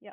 Yeah.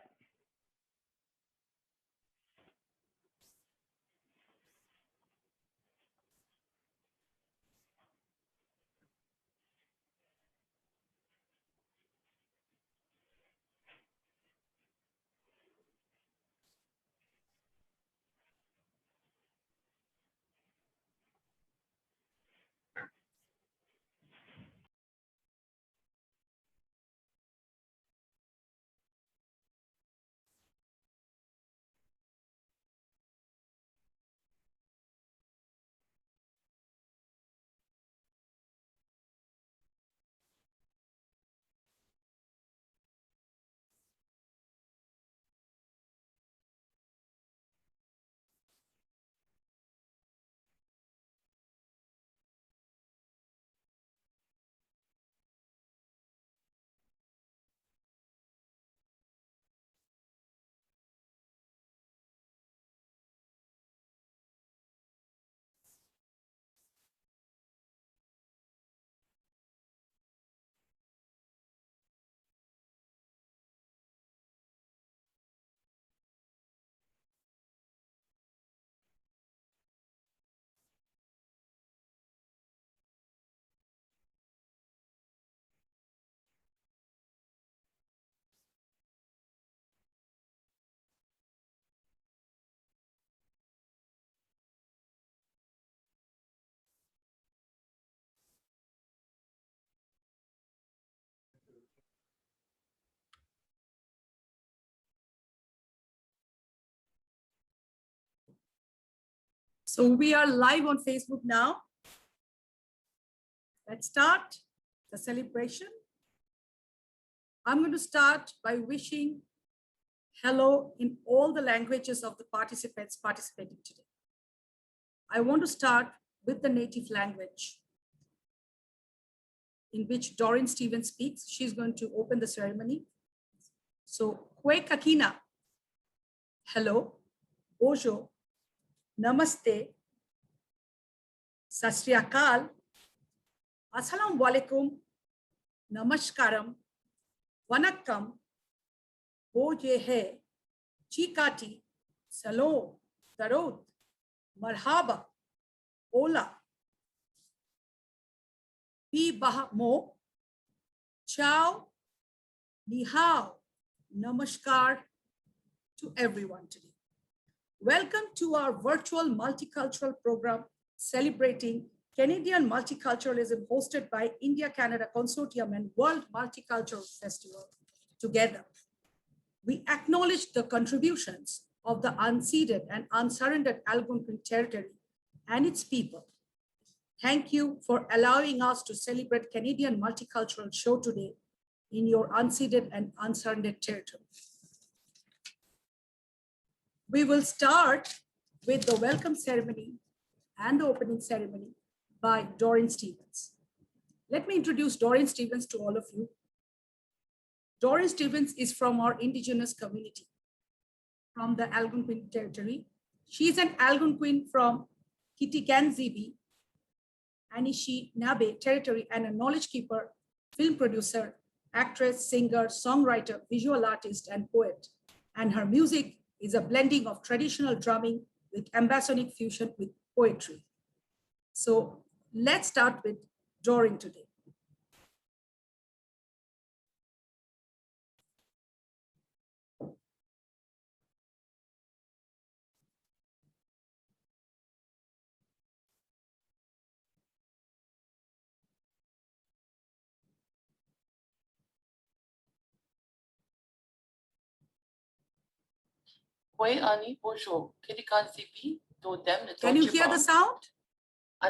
So we are live on Facebook now. Let's start the celebration. I'm going to start by wishing hello in all the languages of the participants participating today. I want to start with the native language in which Doreen Stevens speaks. She's going to open the ceremony. So, Kwe Kakina, hello, Bojo, Namaste, Sat Sri Akal, Assalamu alaikum, Namaskaram, Vanakkam, Boje hai, Chikati, Salo, Tarot, Marhaba, Ola, Pi Baha Mo, Ciao, Ni Hao, Namaskar to everyone today. Welcome to our virtual multicultural program celebrating Canadian multiculturalism hosted by India-Canada Consortium and World Multicultural Festival together. We acknowledge the contributions of the unceded and unsurrendered Algonquin territory and its people. Thank you for allowing us to celebrate Canadian Multicultural Show today in your unceded and unsurrendered territory. We will start with the welcome ceremony and the opening ceremony by Doreen Stevens. Let me introduce Doreen Stevens to all of you. Doreen Stevens is from our indigenous community, from the Algonquin territory. She is an Algonquin from Kitigan-Zibi, Anishinaabe territory, and a knowledge keeper, film producer, actress, singer, songwriter, visual artist, and poet. And her music is a blending of traditional drumming with ambasonic fusion with poetry. So let's start with Doreen today. Can you hear the sound? My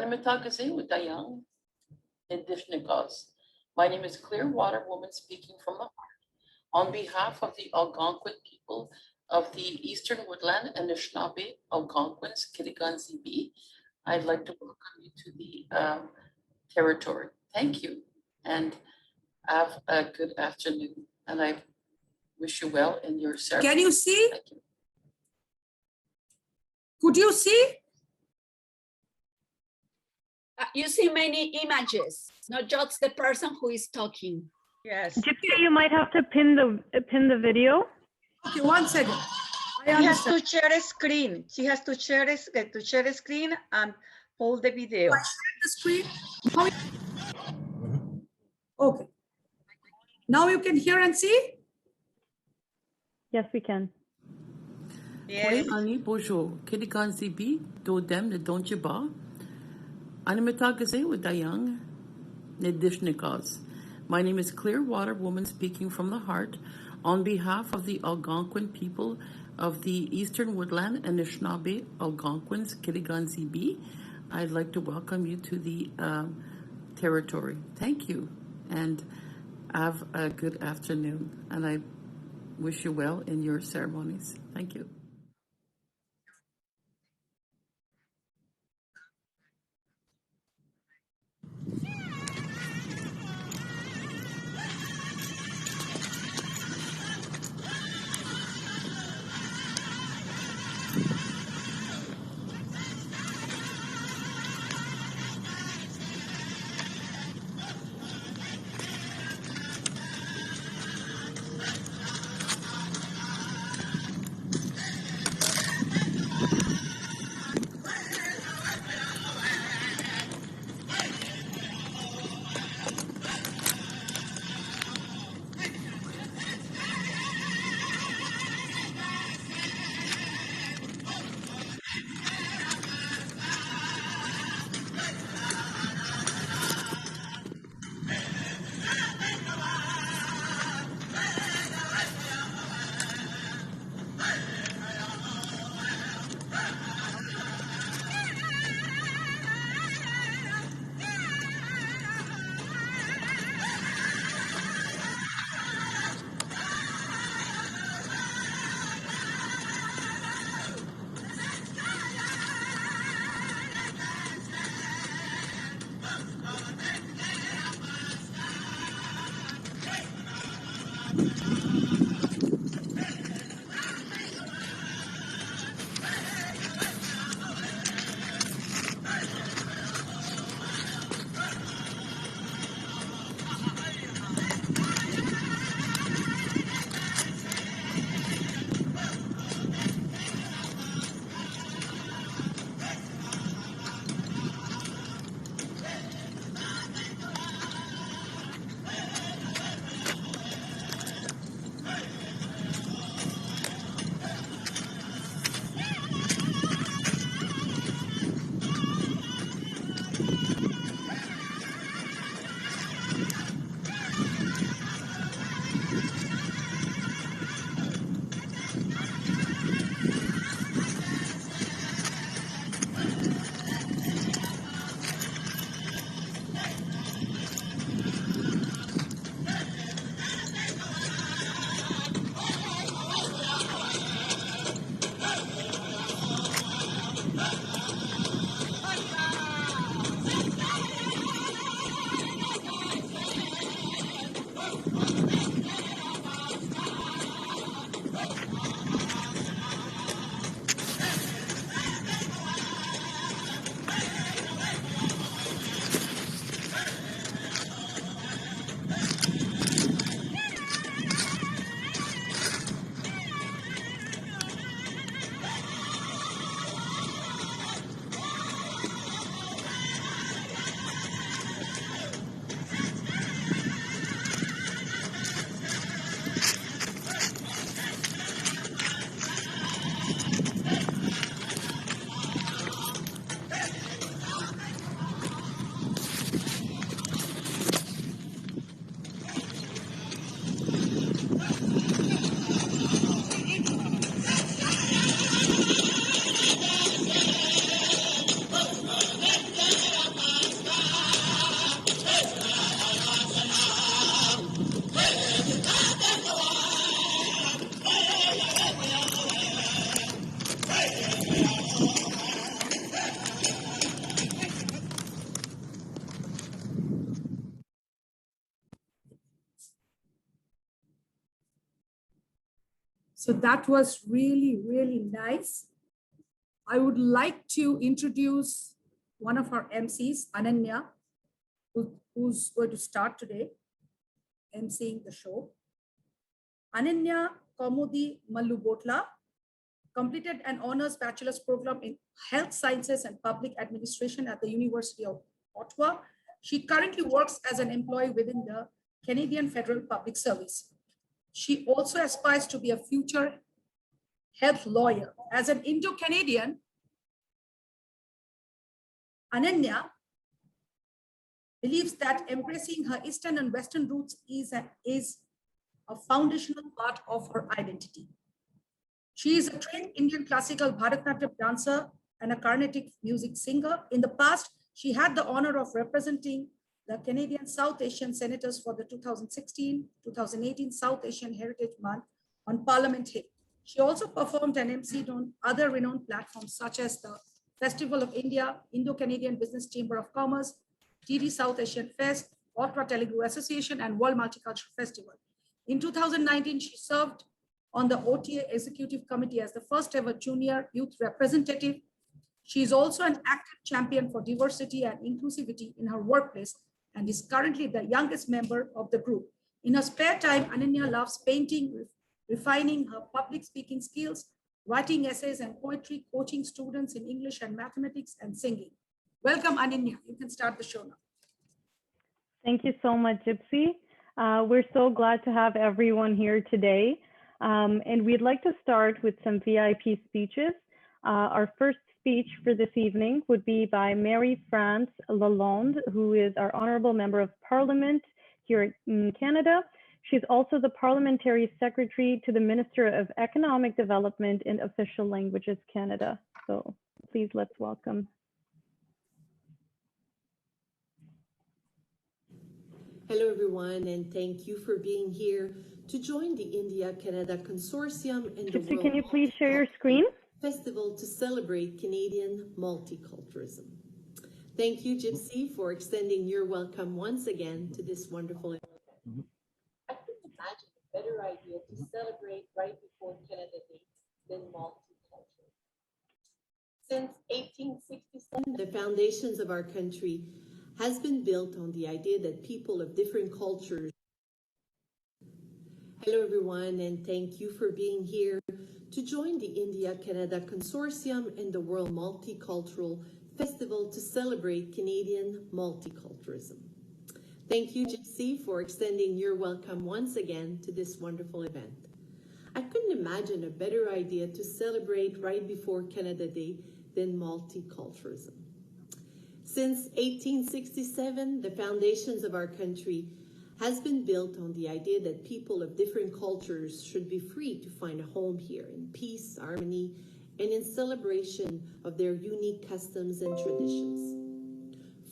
name is Clearwater Woman speaking from the heart. On behalf of the Algonquin people of the Eastern Woodland and Anishinaabe Algonquins, Kitigan-Zibi, I'd like to welcome you to the territory. Thank you, and have a good afternoon. And I wish you well in your ceremony. Can you see? Thank you. Could you see? You see many images, not just the person who is talking. Gypsy, you might have to pin the video. Okay, one second. I She has understand. to share a screen. She has to share a screen and hold the video. I shared the screen. Now okay. Now you can hear and see? Yes, we can. Yes. Ani Bojo, Kilikan Zibi, Do Dem, the Donjiba, Animatagase with Dayang, Nedishnikas. My name is Clearwater Woman speaking from the heart on behalf of the Algonquin people of the Eastern Woodland and Anishinaabe Algonquins, Kiligan Zibi. I'd like to welcome you to the territory. Thank you, and have a good afternoon. And I wish you well in your ceremonies. Thank you. So that was really, really nice. I would like to introduce one of our MCs, Ananya, who's going to start today emceeing the show. Ananya Kaumudi Mallubotla, completed an honors bachelor's program in health sciences and public administration at the University of Ottawa. She currently works as an employee within the Canadian Federal Public Service. She also aspires to be a future health lawyer. As an Indo-Canadian, Ananya believes that embracing her Eastern and Western roots is a foundational part of her identity. She is a trained Indian classical Bharatanatyam dancer and a Carnatic music singer. In the past, she had the honor of representing the Canadian South Asian Senators for the 2016-2018 South Asian Heritage Month on Parliament Hill. She also performed and emceed on other renowned platforms such as the Festival of India, Indo-Canadian Business Chamber of Commerce, TD South Asian Fest, Ottawa Telugu Association, and World Multicultural Festival. In 2019, she served on the OTA Executive Committee as the first ever junior youth representative. She is also an active champion for diversity and inclusivity in her workplace and is currently the youngest member of the group. In her spare time, Ananya loves painting, refining her public speaking skills, writing essays and poetry, coaching students in English and mathematics, and singing. Welcome, Ananya. You can start the show now. Thank you so much, Gypsy. We're so glad to have everyone here today. And we'd like to start with some VIP speeches. Our first speech for this evening would be by Marie-France Lalonde, who is our Honorable Member of Parliament here in Canada. She's also the Parliamentary Secretary to the Minister of Economic Development and Official Languages Canada. So please let's welcome. Hello everyone, and thank you for being here to join the India-Canada Consortium and the Gypsy, World can you please share your screen? Festival to celebrate Canadian multiculturalism. Thank you, Gypsy, for extending your welcome once again to this wonderful event. I couldn't imagine a better idea to celebrate right before Canada Day than multiculturalism. Since 1867, the foundations of our country has been built on the idea that people of different cultures. Hello everyone, and thank you for being here to join the India-Canada Consortium and the World Multicultural Festival to celebrate Canadian multiculturalism. Thank you, Gypsy, for extending your welcome once again to this wonderful event. I couldn't imagine a better idea to celebrate right before Canada Day than multiculturalism. Since 1867, the foundations of our country has been built on the idea that people of different cultures should be free to find a home here in peace, harmony, and in celebration of their unique customs and traditions.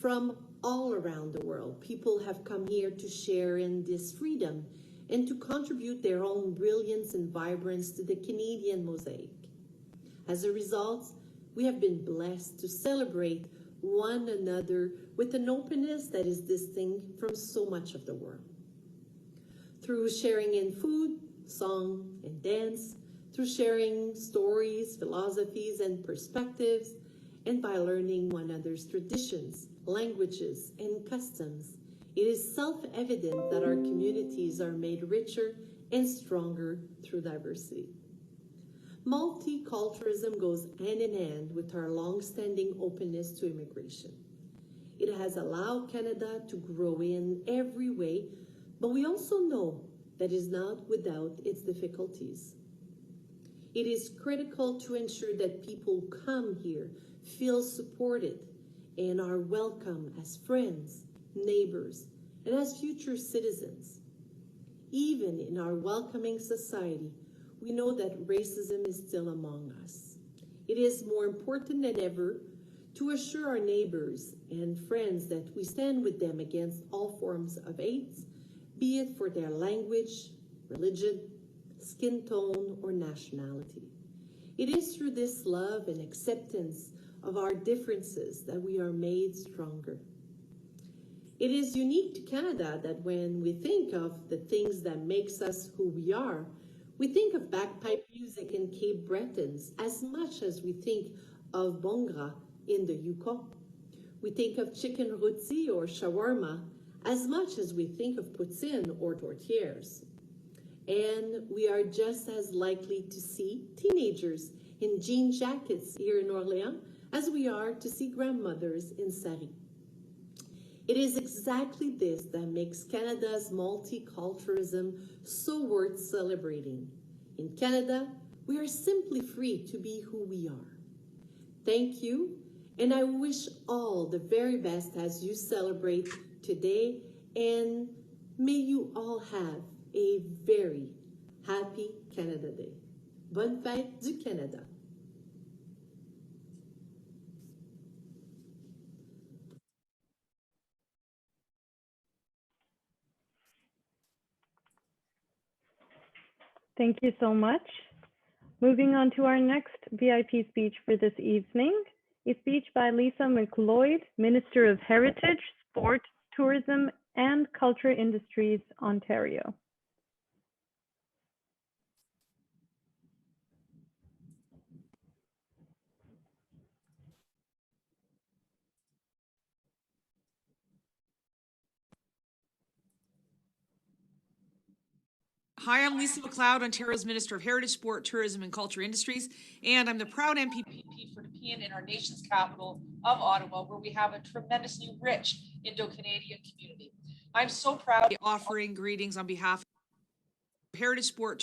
From all around the world, people have come here to share in this freedom and to contribute their own brilliance and vibrance to the Canadian mosaic. As a result, we have been blessed to celebrate one another with an openness that is distinct from so much of the world. Through sharing in food, song, and dance, through sharing stories, philosophies, and perspectives, and by learning one another's traditions, languages, and customs, it is self-evident that our communities are made richer and stronger through diversity. Multiculturalism goes hand in hand with our long-standing openness to immigration. It has allowed Canada to grow in every way, but we also know that it is not without its difficulties. It is critical to ensure that people who come here feel supported and are welcome as friends, neighbors, and as future citizens. Even in our welcoming society, we know that racism is still among us. It is more important than ever to assure our neighbors and friends that we stand with them against all forms of hate, be it for their language, religion, skin tone, or nationality. It is through this love and acceptance of our differences that we are made stronger. It is unique to Canada that when we think of the things that makes us who we are, we think of bagpipe music in Cape Bretons as much as we think of Bongra in the Yukon. We think of chicken rôti or shawarma as much as we think of poutine or tortillas. And we are just as likely to see teenagers in jean jackets here in Orléans as we are to see grandmothers in Sarre. It is exactly this that makes Canada's multiculturalism so worth celebrating. In Canada, we are simply free to be who we are. Thank you, and I wish all the very best as you celebrate today, and may you all have a very happy Canada Day. Bonne fête du Canada. Thank you so much. Moving on to our next VIP speech for this evening, a speech by Lisa McLeod, Minister of Heritage, Sport, Tourism, and Culture Industries, Ontario. Hi, I'm Lisa McLeod, Ontario's Minister of Heritage, Sport, Tourism and Culture Industries, and I'm the proud MPP for Nepean in our nation's capital of Ottawa, where we have a tremendously rich Indo-Canadian community. I'm so proud to be offering greetings on behalf of Heritage, Sport.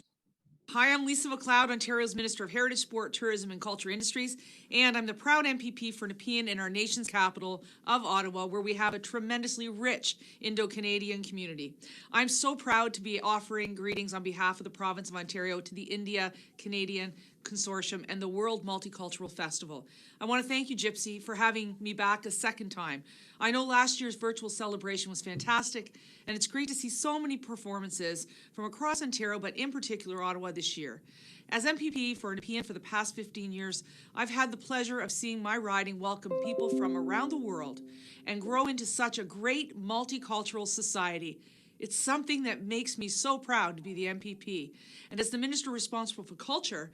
Hi, I'm Lisa McLeod, Ontario's Minister of Heritage, Sport, Tourism and Culture Industries, and I'm the proud MPP for Nepean in our nation's capital of Ottawa, where we have a tremendously rich Indo-Canadian community. I'm so proud to be offering greetings on behalf of the province of Ontario to the India-Canadian Consortium and the World Multicultural Festival. I want to thank you, Gypsy, for having me back a second time. I know last year's virtual celebration was fantastic, and it's great to see so many performances from across Ontario, but in particular Ottawa this year. As MPP for Nepean for the past 15 years, I've had the pleasure of seeing my riding welcome people from around the world and grow into such a great multicultural society. It's something that makes me so proud to be the MPP. And as the Minister responsible for culture,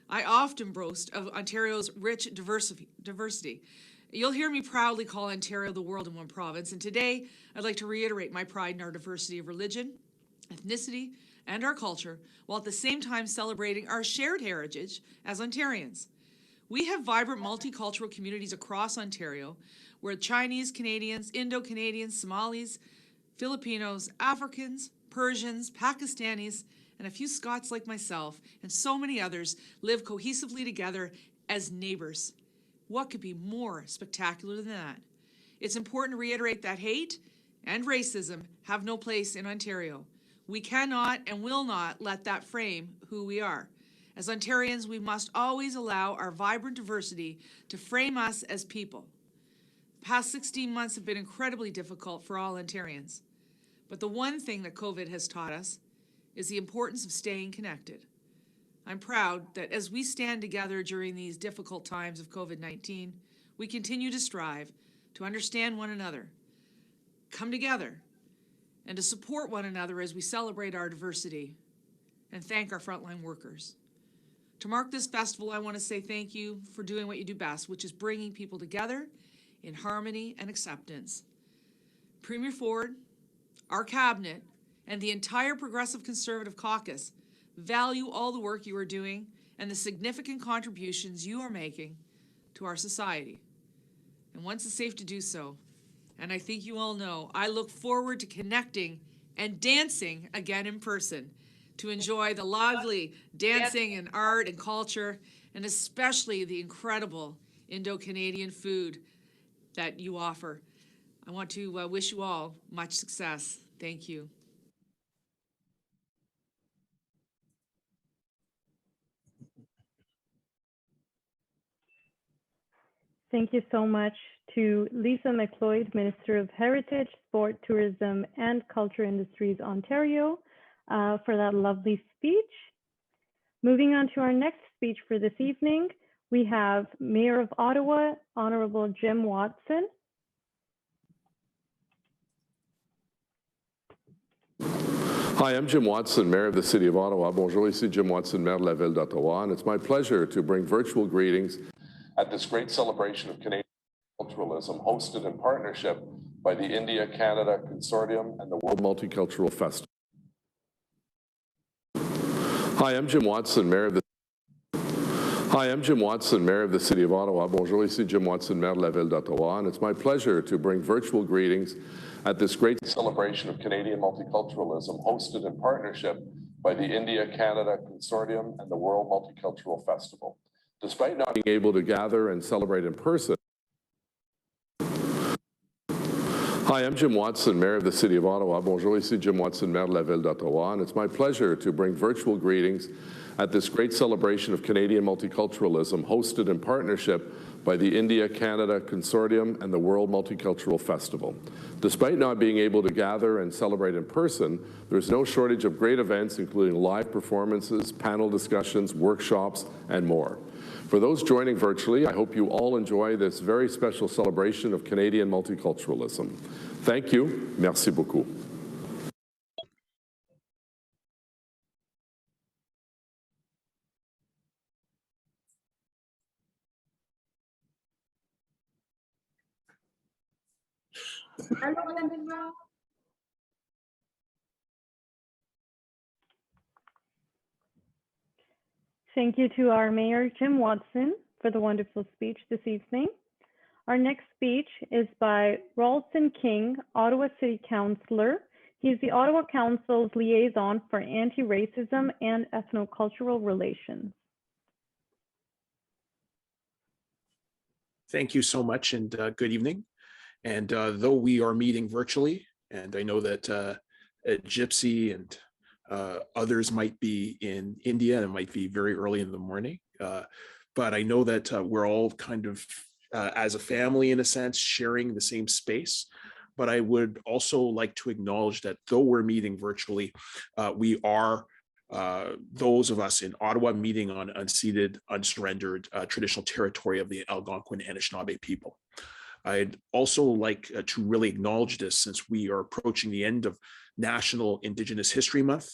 I often boast of Ontario's rich diversity. You'll hear me proudly call Ontario the world in one province, and today I'd like to reiterate my pride in our diversity of religion, ethnicity, and our culture, while at the same time celebrating our shared heritage as Ontarians. We have vibrant multicultural communities across Ontario, where Chinese Canadians, Indo-Canadians, Somalis, Filipinos, Africans, Persians, Pakistanis, and a few Scots like myself, and so many others live cohesively together as neighbors. What could be more spectacular than that? It's important to reiterate that hate and racism have no place in Ontario. We cannot and will not let that frame who we are. As Ontarians, we must always allow our vibrant diversity to frame us as people. The past 16 months have been incredibly difficult for all Ontarians. But the one thing that COVID has taught us is the importance of staying connected. I'm proud that as we stand together during these difficult times of COVID-19, we continue to strive to understand one another, come together, and to support one another as we celebrate our diversity and thank our frontline workers. To mark this festival, I want to say thank you for doing what you do best, which is bringing people together in harmony and acceptance. Premier Ford, our cabinet, and the entire Progressive Conservative caucus value all the work you are doing and the significant contributions you are making to our society. And once it's safe to do so, and I think you all know, I look forward to connecting and dancing again in person to enjoy the lively dancing and art and culture, and especially the incredible Indo-Canadian food that you offer. I want to wish you all much success. Thank you. Thank you so much to Lisa McLeod, Minister of Heritage, Sport, Tourism, and Culture Industries, Ontario, for that lovely speech. Moving on to our next speech for this evening, we have Mayor of Ottawa, Honorable Jim Watson. Hi, I'm Jim Watson, Mayor of the City of Ottawa. Bonjour, ici Jim Watson, Maire de la Ville d'Ottawa, and it's my pleasure to bring virtual greetings at this great celebration of Canadian multiculturalism, hosted in partnership by the India-Canada Consortium and the World Multicultural Festival. Hi, I'm Jim Watson, Mayor of the City of Ottawa. Bonjour, ici Jim Watson, Maire de la Ville d'Ottawa, and it's my pleasure to bring virtual greetings at this great celebration of Canadian multiculturalism, hosted in partnership by the India-Canada Consortium and the World Multicultural Festival. Despite not being able to gather and celebrate in person, Hi, I'm Jim Watson, Mayor of the City of Ottawa. Bonjour, ici Jim Watson, Maire de la Ville d'Ottawa, and it's my pleasure to bring virtual greetings at this great celebration of Canadian multiculturalism, hosted in partnership by the India-Canada Consortium and the World Multicultural Festival. Despite not being able to gather and celebrate in person, there's no shortage of great events, including live performances, panel discussions, workshops, and more. For those joining virtually, I hope you all enjoy this very special celebration of Canadian multiculturalism. Thank you. Merci beaucoup. Thank you to our Mayor, Jim Watson, for the wonderful speech this evening. Our next speech is by Ralston King, Ottawa City Councillor. He is the Ottawa Council's liaison for anti-racism and ethnocultural relations. Thank you so much, and good evening. And though we are meeting virtually, and I know that Gypsy and others might be in India and it might be very early in the morning, but I know that we're all kind of as a family, in a sense, sharing the same space. But I would also like to acknowledge that though we're meeting virtually, we are those of us in Ottawa meeting on unceded, unsurrendered traditional territory of the Algonquin and Anishinaabe people. I'd also like to really acknowledge this, since we are approaching the end of National Indigenous History Month,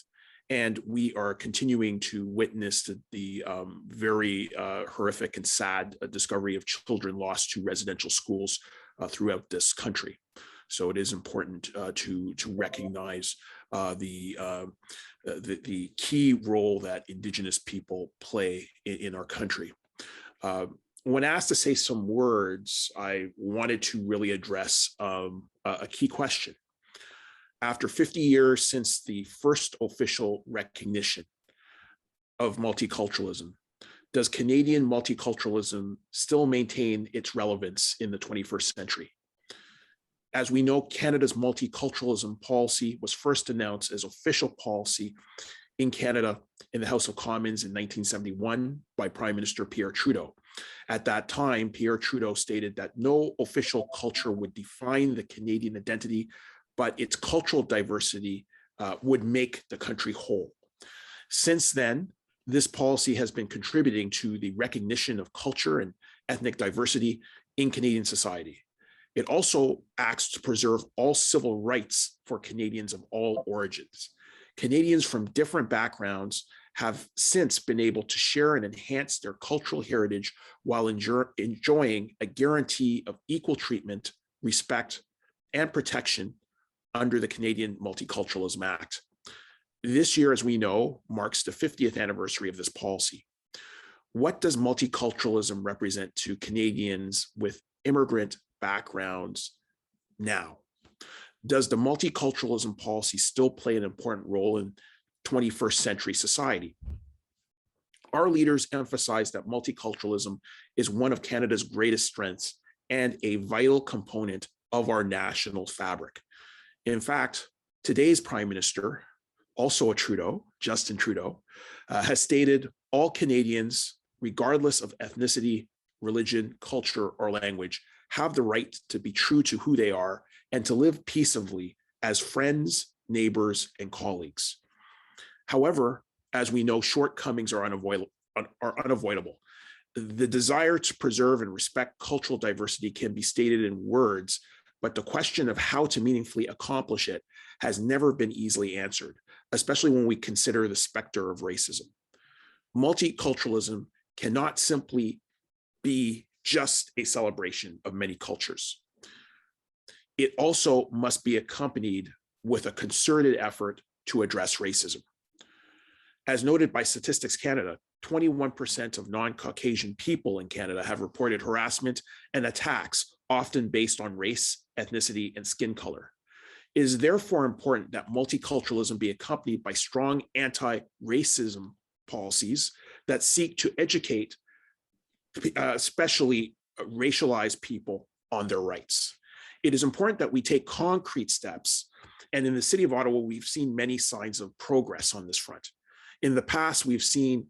and we are continuing to witness the very horrific and sad discovery of children lost to residential schools throughout this country. So it is important to recognize the key role that Indigenous people play in our country. When asked to say some words, I wanted to really address a key question. After 50 years since the first official recognition of multiculturalism, does Canadian multiculturalism still maintain its relevance in the 21st century? As we know, Canada's multiculturalism policy was first announced as official policy in Canada in the House of Commons in 1971 by Prime Minister Pierre Trudeau. At that time, Pierre Trudeau stated that no official culture would define the Canadian identity, but its cultural diversity would make the country whole. Since then, this policy has been contributing to the recognition of culture and ethnic diversity in Canadian society. It also acts to preserve all civil rights for Canadians of all origins. Canadians from different backgrounds have since been able to share and enhance their cultural heritage while enjoying a guarantee of equal treatment, respect, and protection under the Canadian Multiculturalism Act. This year, as we know, marks the 50th anniversary of this policy. What does multiculturalism represent to Canadians with immigrant backgrounds now? Does the multiculturalism policy still play an important role in 21st century society? Our leaders emphasize that multiculturalism is one of Canada's greatest strengths and a vital component of our national fabric. In fact, today's Prime Minister, also a Trudeau, Justin Trudeau, has stated all Canadians, regardless of ethnicity, religion, culture, or language, have the right to be true to who they are and to live peaceably as friends, neighbors, and colleagues. However, as we know, shortcomings are unavoidable. The desire to preserve and respect cultural diversity can be stated in words, but the question of how to meaningfully accomplish it has never been easily answered, especially when we consider the specter of racism. Multiculturalism cannot simply be just a celebration of many cultures. It also must be accompanied with a concerted effort to address racism. As noted by Statistics Canada, 21% of non-Caucasian people in Canada have reported harassment and attacks, often based on race, ethnicity, and skin color. It is therefore important that multiculturalism be accompanied by strong anti-racism policies that seek to educate, especially racialized people, on their rights. It is important that we take concrete steps, and in the city of Ottawa, we've seen many signs of progress on this front. In the past, we've seen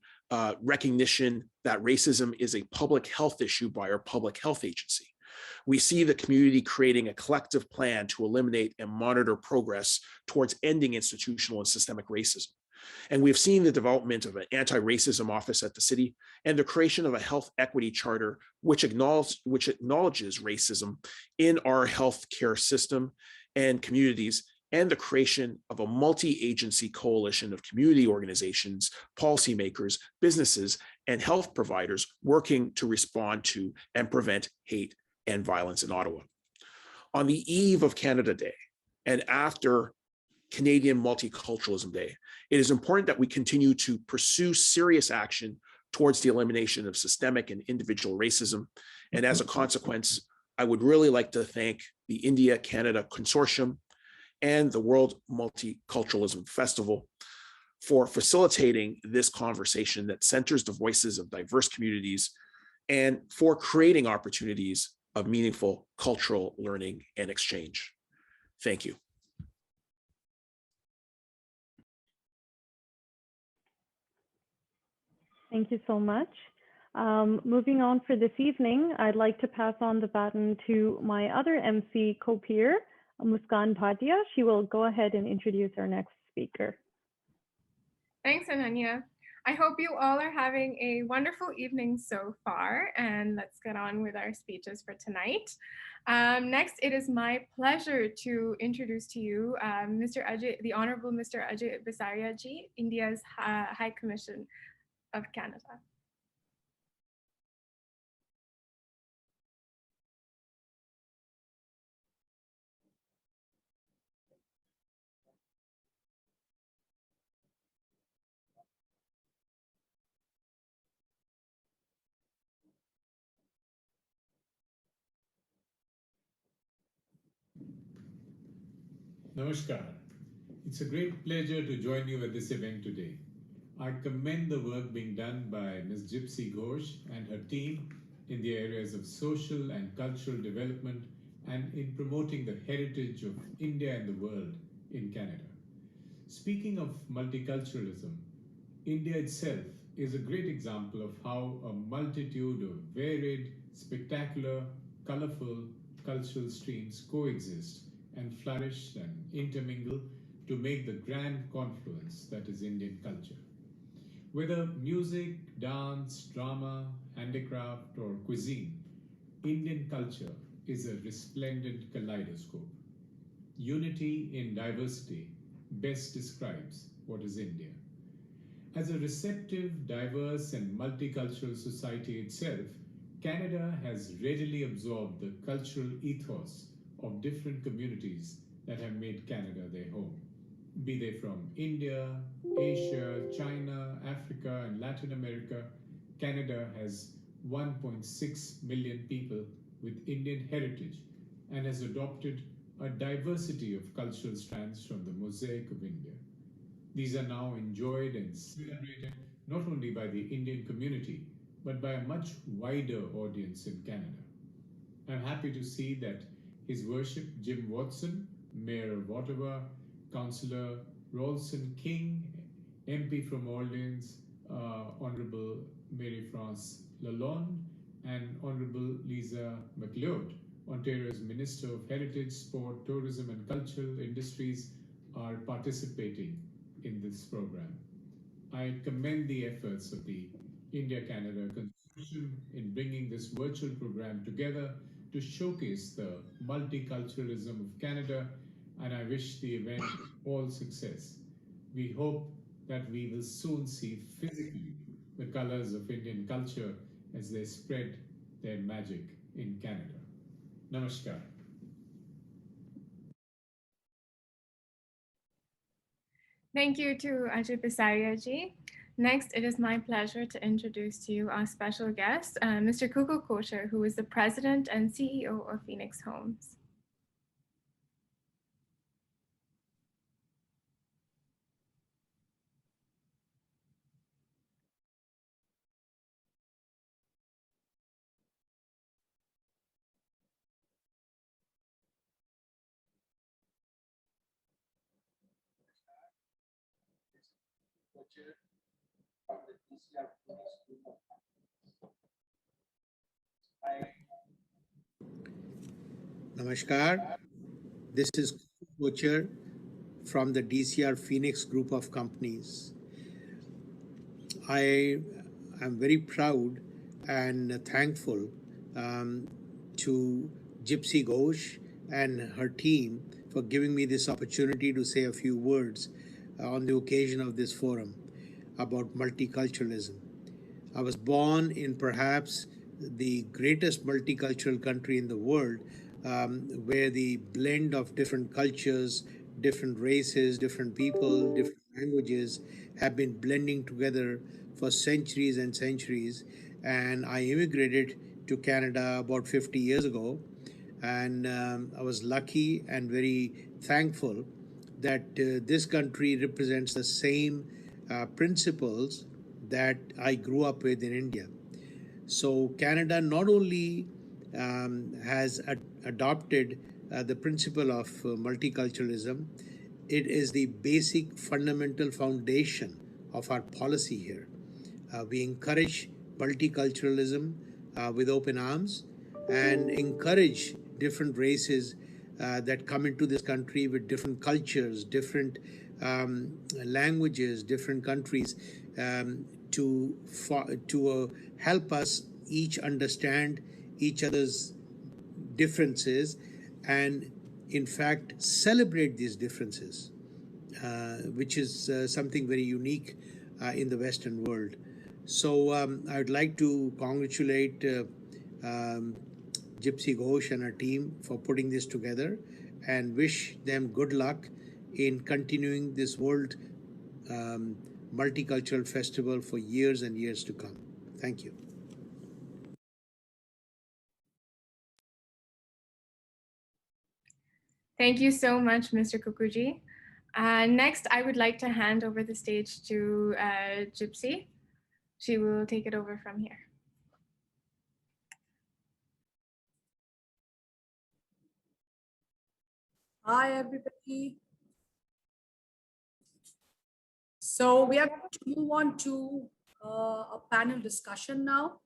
recognition that racism is a public health issue by our public health agency. We see the community creating a collective plan to eliminate and monitor progress towards ending institutional and systemic racism. And we've seen the development of an anti-racism office at the city and the creation of a health equity charter, which acknowledges racism in our healthcare system and communities, and the creation of a multi-agency coalition of community organizations, policymakers, businesses, and health providers working to respond to and prevent hate and violence in Ottawa. On the eve of Canada Day and after Canadian Multiculturalism Day, it is important that we continue to pursue serious action towards the elimination of systemic and individual racism. And as a consequence, I would really like to thank the India-Canada Consortium and the World Multiculturalism Festival for facilitating this conversation that centers the voices of diverse communities and for creating opportunities of meaningful cultural learning and exchange. Thank you. Thank you so much. Moving on for this evening, I'd like to pass on the baton to my other MC co-peer, Muskan Bhatia. She will go ahead and introduce our next speaker. Thanks, Ananya. I hope you all are having a wonderful evening so far, and let's get on with our speeches for tonight. Next, it is my pleasure to introduce to you Mr. Ajay, the Honorable Mr. Ajay Bisaria ji, India's High Commission of Canada. Namaskar. It's a great pleasure to join you at this event today. I commend the work being done by Ms. Gypsy Ghosh and her team in the areas of social and cultural development and in promoting the heritage of India and the world in Canada. Speaking of multiculturalism, India itself is a great example of how a multitude of varied, spectacular, colorful cultural streams coexist and flourish and intermingle to make the grand confluence that is Indian culture. Whether music, dance, drama, handicraft, or cuisine, Indian culture is a resplendent kaleidoscope. Unity in diversity best describes what is India. As a receptive, diverse, and multicultural society itself, Canada has readily absorbed the cultural ethos of different communities that have made Canada their home. Be they from India, Asia, China, Africa, and Latin America, Canada has 1.6 million people with Indian heritage and has adopted a diversity of cultural strands from the mosaic of India. These are now enjoyed and celebrated not only by the Indian community, but by a much wider audience in Canada. I'm happy to see that His Worship Jim Watson, Mayor of Ottawa, Councillor Ralston King, MP from Orleans, Honourable Mary-France Lalonde, and Honourable Lisa McLeod, Ontario's Minister of Heritage, Sport, Tourism and Cultural Industries, are participating in this program. I commend the efforts of the India-Canada Consortium in bringing this virtual program together to showcase the multiculturalism of Canada, and I wish the event all success. We hope that we will soon see physically the colors of Indian culture as they spread their magic in Canada. Namaskar. Thank you to Ajay Bisaria ji. Next, it is my pleasure to introduce to you our special guest, Mr. Kuku Kocher, who is the President and CEO of Phoenix Homes. Namaskar. This is Kocher from the DCR Phoenix Group of Companies. I am very proud and thankful to Gypsy Ghosh and her team for giving me this opportunity to say a few words on the occasion of this forum about multiculturalism. I was born in perhaps the greatest multicultural country in the world, where the blend of different cultures, different races, different people, different languages have been blending together for centuries and centuries. And I immigrated to Canada about 50 years ago. And I was lucky and very thankful that this country represents the same principles that I grew up with in India. So Canada not only has adopted the principle of multiculturalism, it is the basic fundamental foundation of our policy here. We encourage multiculturalism with open arms and encourage different races that come into this country with different cultures, different languages, different countries, to help us each understand each other's differences and in fact celebrate these differences, which is something very unique in the Western world. So I would like to congratulate Gypsy Ghosh and her team for putting this together and wish them good luck in continuing this World Multicultural Festival for years and years to come. Thank you. Thank you so much, Mr. Kukuji. Next, I would like to hand over the stage to Gypsy. She will take it over from here. Hi, everybody. So we are going to move on to a panel discussion now.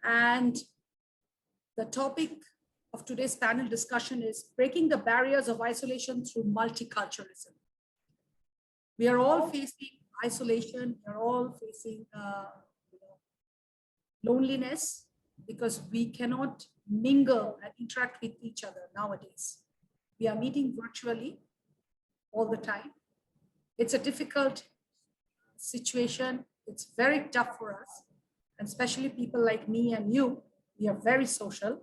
And the topic of today's panel discussion is breaking the barriers of isolation through multiculturalism. We are all facing isolation. We are all facing loneliness because we cannot mingle and interact with each other nowadays. We are meeting virtually all the time. It's a difficult situation. It's very tough for us, and especially people like me and you. We are very social,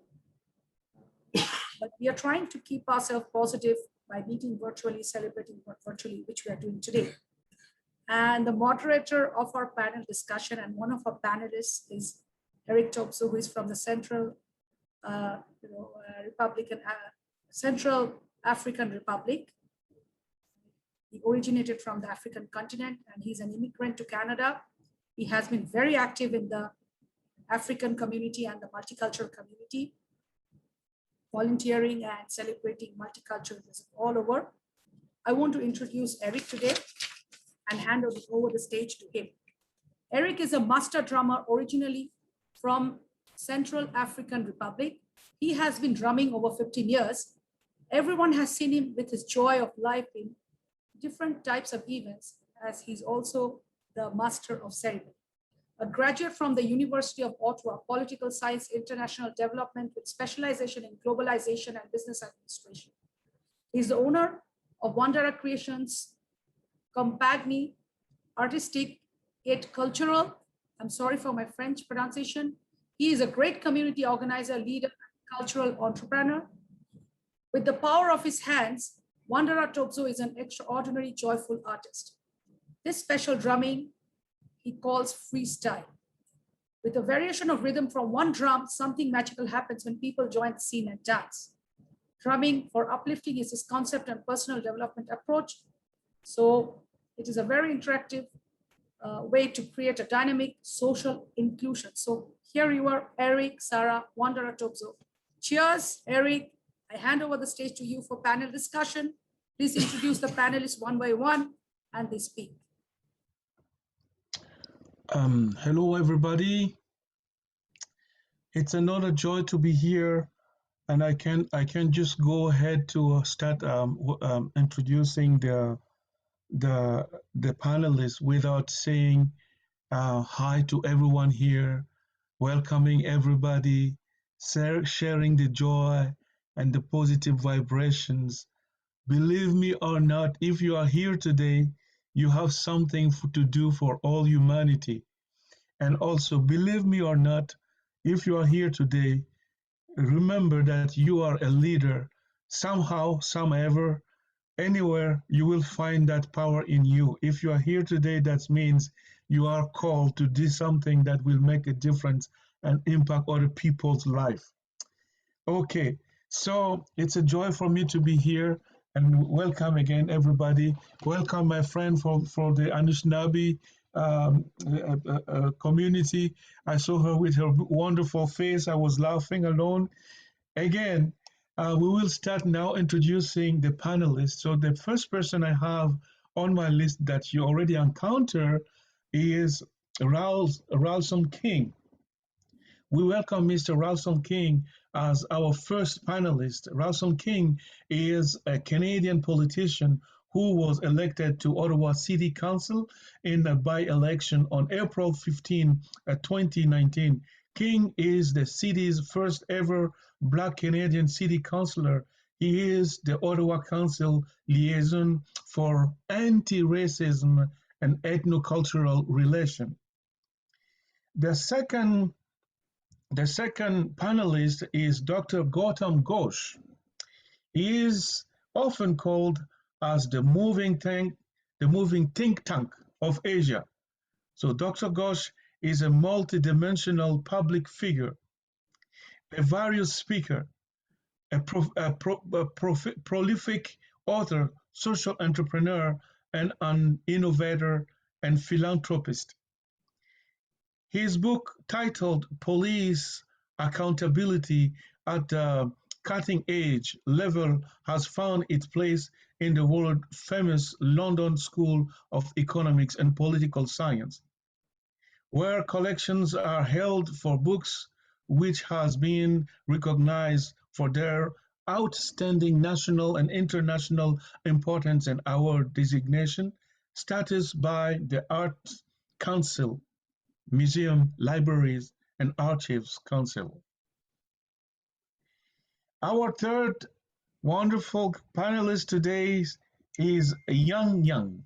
but we are trying to keep ourselves positive by meeting virtually, celebrating virtually, which we are doing today. And the moderator of our panel discussion and one of our panelists is Eric Topso, who is from the Central Central African Republic. He originated from the African continent, and he's an immigrant to Canada. He has been very active in the African community and the multicultural community, volunteering and celebrating multiculturalism all over. I want to introduce Eric today and hand over the stage to him. Eric is a master drummer originally from Central African Republic. He has been drumming over 15 years. Everyone has seen him with his joy of life in different types of events, as he's also the master of ceremony. A graduate from the University of Ottawa, Political Science, International Development with specialization in globalization and business administration. He's the owner of Wandera Creations, Compagnie Artistique et Culturelle. I'm sorry for my French pronunciation. He is a great community organizer, leader, and cultural entrepreneur. With the power of his hands, Wandera Tobzo is an extraordinary, joyful artist. This special drumming he calls freestyle. With a variation of rhythm from one drum, something magical happens when people join the scene and dance. Drumming for uplifting is his concept and personal development approach. So it is a very interactive way to create a dynamic social inclusion. So here you are, Eric, Sarah, Wandera Tobzo. Cheers, Eric. I hand over the stage to you for panel discussion. Please introduce the panelists one by one and they speak. Hello, everybody. It's another joy to be here, and I can just go ahead to start introducing the panelists without saying hi to everyone here, welcoming everybody, sharing the joy and the positive vibrations. Believe me or not, if you are here today, you have something to do for all humanity. And also, believe me or not, if you are here today, remember that you are a leader. Somehow, somever, anywhere, you will find that power in you. If you are here today, that means you are called to do something that will make a difference and impact other people's life. Okay, so it's a joy for me to be here, and welcome again, everybody. Welcome, my friend for the Anishinaabe community. I saw her with her wonderful face. I was laughing alone. Again, we will start now introducing the panelists. So the first person I have on my list that you already encounter is Ralston King. We welcome Mr. Ralston King as our first panelist. Ralston King is a Canadian politician who was elected to Ottawa City Council in a by-election on April 15, 2019. King is the city's first ever Black Canadian city councillor. He is the Ottawa Council liaison for anti-racism and ethnocultural relation. The second panelist is Dr. Gautam Ghosh. He is often called as the moving think tank of Asia. So Dr. Ghosh is a multidimensional public figure, a various speaker, a prolific author, social entrepreneur, and an innovator and philanthropist. His book titled Police Accountability at the Cutting Edge Level has found its place in the world famous London School of Economics and Political Science, where collections are held for books which has been recognized for their outstanding national and international importance and award designation, status by the Arts Council, Museum, Libraries, and Archives Council. Our third wonderful panelist today is Yang Yang.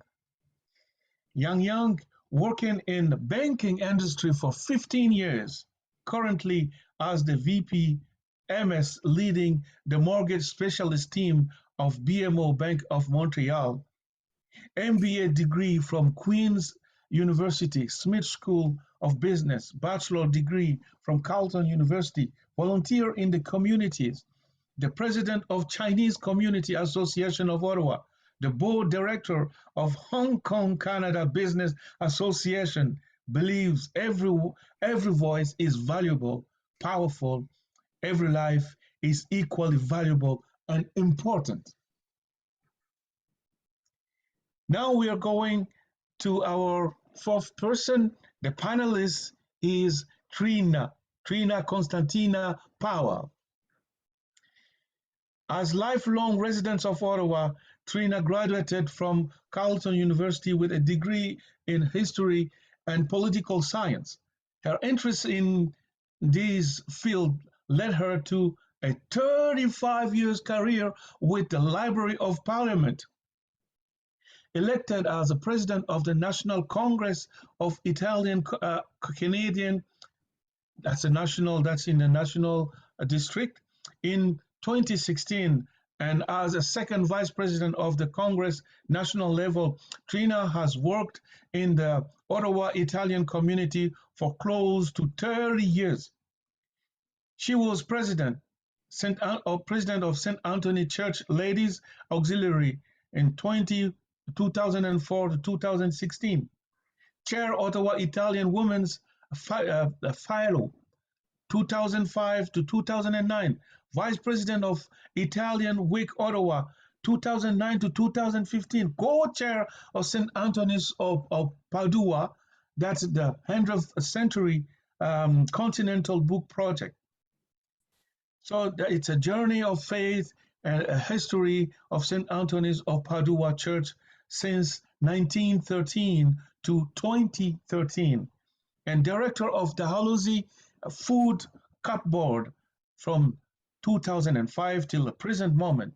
Yang Yang, working in the banking industry for 15 years, currently as the VP MS leading the mortgage specialist team of BMO Bank of Montreal, MBA degree from Queen's University, Smith School of Business, bachelor degree from Carleton University, volunteer in the communities, the president of Chinese Community Association of Ottawa, the board director of Hong Kong Canada Business Association, believes every voice is valuable, powerful, every life is equally valuable and important. Now we are going to our fourth person. The panelist is Trina Constantina Powell. As lifelong residents of Ottawa, Trina graduated from Carleton University with a degree in history and political science. Her interest in this field led her to a 35 years career with the Library of Parliament. Elected as the president of the National Congress of Italian Canadian, that's in the national district, in 2016, And as a second vice president of the Congress national level, Trina has worked in the Ottawa Italian community for close to 30 years. She was president of St. Anthony Church Ladies Auxiliary in 2004 to 2016. Chair Ottawa Italian Women's Philo 2005 to 2009. Vice President of Italian Week Ottawa 2009 to 2015. Co-chair of St. Anthony's of Padua, that's the 100th Century Continental Book Project. So it's a journey of faith and a history of St. Anthony's of Padua Church since 1913 to 2013, and director of the Haluzi Food Cupboard from 2005 till the present moment.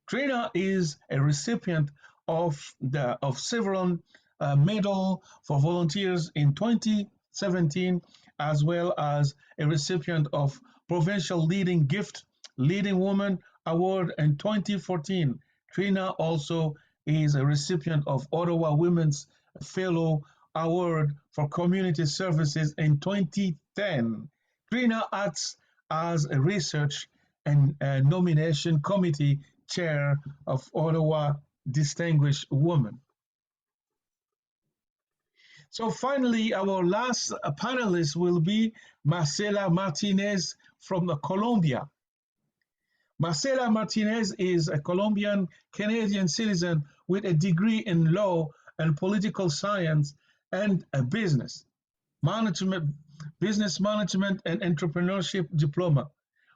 Trina is a recipient of several medals for volunteers in 2017, as well as a recipient of Provincial Leading Gift Leading Woman Award in 2014. Trina also is a recipient of Ottawa Women's Fellow Award for Community Services in 2010. Trina acts as a research and nomination committee chair of Ottawa Distinguished Women. So finally, our last panelist will be Marcela Martinez from Colombia. Marcela Martinez is a Colombian Canadian citizen with a degree in law and political science and a business management and entrepreneurship diploma.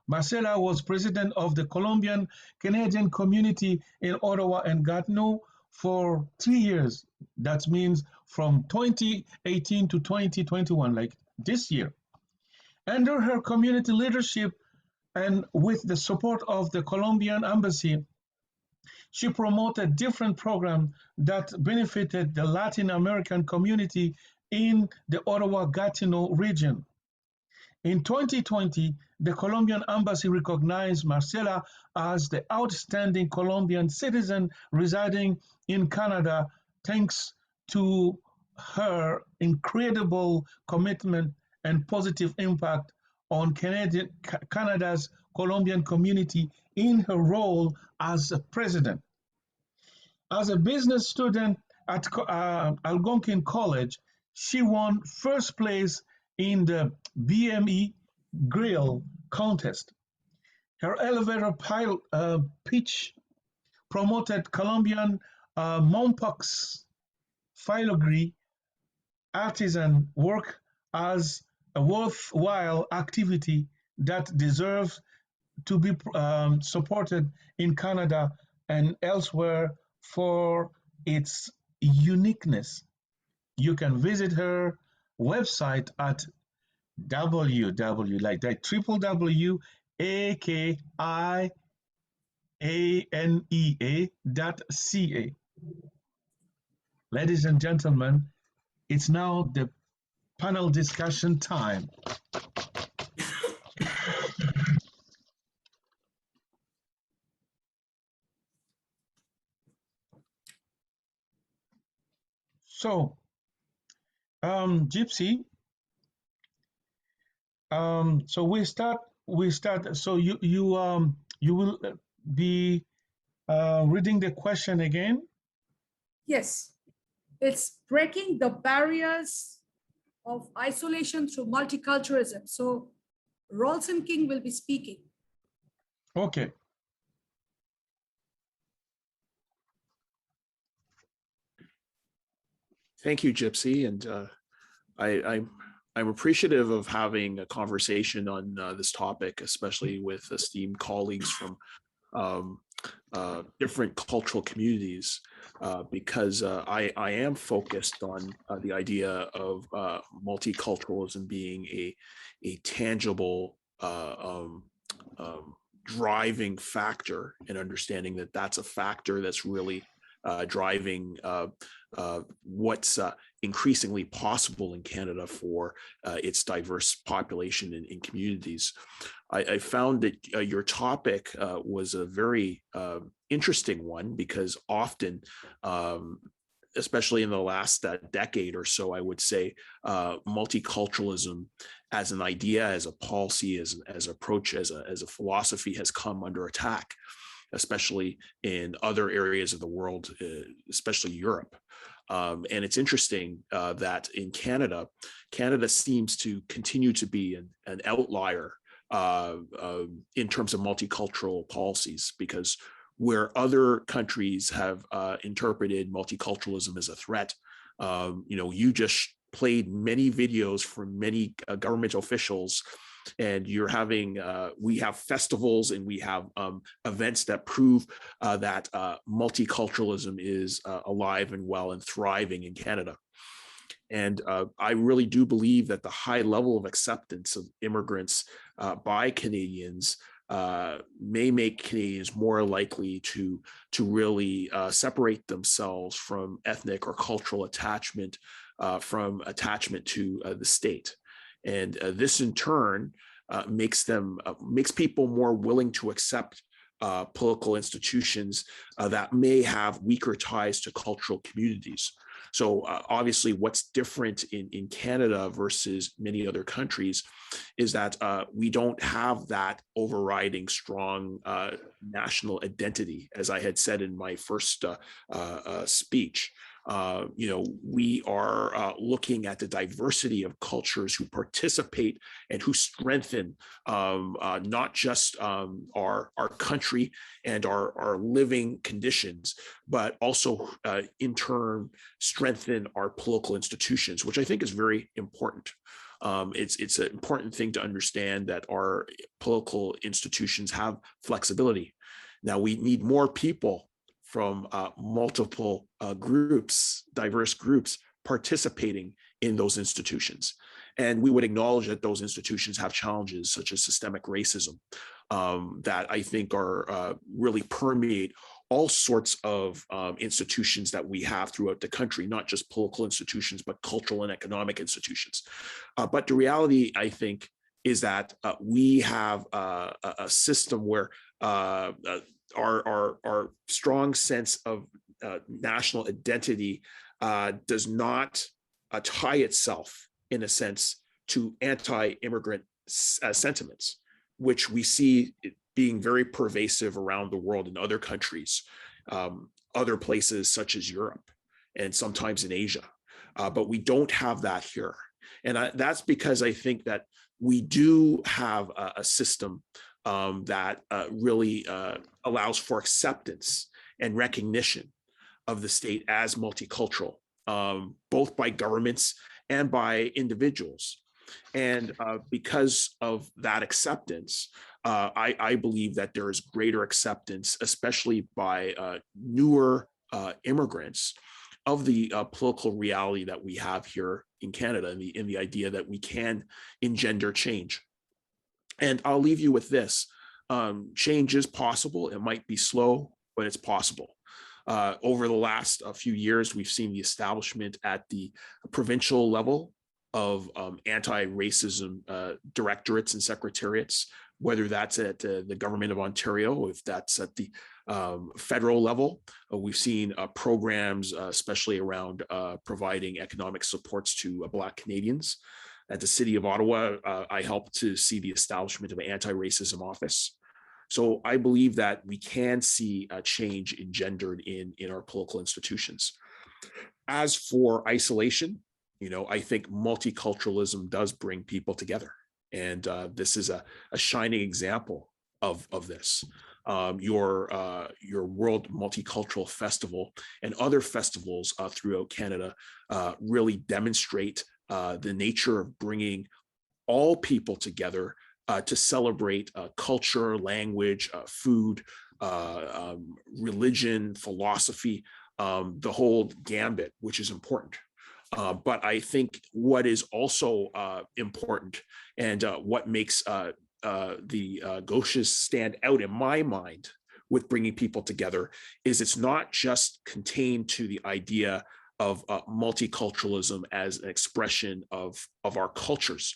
Marcela was president of the Colombian Canadian community in Ottawa and Gatineau for 3 years. That means from 2018 to 2021, like this year. Under her community leadership and with the support of the Colombian embassy, she promoted different programs that benefited the Latin American community in the Ottawa-Gatineau region. In 2020, the Colombian embassy recognized Marcela as the outstanding Colombian citizen residing in Canada, thanks to her incredible commitment and positive impact on Canada's Colombian community in her role as a president. As a business student at Algonquin College, she won first place in the BME Grill contest. Her elevator pitch promoted Colombian Mompox filigree artisan work as a worthwhile activity that deserves to be supported in Canada and elsewhere for its uniqueness. You can visit her website at www.akianea.ca. Ladies and gentlemen, it's now the panel discussion time. So, Gypsy, so we start, so you will be reading the question again? Yes, it's breaking the barriers of isolation through multiculturalism. So Ralston King will be speaking. Okay. Thank you, Gypsy. And I'm appreciative of having a conversation on this topic, especially with esteemed colleagues from different cultural communities, because I am focused on the idea of multiculturalism being a tangible driving factor, and understanding that that's a factor that's really driving what's increasingly possible in Canada for its diverse population and communities. I found that your topic was a very interesting one, because often, especially in the last decade or so, I would say, multiculturalism as an idea, as a policy, as an approach, as a philosophy has come under attack, especially in other areas of the world, especially Europe. And it's interesting that in Canada seems to continue to be an outlier in terms of multicultural policies, because where other countries have interpreted multiculturalism as a threat, you just played many videos from many government officials, and we have festivals and we have events that prove that multiculturalism is alive and well and thriving in Canada. And I really do believe that the high level of acceptance of immigrants by Canadians may make Canadians more likely to really separate themselves from ethnic or cultural attachment, from attachment to the state. And this in turn makes people more willing to accept political institutions that may have weaker ties to cultural communities. So obviously what's different in Canada versus many other countries is that we don't have that overriding strong national identity, as I had said in my first speech. We are looking at the diversity of cultures who participate and who strengthen not just our country and our living conditions, but also in turn strengthen our political institutions, which I think is very important. It's an important thing to understand that our political institutions have flexibility. Now, we need more people from multiple groups, diverse groups, participating in those institutions. And we would acknowledge that those institutions have challenges such as systemic racism that I think are really permeate all sorts of institutions that we have throughout the country, not just political institutions, but cultural and economic institutions. But the reality, I think, is that we have a system where our strong sense of national identity does not tie itself, in a sense, to anti-immigrant sentiments, which we see being very pervasive around the world in other countries, other places such as Europe and sometimes in Asia. But we don't have that here. And that's because I think that we do have a system that really allows for acceptance and recognition of the state as multicultural, both by governments and by individuals. And because of that acceptance, I believe that there is greater acceptance, especially by newer immigrants, of the political reality that we have here in Canada, and the idea that we can engender change. And I'll leave you with this. Change is possible. It might be slow, but it's possible. Over the last few years, we've seen the establishment at the provincial level of anti-racism directorates and secretariats, whether that's at the government of Ontario, if that's at the federal level. We've seen programs, especially around providing economic supports to Black Canadians. At the City of Ottawa, I helped to see the establishment of an anti-racism office. So I believe that we can see a change engendered in our political institutions. As for isolation, I think multiculturalism does bring people together. And this is a shining example of this. Your World Multicultural Festival and other festivals throughout Canada really demonstrate the nature of bringing all people together to celebrate culture, language, food, religion, philosophy, the whole gambit, which is important. But I think what is also important, and what makes the Gauches stand out in my mind with bringing people together, is it's not just contained to the idea of multiculturalism as an expression of our cultures.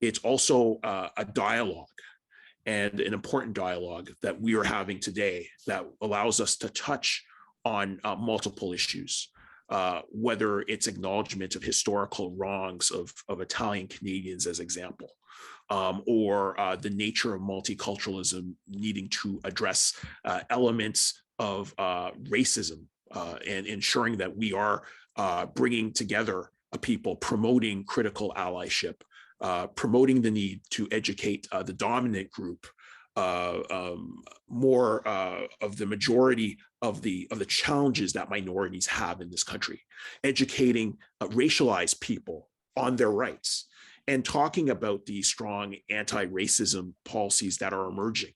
It's also a dialogue, and an important dialogue that we are having today that allows us to touch on multiple issues, whether it's acknowledgement of historical wrongs of Italian Canadians as example, or the nature of multiculturalism needing to address elements of racism and ensuring that we are bringing together a people, promoting critical allyship, promoting the need to educate the dominant group more of the majority of the challenges that minorities have in this country, educating racialized people on their rights, and talking about the strong anti-racism policies that are emerging,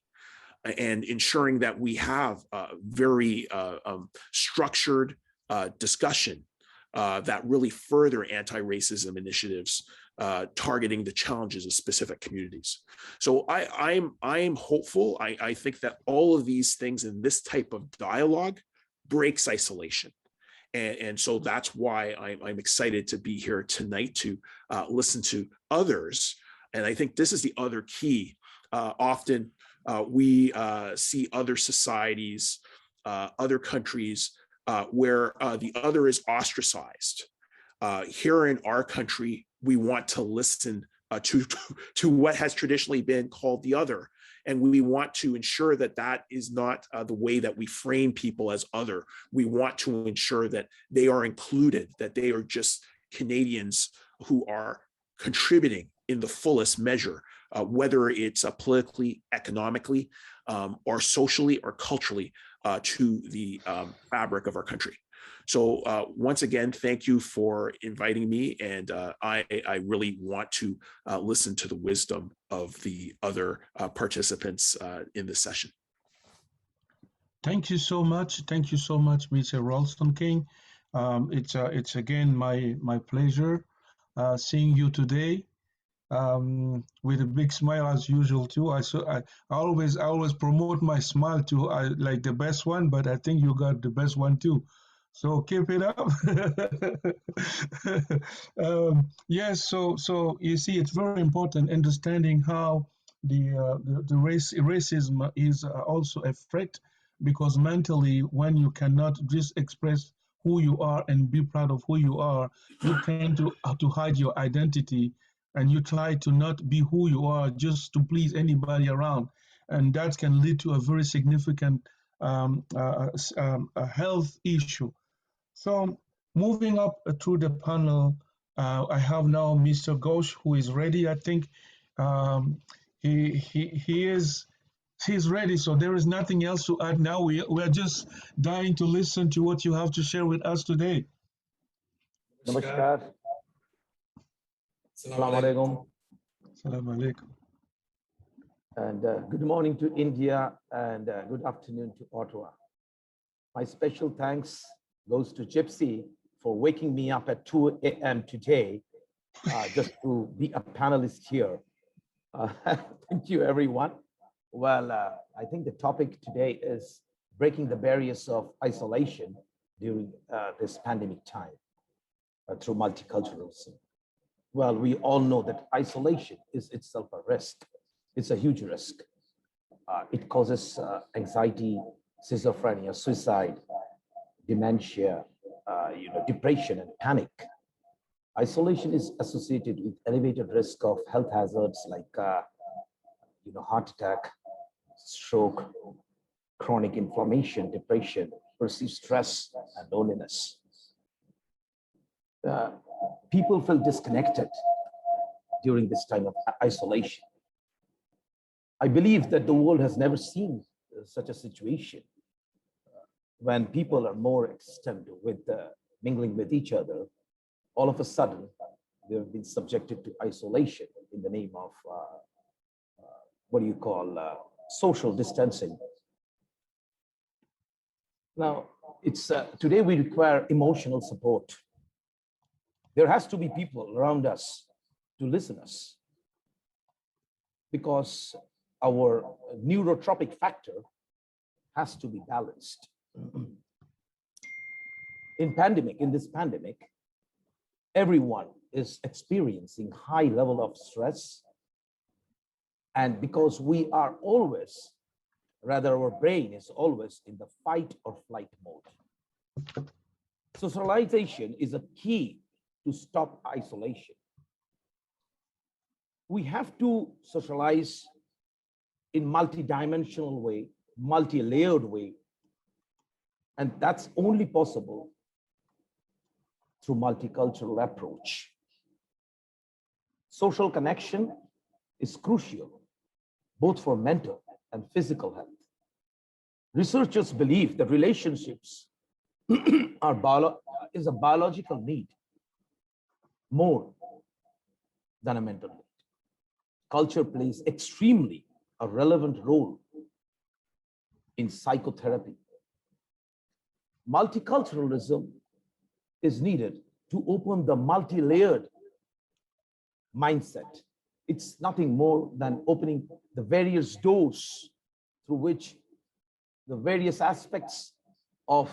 and ensuring that we have very structured discussion that really further anti-racism initiatives targeting the challenges of specific communities. So I'm hopeful. I think that all of these things in this type of dialogue breaks isolation. And so that's why I'm excited to be here tonight to listen to others. And I think this is the other key. Often we see other societies, other countries where the other is ostracized. Here in our country, we want to listen to what has traditionally been called the other. And we want to ensure that that is not the way that we frame people as other. We want to ensure that they are included, that they are just Canadians who are contributing in the fullest measure, whether it's politically, economically, or socially or culturally to the fabric of our country. So once again, thank you for inviting me. And I really want to listen to the wisdom of the other participants in this session. Thank you so much. Thank you so much, Mr. Ralston King. It's again my pleasure seeing you today. With a big smile as usual too. I always promote my smile to like the best one, but I think you got the best one too. So keep it up. Yes. So you see, it's very important understanding how the racism is also a threat, because mentally, when you cannot just express who you are and be proud of who you are, you tend to hide your identity, and you try to not be who you are just to please anybody around, and that can lead to a very significant health issue. So moving up through the panel, I have now Mr. Ghosh, who is ready. I think he's ready. So there is nothing else to add now. We are just dying to listen to what you have to share with us today. Namaskar. Assalamu alaikum. Assalamu alaikum. And good morning to India, and good afternoon to Ottawa. My special thanks goes to Gypsy for waking me up at 2 a.m. today just to be a panelist here. Thank you, everyone. Well, I think the topic today is breaking the barriers of isolation during this pandemic time through multiculturalism. Well, we all know that isolation is itself a risk. It's a huge risk. It causes anxiety, schizophrenia, suicide, dementia, depression and panic. Isolation is associated with elevated risk of health hazards like, heart attack, stroke, chronic inflammation, depression, perceived stress, and loneliness. People feel disconnected during this time of isolation. I believe that the world has never seen such a situation when people are more accustomed with mingling with each other. All of a sudden, they've been subjected to isolation in the name of social distancing. Now, it's today we require emotional support. There has to be people around us to listen us, because our neurotropic factor has to be balanced. in this pandemic, everyone is experiencing high level of stress. And because we are always, rather our brain is always in the fight or flight mode. Socialization is a key to stop isolation. We have to socialize in multi-dimensional way, multi-layered way, and that's only possible through multicultural approach. Social connection is crucial, both for mental and physical health. Researchers believe that relationships is a biological need more than a mental need. Culture plays extremely a relevant role in psychotherapy. Multiculturalism is needed to open the multi-layered mindset. It's nothing more than opening the various doors through which the various aspects of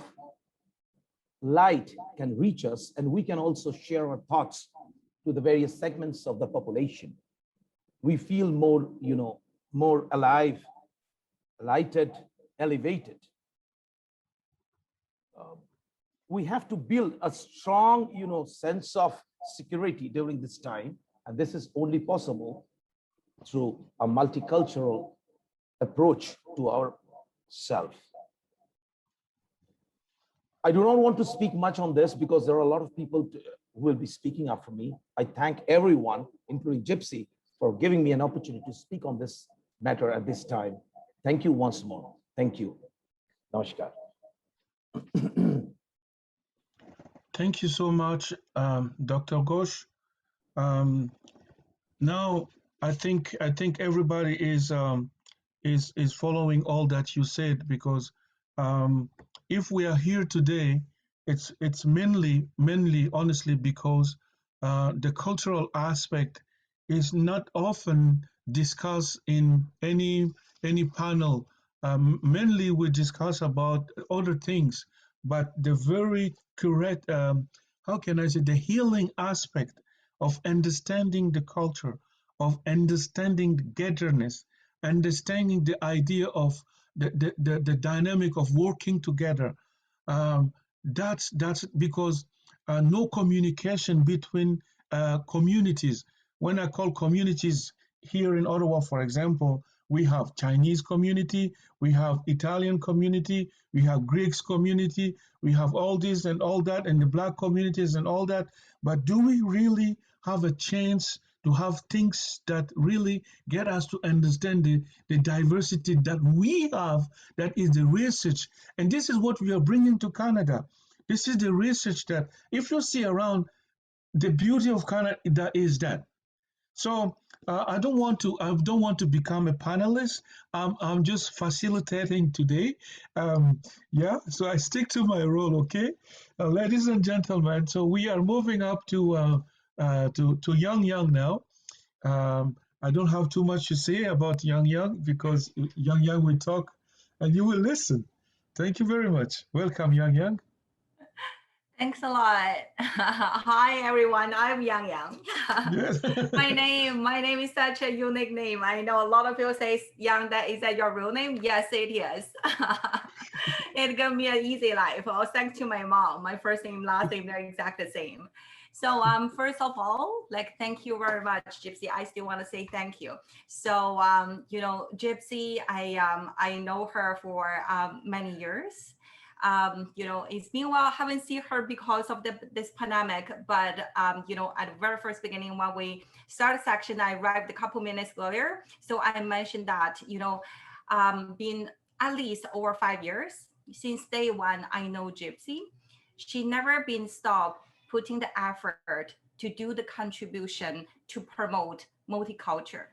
light can reach us, and we can also share our thoughts to the various segments of the population. We feel more, more alive, lighted, elevated. We have to build a strong, sense of security during this time, and this is only possible through a multicultural approach to our self. I do not want to speak much on this because there are a lot of people who will be speaking after me. I thank everyone, including Gypsy, for giving me an opportunity to speak on this matter at this time. Thank you once more. Thank you. Namaskar. Thank you so much, Dr. Ghosh. Now, I think everybody is following all that you said, because if we are here today, it's mainly honestly because the cultural aspect is not often discussed in any panel. Mainly we discuss about other things, but the very correct, how can I say, the healing aspect of understanding the culture, of understanding togetherness, understanding the idea of the dynamic of working together. That's because no communication between communities. When I call communities here in Ottawa, for example, we have Chinese community, we have Italian community, we have Greeks community, we have all this and all that, and the Black communities and all that. But do we really have a chance to have things that really get us to understand the diversity that we have? That is the research. And this is what we are bringing to Canada. This is the research that, if you see around, the beauty of Canada is that. So I don't want to become a panelist. I'm just facilitating today. Yeah, so I stick to my role, okay? Ladies and gentlemen, so we are moving up to Yang now. I don't have too much to say about Yang because Yang will talk and you will listen. Thank you very much. Welcome, Yang. Thanks a lot. Hi everyone, I'm Yang. Yes. my name is such a unique name. I know a lot of people say, Yang, is that your real name? Yes, it is. It gave me an easy life. Oh, thanks to my mom. My first name, last name, they're exactly the same. So first of all, thank you very much, Gypsy. I still want to say thank you. So Gypsy, I know her for many years. It's been a while. I haven't seen her because of this pandemic, but at the very first beginning when we started section, I arrived a couple minutes earlier. So I mentioned that, been at least over 5 years since day one, I know Gypsy. She never been stopped putting the effort to do the contribution to promote multicultural.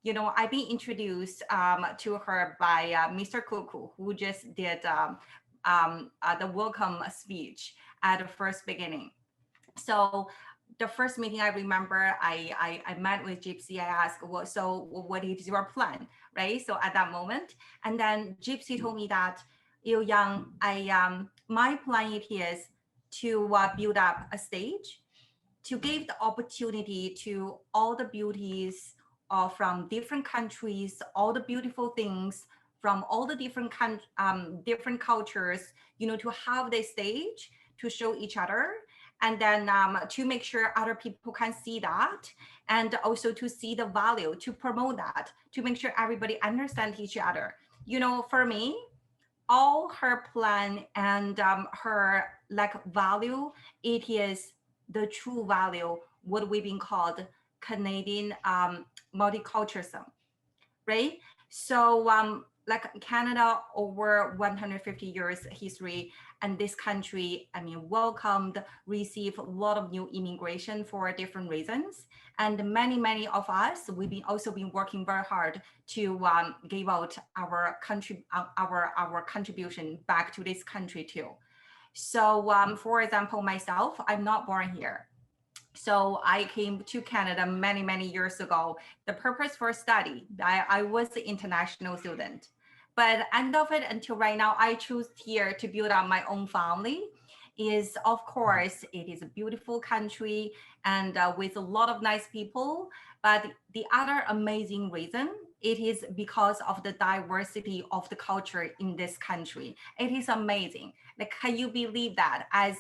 I've been introduced to her by Mr. Kuku, who just did the welcome speech at the first beginning. So the first meeting I remember, I met with Gypsy. I asked, so what is your plan, right? So at that moment, and then Gypsy told me that, Yang, my plan is to build up a stage to give the opportunity to all the beauties from different countries, all the beautiful things from all the different different cultures, you know, to have this stage to show each other, and then to make sure other people can see that, and also to see the value, to promote that, to make sure everybody understands each other. You know, for me, all her plan and her like value, it is the true value, what we've been called Canadian multiculturalism, right? So like Canada, over 150 years history, and this country, I mean, welcomed, received a lot of new immigration for different reasons. And many of us, we've also been working very hard to give out our country, our contribution back to this country too. So for example, myself, I'm not born here. So I came to Canada many years ago. The purpose for study, I was an international student. But end of it, until right now, I choose here to build up my own family. Is of course, it is a beautiful country and with a lot of nice people. But the other amazing reason, it is because of the diversity of the culture in this country. It is amazing. Like, can you believe that? As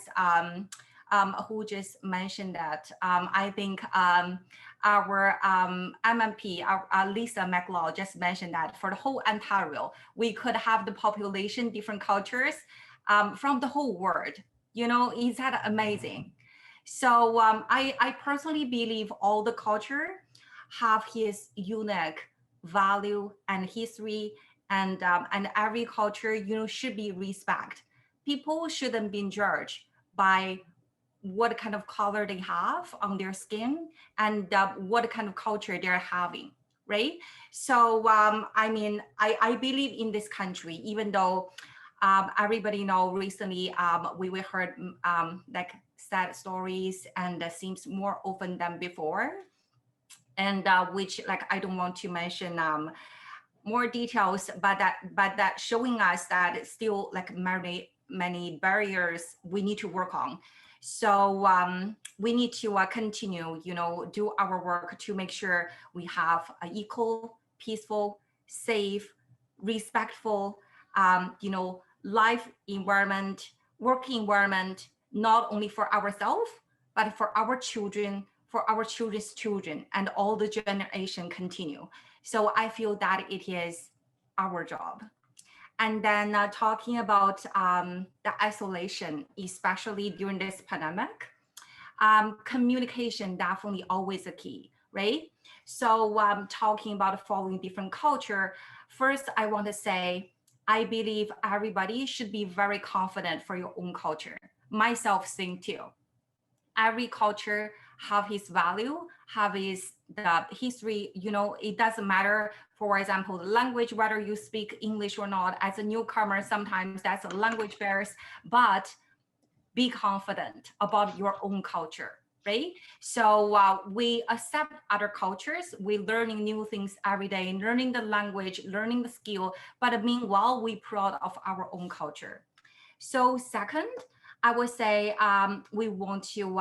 who just mentioned that, I think our MMP, our Lisa McLeod just mentioned that for the whole Ontario, we could have the population, different cultures from the whole world. You know, is that amazing? So I personally believe all the culture have his unique value and history, and every culture, you know, should be respected. People shouldn't be judged by what kind of color they have on their skin and what kind of culture they're having, right? So I mean, I believe in this country, even though everybody know recently we heard like sad stories, and seems more often than before, and which like I don't want to mention more details, but that showing us that it's still like many barriers we need to work on. So we need to continue, you know, do our work to make sure we have an equal, peaceful, safe, respectful, you know, life environment, work environment, not only for ourselves, but for our children, for our children's children, and all the generation continue. So I feel that it is our job. And then talking about the isolation, especially during this pandemic, communication definitely always a key, right? So talking about following different culture, first I want to say, I believe everybody should be very confident for your own culture. Myself saying too. Every culture have his value, have his the history, you know, it doesn't matter, for example, the language, whether you speak English or not. As a newcomer, sometimes that's a language barrier, but be confident about your own culture, right? So we accept other cultures, we're learning new things every day, learning the language, learning the skill, but meanwhile, we're proud of our own culture. So second, I would say we want to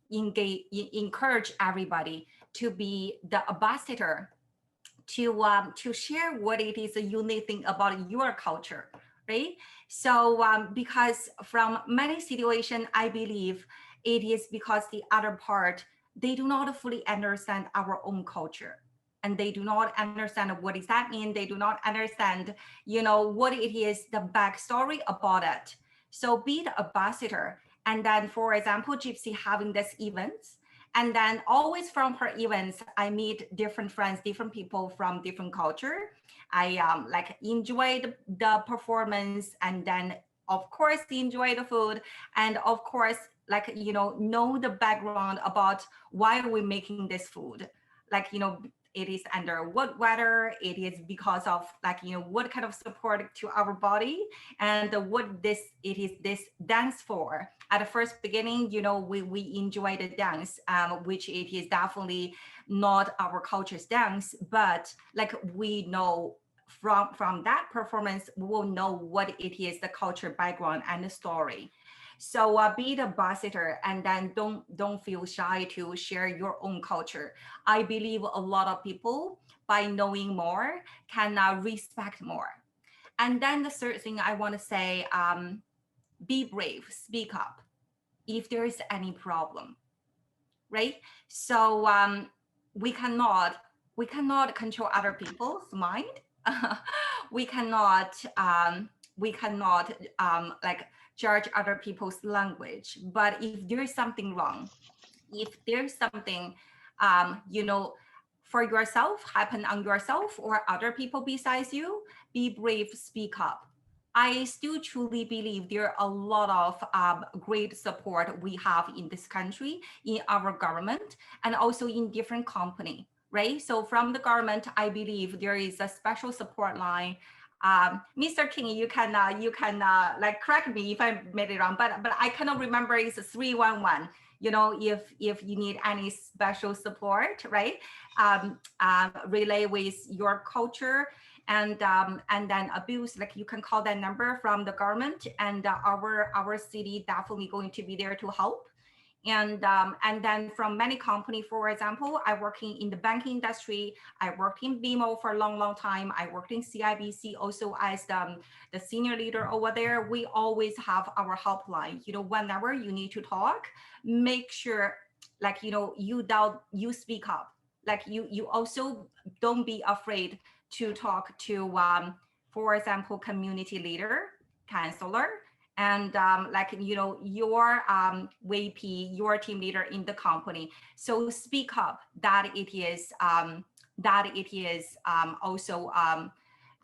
encourage everybody to be the ambassador, to share what it is a unique thing about your culture, right? So because from many situations, I believe it is because the other part, they do not fully understand our own culture. And they do not understand what does that mean. They do not understand, you know, what it is, the backstory about it. So be the ambassador. And then, for example, Gypsy having this events, and then always from her events, I meet different friends, different people from different culture. I like enjoy the performance, and then of course enjoy the food, and of course, like, you know the background about why are we making this food, like, you know, it is under what weather, it is because of, like, you know, what kind of support to our body, and what it is this dance for. At the first beginning, you know, we enjoy the dance, which it is definitely not our culture's dance, but like we know from that performance, we will know what it is, the culture background and the story. So be the ambassador, and then don't feel shy to share your own culture. I believe a lot of people, by knowing more, can respect more. And then the third thing I want to say, be brave, speak up if there is any problem, right? So we cannot control other people's mind. we cannot like judge other people's language. But if there is something wrong, if there's something for yourself, happen on yourself or other people besides you, be brave, speak up. I still truly believe there are a lot of great support we have in this country, in our government, and also in different company, right? So from the government, I believe there is a special support line. Mr. King, you can like correct me if I made it wrong, but I cannot remember. It's 311. If you need any special support, right? Relay with your culture, and then abuse, like you can call that number from the government, and our city definitely going to be there to help. And then from many companies, for example, I working in the banking industry. I worked in BMO for a long time. I worked in CIBC also as the senior leader over there. We always have our helpline. Whenever you need to talk, make sure you speak up. Like you also don't be afraid to talk to, for example, community leader, counselor, and your VP, your team leader in the company. So speak up that it is also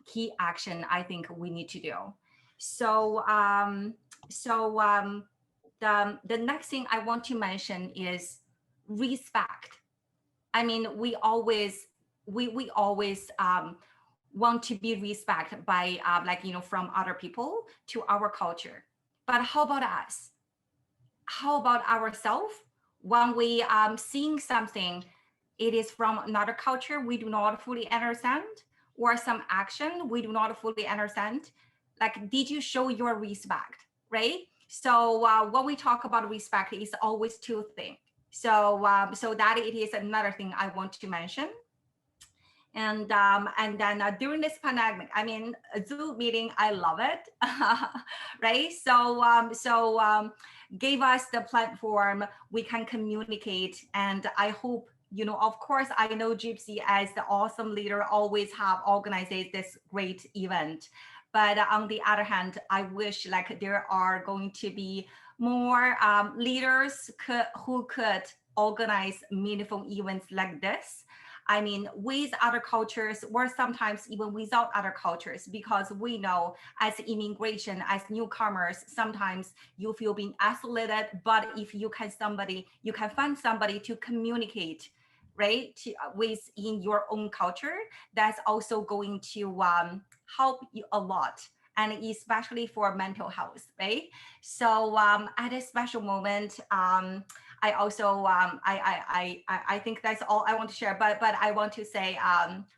key action I think we need to do. So the next thing I want to mention is respect. I mean, we always want to be respected by from other people to our culture. But how about us? How about ourselves? When we seeing something, it is from another culture we do not fully understand, or some action we do not fully understand. Like, did you show your respect, right? So when we talk about respect, is always two things. So that it is another thing I want to mention. And then during this pandemic, I mean, Zoom meeting, I love it, right? So gave us the platform, we can communicate, and I hope, of course, I know Gypsy as the awesome leader always have organized this great event. But on the other hand, I wish like there are going to be more leaders who could organize meaningful events like this. I mean, with other cultures, or sometimes even without other cultures, because we know as immigration, as newcomers, sometimes you feel being isolated. But if you can find somebody to communicate, right, within your own culture, that's also going to help you a lot, and especially for mental health, right? So at a special moment, I also, I think that's all I want to share, but I want to say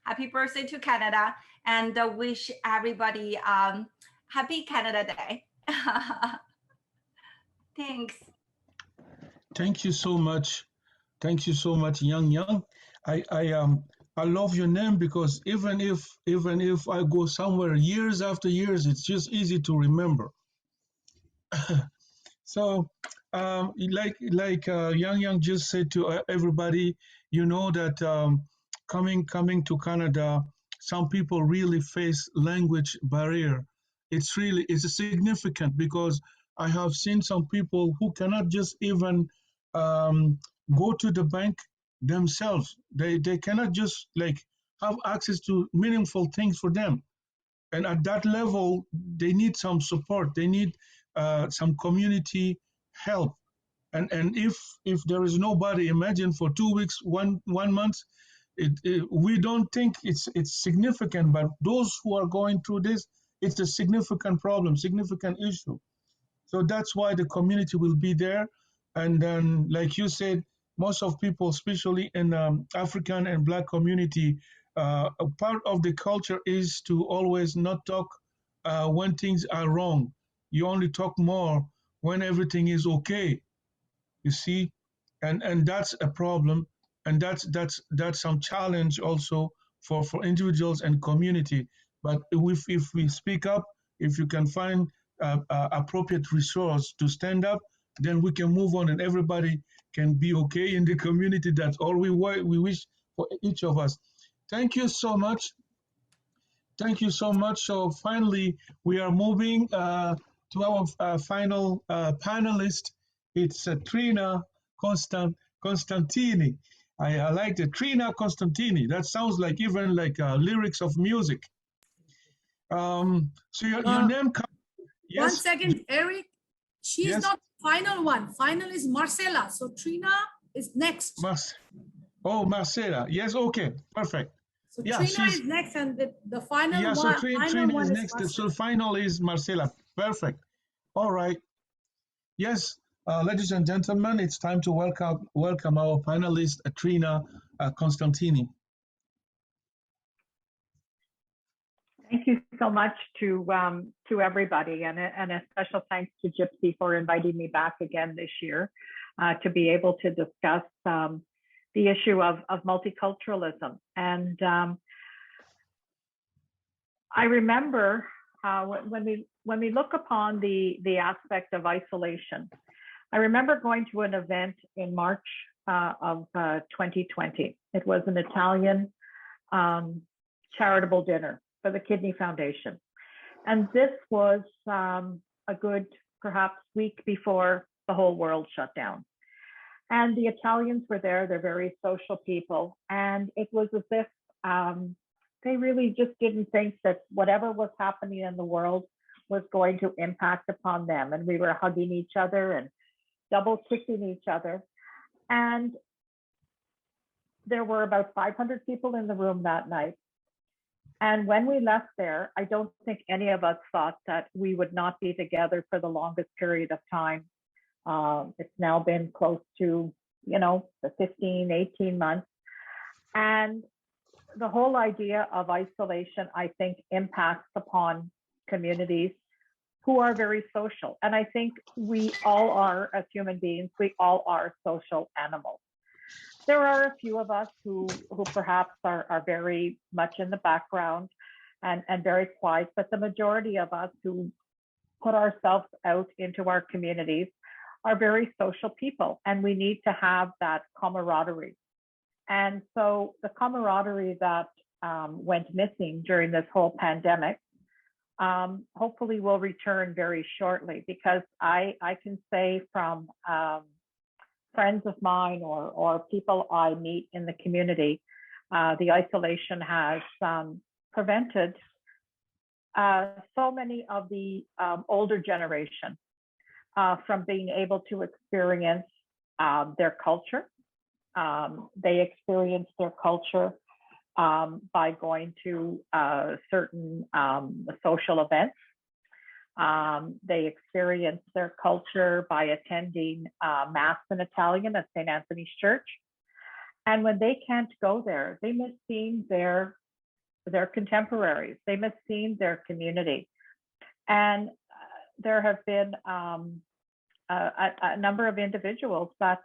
happy birthday to Canada, and wish everybody happy Canada Day. Thanks. Thank you so much. Thank you so much, Yang. I love your name because even if I go somewhere years after years, it's just easy to remember. So, like Yang just said to everybody, that coming to Canada, some people really face language barrier. It's significant because I have seen some people who cannot just even go to the bank themselves. They cannot just have access to meaningful things for them. And at that level, they need some support. They need some community help. And if there is nobody, imagine for 2 weeks, one month, we don't think it's significant, but those who are going through this, it's a significant problem, significant issue. So that's why the community will be there. And then, like you said, most of people, especially in African and Black community, a part of the culture is to always not talk when things are wrong. You only talk more when everything is okay. You see, and that's a problem, and that's some challenge also for individuals and community. But if we speak up, if you can find appropriate resource to stand up, then we can move on, and everybody can be okay in the community. That's all we wish for each of us. Thank you so much. Thank you so much. So finally, we are moving to our final panelist. It's Trina Constantini. I like the Trina Constantini. That sounds like even like lyrics of music. So your name comes. Yes? One second, Eric. She is Yes? not final one. Final is Marcela. So Trina is next. Marcela. Yes, okay, perfect. So Yeah, Trina is next, and the final yeah, so one. Trina Final is one next. So final is Marcela. Perfect. All right. Yes, ladies and gentlemen, it's time to welcome our panelist, Trina Constantini. Thank you so much to everybody, and a special thanks to Gypsy for inviting me back again this year to be able to discuss the issue of multiculturalism. And I remember when we look upon the aspect of isolation, I remember going to an event in March of 2020. It was an Italian charitable dinner for the Kidney Foundation. And this was a good, perhaps, week before the whole world shut down. And the Italians were there. They're very social people. And it was as if they really just didn't think that whatever was happening in the world was going to impact upon them. And we were hugging each other and double kissing each other. And there were about 500 people in the room that night. And when we left there, I don't think any of us thought that we would not be together for the longest period of time. It's now been close to, the 15, 18 months. And the whole idea of isolation, I think, impacts upon communities who are very social. And I think we all are, as human beings, we all are social animals. There are a few of us who perhaps are very much in the background and very quiet, but the majority of us who put ourselves out into our communities are very social people, and we need to have that camaraderie. And so the camaraderie that went missing during this whole pandemic, hopefully will return very shortly, because I can say from friends of mine or people I meet in the community, the isolation has prevented so many of the older generation from being able to experience their culture. They experience their culture by going to certain social events. They experience their culture by attending Mass in Italian at St. Anthony's Church. And when they can't go there, they miss seeing their contemporaries. They miss seeing their community. And there have been a number of individuals that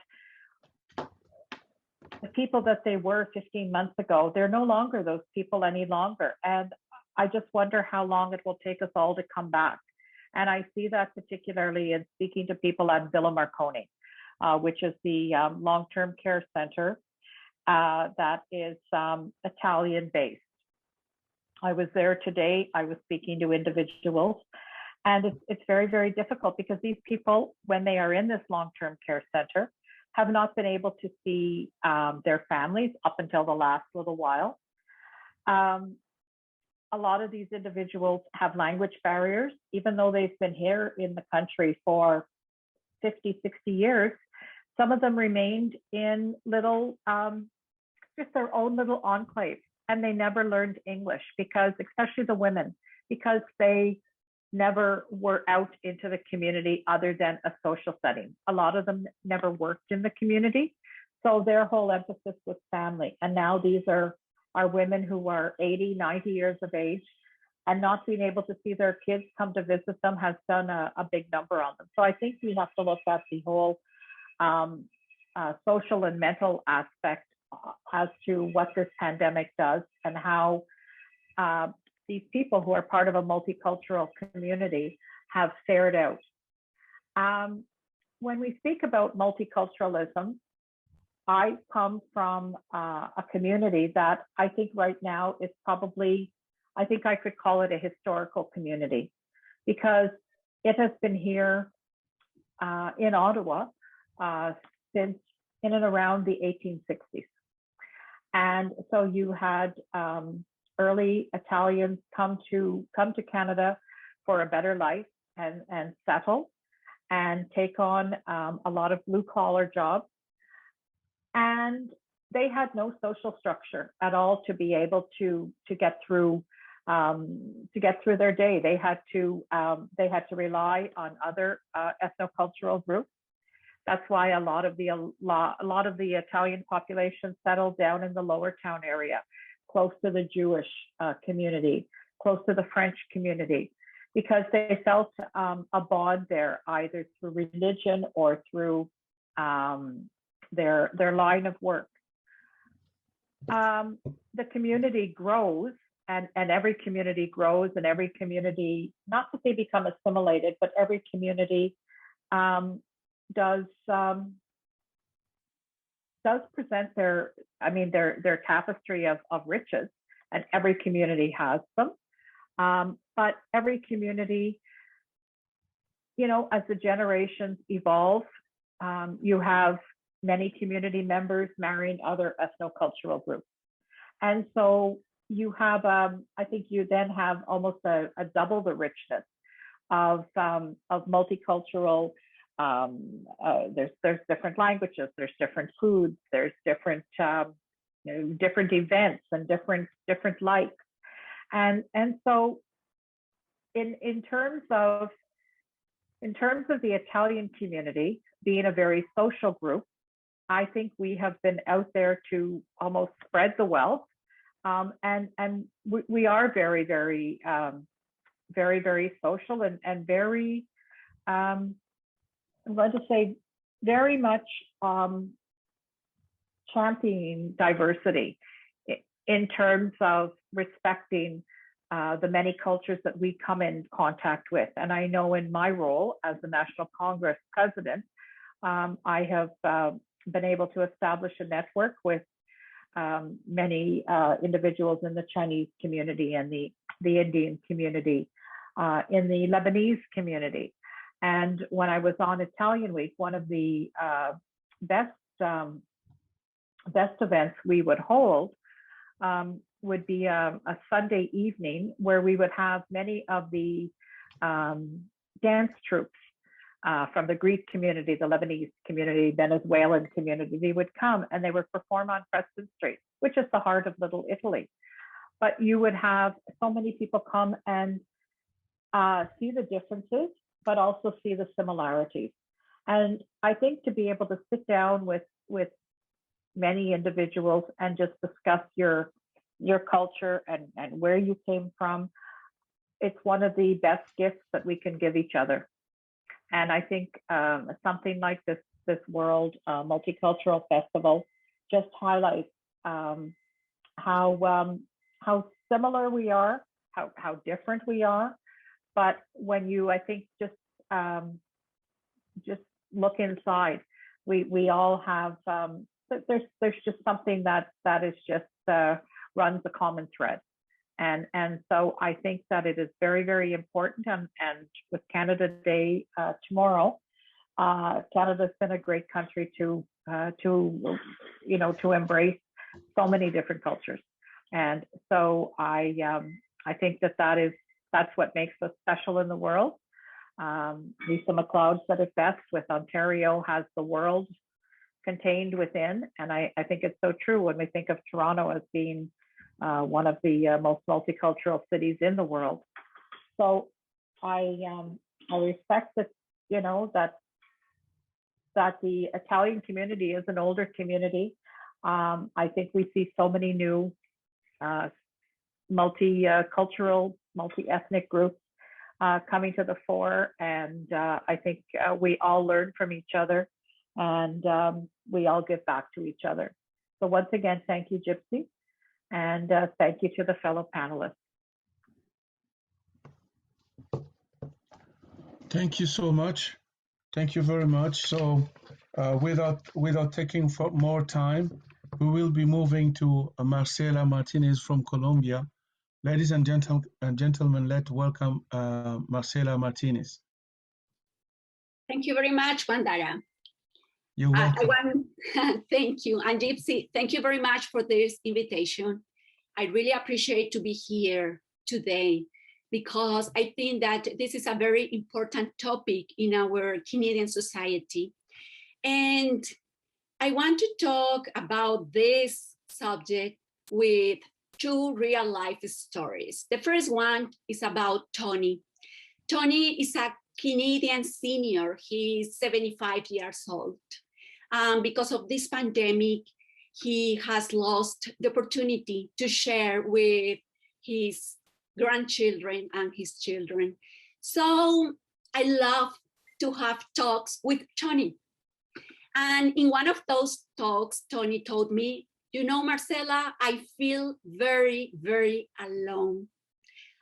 the people that they were 15 months ago, they're no longer those people any longer. And I just wonder how long it will take us all to come back. And I see that particularly in speaking to people at Villa Marconi, which is the long-term care center that is Italian based. I was there today. I was speaking to individuals, and it's very, very difficult because these people, when they are in this long-term care center, have not been able to see their families up until the last little while. A lot of these individuals have language barriers, even though they've been here in the country for 50, 60 years. Some of them remained in little, just their own little enclave, and they never learned English because, especially the women, because they never were out into the community other than a social setting. A lot of them never worked in the community. So their whole emphasis was family. And now these are women who are 80, 90 years of age, and not being able to see their kids come to visit them has done a big number on them. So I think we have to look at the whole social and mental aspect as to what this pandemic does and how these people who are part of a multicultural community have fared out. When we speak about multiculturalism, I come from a community that I think right now is probably, I think I could call it a historical community, because it has been here in Ottawa since in and around the 1860s. And so you had early Italians come to Canada for a better life and settle and take on a lot of blue collar jobs. And they had no social structure at all to be able to get through their day. They had to rely on other ethnocultural groups. That's why a lot of the Italian population settled down in the Lower Town area, close to the Jewish community, close to the French community, because they felt a bond there, either through religion or through their line of work. The community grows, and every community grows, and every community, not that they become assimilated, but every community does present their tapestry of riches, and every community has them. But every community, as the generations evolve, you have many community members marrying other ethnocultural groups. And so you have, I think you then have almost a double the richness of multicultural. There's different languages, there's different foods, there's different different events and different likes, and so in terms of the Italian community being a very social group, I think we have been out there to almost spread the wealth, and we are very very social and very I'm going to say very much championing diversity in terms of respecting the many cultures that we come in contact with. And I know in my role as the National Congress president, I have been able to establish a network with many individuals in the Chinese community and the Indian community, in the Lebanese community. And when I was on Italian Week, one of the best events we would hold would be a Sunday evening where we would have many of the dance troupes from the Greek community, the Lebanese community, Venezuelan community. They would come and they would perform on Preston Street, which is the heart of Little Italy. But you would have so many people come and see the differences, but also see the similarities. And I think to be able to sit down with many individuals and just discuss your culture and where you came from, it's one of the best gifts that we can give each other. And I think something like this World Multicultural Festival just highlights how similar we are, how different we are. But when you, I think, just look inside, we all have. There's just something that is just runs a common thread, and so I think that it is very, very important. And with Canada Day tomorrow, Canada's been a great country to embrace so many different cultures, and so I think that's what makes us special in the world. Lisa MacLeod said it best, with Ontario has the world contained within. And I think it's so true when we think of Toronto as being one of the most multicultural cities in the world. So I respect that, that the Italian community is an older community. I think we see so many new multicultural, multi-ethnic groups coming to the fore. And I think we all learn from each other, and we all give back to each other. So once again, thank you, Gypsy, and thank you to the fellow panelists. Thank you so much. Thank you very much. So without taking more time, we will be moving to Marcela Martinez from Colombia. Ladies and gentlemen, let's welcome Marcela Martinez. Thank you very much, Wandara. You're welcome. Thank you. And Gypsy, thank you very much for this invitation. I really appreciate to be here today, because I think that this is a very important topic in our Canadian society. And I want to talk about this subject with two real life stories. The first one is about Tony. Tony is a Canadian senior. He's 75 years old. Because of this pandemic, he has lost the opportunity to share with his grandchildren and his children. So I love to have talks with Tony. And in one of those talks, Tony told me, you know, Marcela, I feel very, very alone.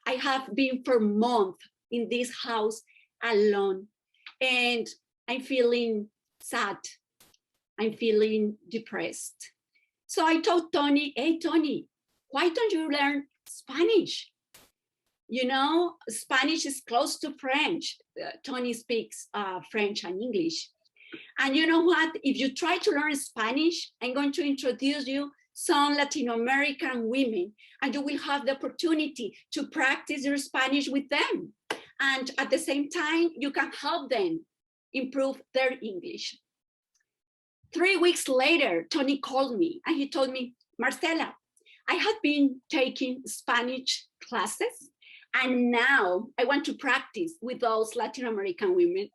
I have been for months in this house alone, and I'm feeling sad. I'm feeling depressed. So I told Tony, hey, Tony, why don't you learn Spanish? You know, Spanish is close to French. Tony speaks French and English. And you know what? If you try to learn Spanish, I'm going to introduce you some Latin American women, and you will have the opportunity to practice your Spanish with them. And at the same time, you can help them improve their English. 3 weeks later, Tony called me and he told me, Marcela, I have been taking Spanish classes, and now I want to practice with those Latin American women.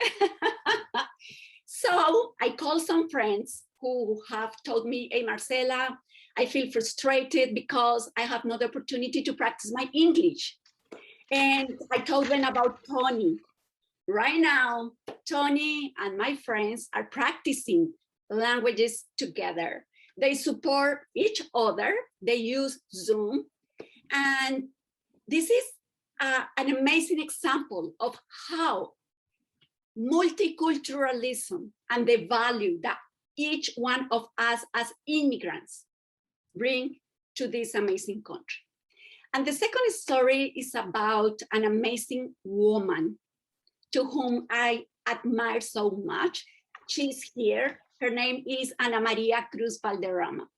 So I called some friends who have told me, hey, Marcela, I feel frustrated because I have no opportunity to practice my English. And I told them about Tony. Right now, Tony and my friends are practicing languages together. They support each other. They use Zoom. And this is an amazing example of how multiculturalism and the value that each one of us as immigrants bring to this amazing country. And the second story is about an amazing woman to whom I admire so much. She's here. Her name is Ana Maria Cruz Valderrama.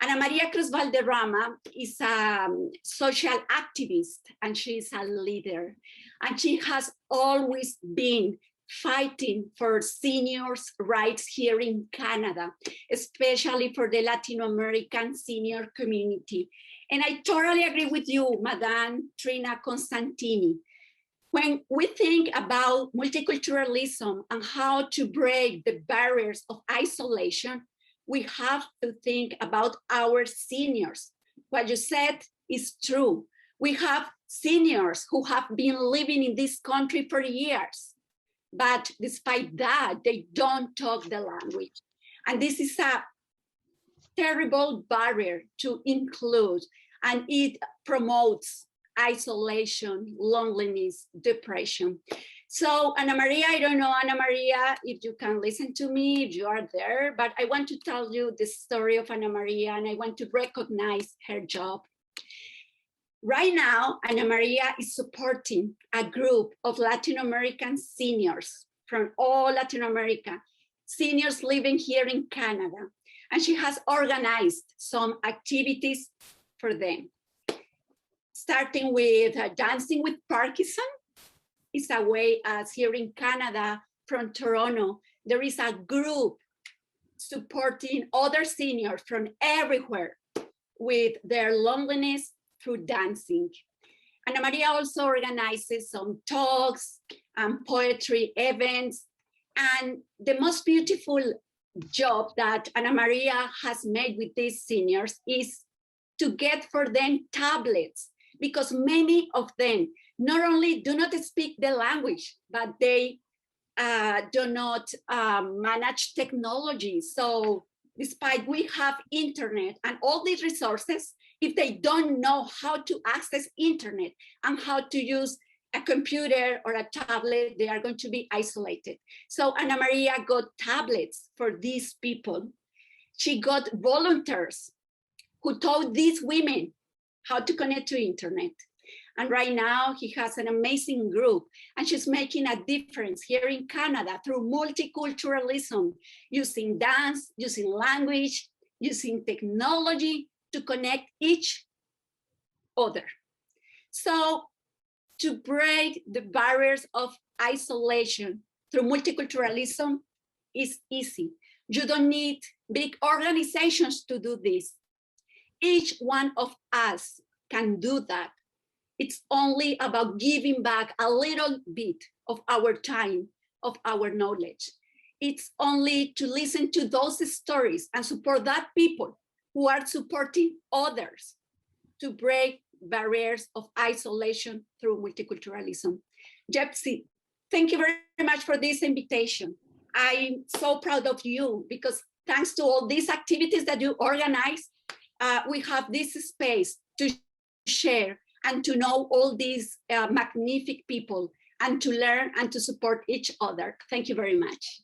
Ana Maria Cruz Valderrama is a social activist, and she's a leader. And she has always been fighting for seniors' rights here in Canada, especially for the Latin American senior community. And I totally agree with you, Madame Trina Constantini. When we think about multiculturalism and how to break the barriers of isolation, we have to think about our seniors. What you said is true. We have seniors who have been living in this country for years. But despite that, they don't talk the language. And this is a terrible barrier to include, and it promotes isolation, loneliness, depression. So Ana Maria, I don't know, Ana Maria, if you can listen to me, if you are there, but I want to tell you the story of Ana Maria, and I want to recognize her job. Right now, Ana Maria is supporting a group of Latin American seniors from all Latin America, seniors living here in Canada. And she has organized some activities for them. Starting with Dancing with Parkinson. It's a way, as here in Canada, from Toronto, there is a group supporting other seniors from everywhere with their loneliness through dancing. Ana Maria also organizes some talks and poetry events. And the most beautiful job that Ana Maria has made with these seniors is to get for them tablets because many of them not only do not speak the language, but they do not manage technology. So despite we have internet and all these resources, if they don't know how to access internet and how to use a computer or a tablet, they are going to be isolated. So Ana Maria got tablets for these people. She got volunteers who taught these women how to connect to internet. And right now he has an amazing group, and she's making a difference here in Canada through multiculturalism, using dance, using language, using technology to connect each other. So to break the barriers of isolation through multiculturalism is easy. You don't need big organizations to do this. Each one of us can do that. It's only about giving back a little bit of our time, of our knowledge. It's only to listen to those stories and support that people who are supporting others to break barriers of isolation through multiculturalism. Gypsy, thank you very much for this invitation. I'm so proud of you because thanks to all these activities that you organize, we have this space to share and to know all these magnific people and to learn and to support each other. Thank you very much.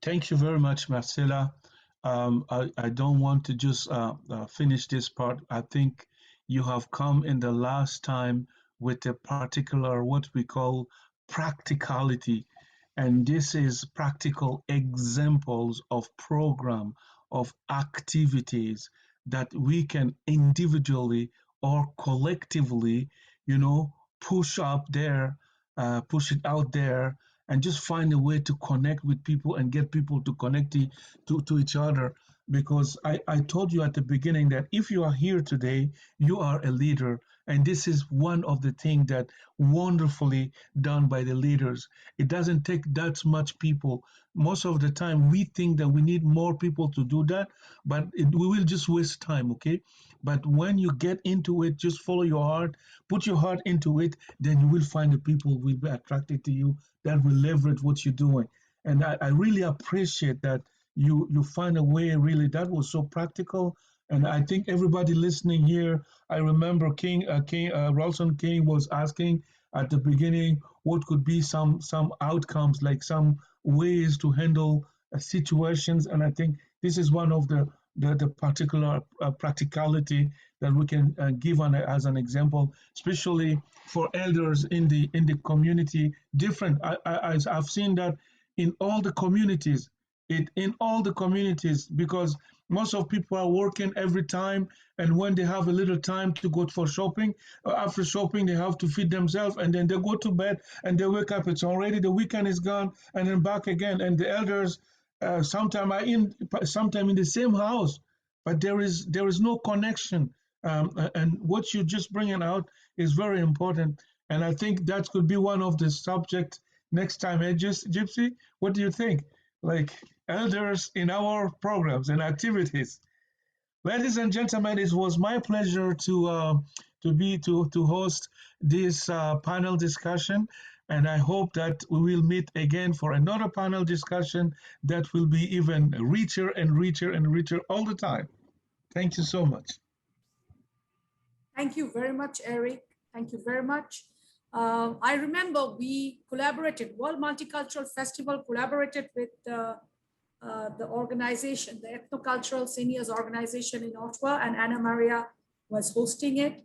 Thank you very much, Marcela. I don't want to just finish this part. I think you have come in the last time with a particular, what we call practicality. And this is practical examples of program, of activities that we can individually or collectively, push up there, push it out there, and just find a way to connect with people and get people to connect to each other. Because I told you at the beginning that if you are here today, you are a leader. And this is one of the things that wonderfully done by the leaders. It doesn't take that much people. Most of the time we think that we need more people to do that, but we will just waste time, okay? But when you get into it, just follow your heart, put your heart into it, then you will find the people who will be attracted to you, that will leverage what you're doing. And I really appreciate that you find a way, really, that was so practical. And I think everybody listening here, I remember Ralston King was asking at the beginning, what could be some outcomes, like some ways to handle situations. And I think this is one of the particular practicality that we can give as an example, especially for elders in the community. Different, I've seen that in all the communities. In all the communities, because most of people are working every time, and when they have a little time to go for shopping, after shopping they have to feed themselves, and then they go to bed and they wake up, it's already the weekend is gone, and then back again. And the elders sometimes are in the same house, but there is no connection. And what you're just bringing out is very important, and I think that could be one of the subjects next time. Gypsy, what do you think? Like elders in our programs and activities. Ladies and gentlemen, it was my pleasure to host this panel discussion, and I hope that we will meet again for another panel discussion that will be even richer and richer and richer all the time. Thank you so much. Thank you very much, Eric. Thank you very much. I remember we collaborated, World Multicultural Festival collaborated with the organization, the Ethnocultural Seniors Organization in Ottawa, and Ana Maria was hosting it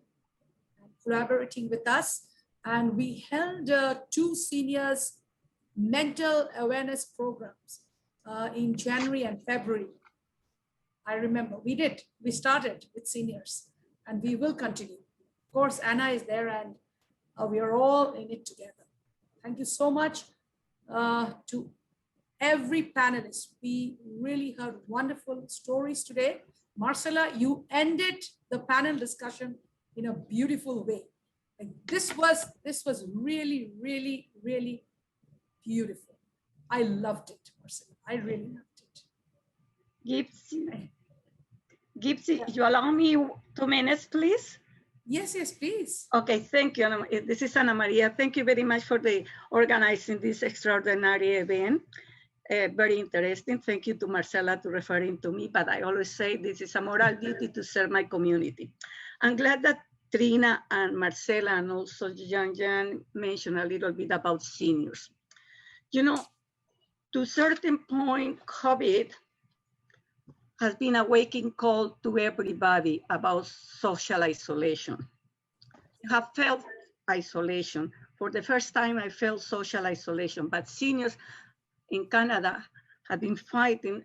and collaborating with us. And we held 2 seniors mental awareness programs in January and February. I remember we started with seniors, and we will continue. Of course, Anna is there, and we are all in it together. Thank you so much to every panelist. We really heard wonderful stories today. Marcela, you ended the panel discussion in a beautiful way. Like this was really, really, really beautiful. I loved it, Marcela. I really loved it. Gypsy, you allow me 2 minutes, please? Yes, yes, please. Okay, thank you. This is Ana Maria. Thank you very much for organizing this extraordinary event. Very interesting. Thank you to Marcela to referring to me, but I always say this is a moral duty to serve my community. I'm glad that Trina and Marcela and also Jan mentioned a little bit about seniors. You know, to a certain point, COVID has been a waking call to everybody about social isolation. You have felt isolation. For the first time, I felt social isolation, but seniors in Canada have been fighting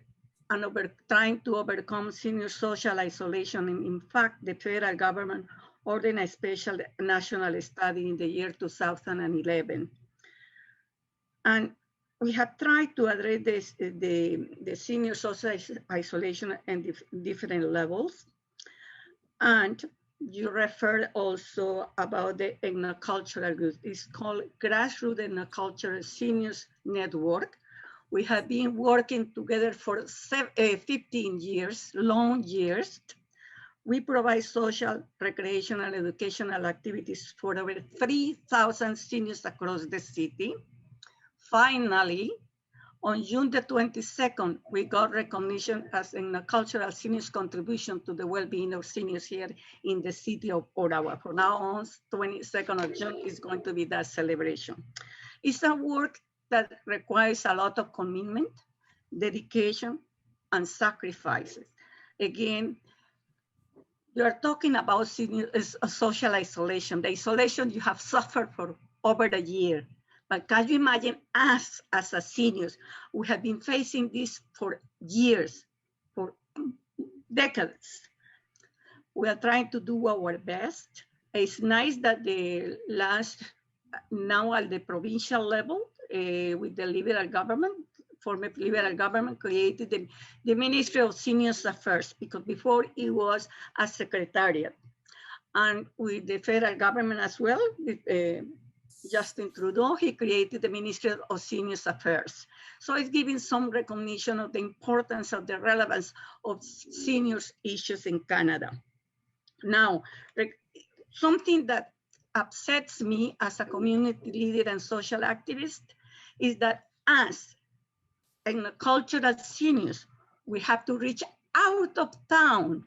and trying to overcome senior social isolation. And in fact, the federal government ordered a special national study in the year 2011. And we have tried to address the senior social isolation at different levels. And you referred also about the ethnocultural group. It's called Grassroots Ethnocultural Seniors Network. We have been working together for 15 years, long years. We provide social, recreational, educational activities for over 3,000 seniors across the city. Finally, on June the 22nd, we got recognition as a cultural seniors contribution to the well-being of seniors here in the city of Ottawa. From now on, 22nd of June is going to be that celebration. It's a work that requires a lot of commitment, dedication, and sacrifices. Again, you are talking about seniors, social isolation, the isolation you have suffered for over a year. But can you imagine us as a seniors? We have been facing this for years, for decades. We are trying to do our best. It's nice that now at the provincial level, with the Liberal government, former Liberal government created the Ministry of Seniors Affairs, because before it was a secretariat. And with the federal government as well, Justin Trudeau, he created the Ministry of Seniors Affairs. So it's giving some recognition of the importance of the relevance of seniors issues in Canada. Now, something that upsets me as a community leader and social activist is that as cultural seniors, we have to reach out of town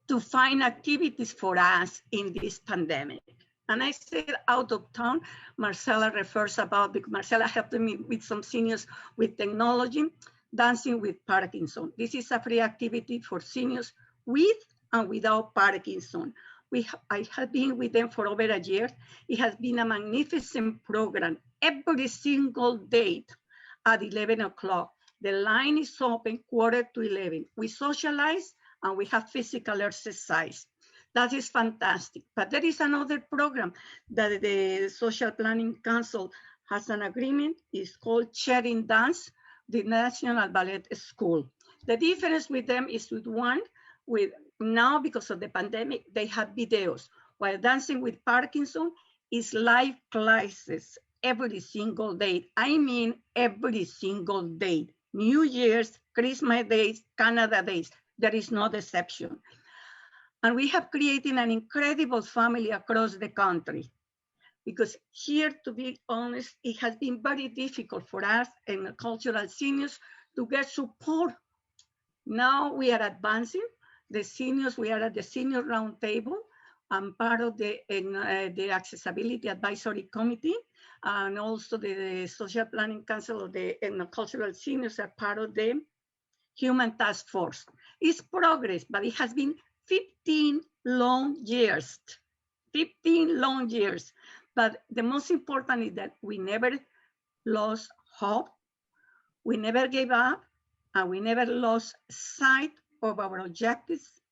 to find activities for us in this pandemic. And I said out of town, Marcela refers about, because Marcela helped me with some seniors with technology, dancing with Parkinson. This is a free activity for seniors with and without Parkinson. I have been with them for over a year. It has been a magnificent program every single day at 11 o'clock. The line is open 10:45. We socialize and we have physical exercise. That is fantastic. But there is another program that the Social Planning Council has an agreement. It's called Sharing Dance, the National Ballet School. The difference with them is with now, because of the pandemic, they have videos. While Dancing with Parkinson is live classes every single day. I mean, every single day. New Year's, Christmas days, Canada days. There is no exception. And we have created an incredible family across the country. Because here, to be honest, it has been very difficult for us and cultural seniors to get support. Now we are advancing. The seniors, we are at the Senior Roundtable. I'm part of the Accessibility Advisory Committee, and also the Social Planning Council of the Cultural Seniors are part of the Human Task Force. It's progress, but it has been 15 long years, 15 long years. But the most important is that we never lost hope, we never gave up, and we never lost sight of our objectives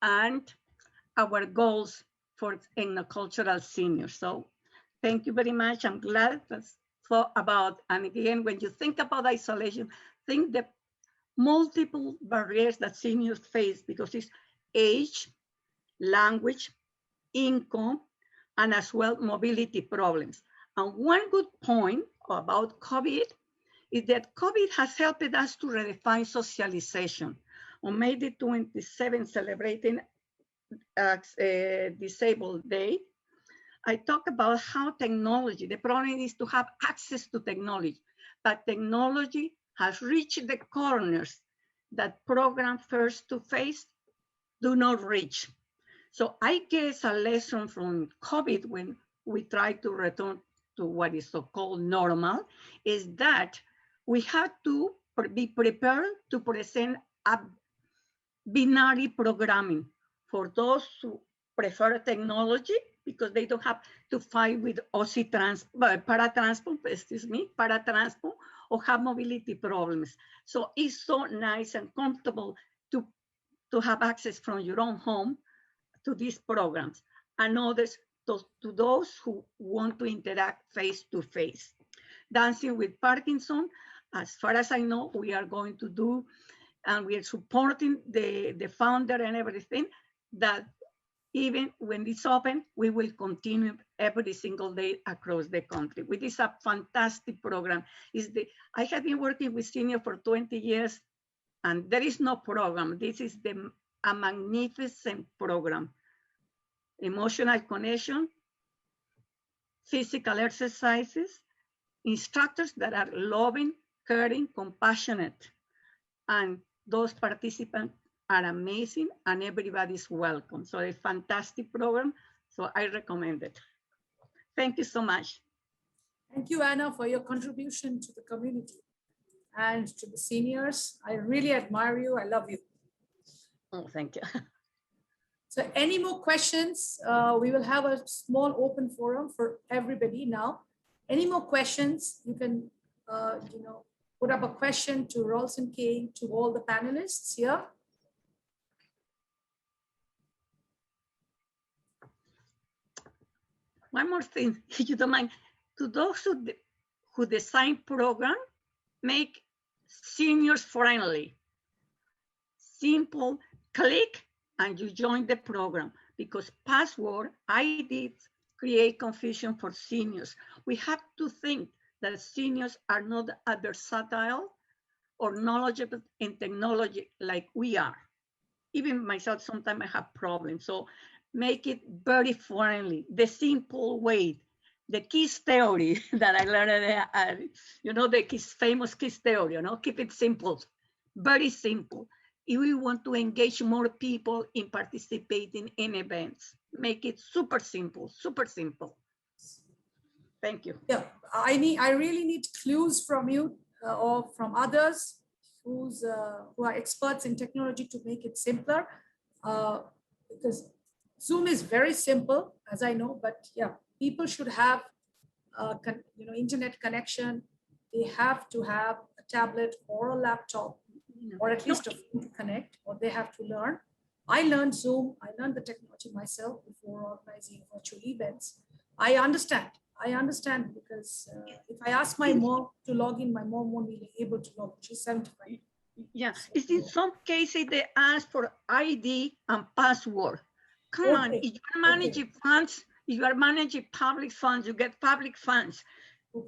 and our goals for cultural seniors. So thank you very much. I'm glad that's thought about. And again, when you think about isolation, think the multiple barriers that seniors face, because it's age, language, income, and as well mobility problems. And one good point about COVID is that COVID has helped us to redefine socialization. On May the 27th, celebrating Disabled Day, I talk about how technology, the problem is to have access to technology, but technology has reached the corners that program face-to-face do not reach. So I guess a lesson from COVID when we try to return to what is so-called normal is that we have to be prepared to present a binary programming for those who prefer technology because they don't have to fight with paratransport, or have mobility problems. So it's so nice and comfortable to have access from your own home to these programs, and others to those who want to interact face-to-face. Dancing with Parkinson, as far as I know, we are going to do, and we are supporting the founder and everything, that even when it's open, we will continue every single day across the country. It is a fantastic program. I have been working with seniors for 20 years, and there is no program. This is a magnificent program. Emotional connection, physical exercises, instructors that are loving, caring, compassionate, and those participants are amazing and everybody's welcome. So a fantastic program. So I recommend it. Thank you so much. Thank you, Anna, for your contribution to the community and to the seniors. I really admire you. I love you. Oh, thank you. So any more questions? We will have a small open forum for everybody now. Any more questions? You can, put up a question to Ralston Kane, to all the panelists here. One more thing, if you don't mind, to those who design program, make seniors friendly. Simple, click and you join the program, because password, IDs create confusion for seniors. We have to think that seniors are not versatile or knowledgeable in technology like we are. Even myself, sometimes I have problems. So make it very friendly, the simple way, the KISS theory that I learned, the famous KISS theory, keep it simple, very simple. If we want to engage more people in participating in events, make it super simple, super simple. Thank you. Yeah, I really need clues from you or from others who are experts in technology to make it simpler, because Zoom is very simple, as I know, but yeah, people should have internet connection. They have to have a tablet or a laptop, or at least a phone to connect, or they have to learn. I learned Zoom. I learned the technology myself before organizing virtual events. I understand because if I ask my mom to log in, my mom won't be able to log in. She's 75. Yeah, it's in some cases they ask for ID and password. Come on, if you're managing funds, if you are managing public funds, you get public funds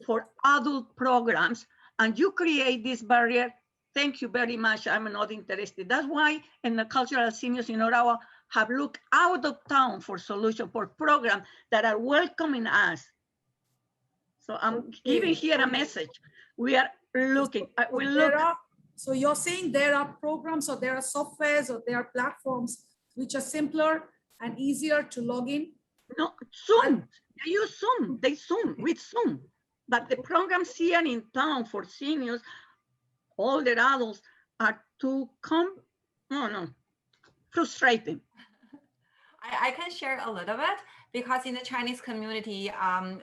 for adult programs, and you create this barrier. Thank you very much. I'm not interested. That's why in the cultural seniors in Ottawa have looked out of town for solutions, for programs that are welcoming us. So I'm giving here a message. We are looking. So you're saying there are programs, or there are softwares, or there are platforms which are simpler and easier to log in? No, Zoom. They use Zoom. They Zoom with Zoom. But the programs here in town for seniors, older adults, are too frustrating. I can share a little bit, because in the Chinese community,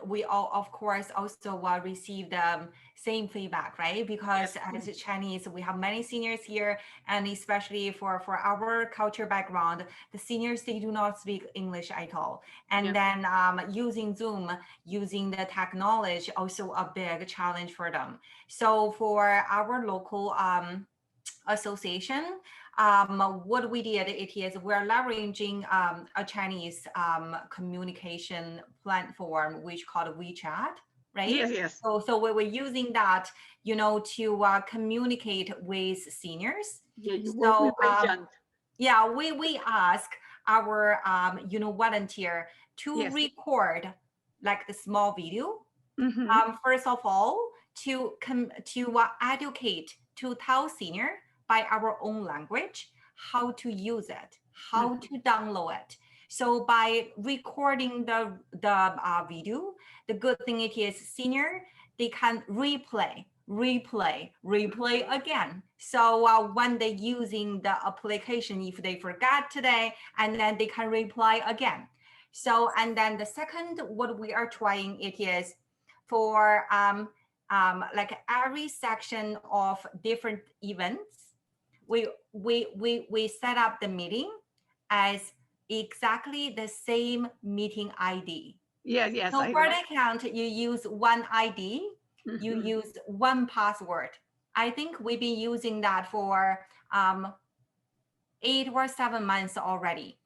we all, of course, also receive the same feedback, right? Because as a Chinese, we have many seniors here, and especially for our culture background, the seniors, they do not speak English at all. And then using Zoom, using the technology, also a big challenge for them. So for our local association, what we did, we're leveraging a Chinese communication platform which called WeChat, right? Yes. So we're using that, to communicate with seniors. Yeah, you work So with Wei-Jan. yeah, we ask our volunteer to Yes. record like the small video. First of all, to educate, to tell senior by our own language how to use it, how to download it. So by recording the video, the good thing it is senior, they can replay again. So when they're using the application, if they forgot today, and then they can replay again. So, and then the second, what we are trying it is for like every section of different events, we set up the meeting as exactly the same meeting ID. Yes. So for the account, you use one ID, you use one password. I think we've been using that for 8 or 7 months already.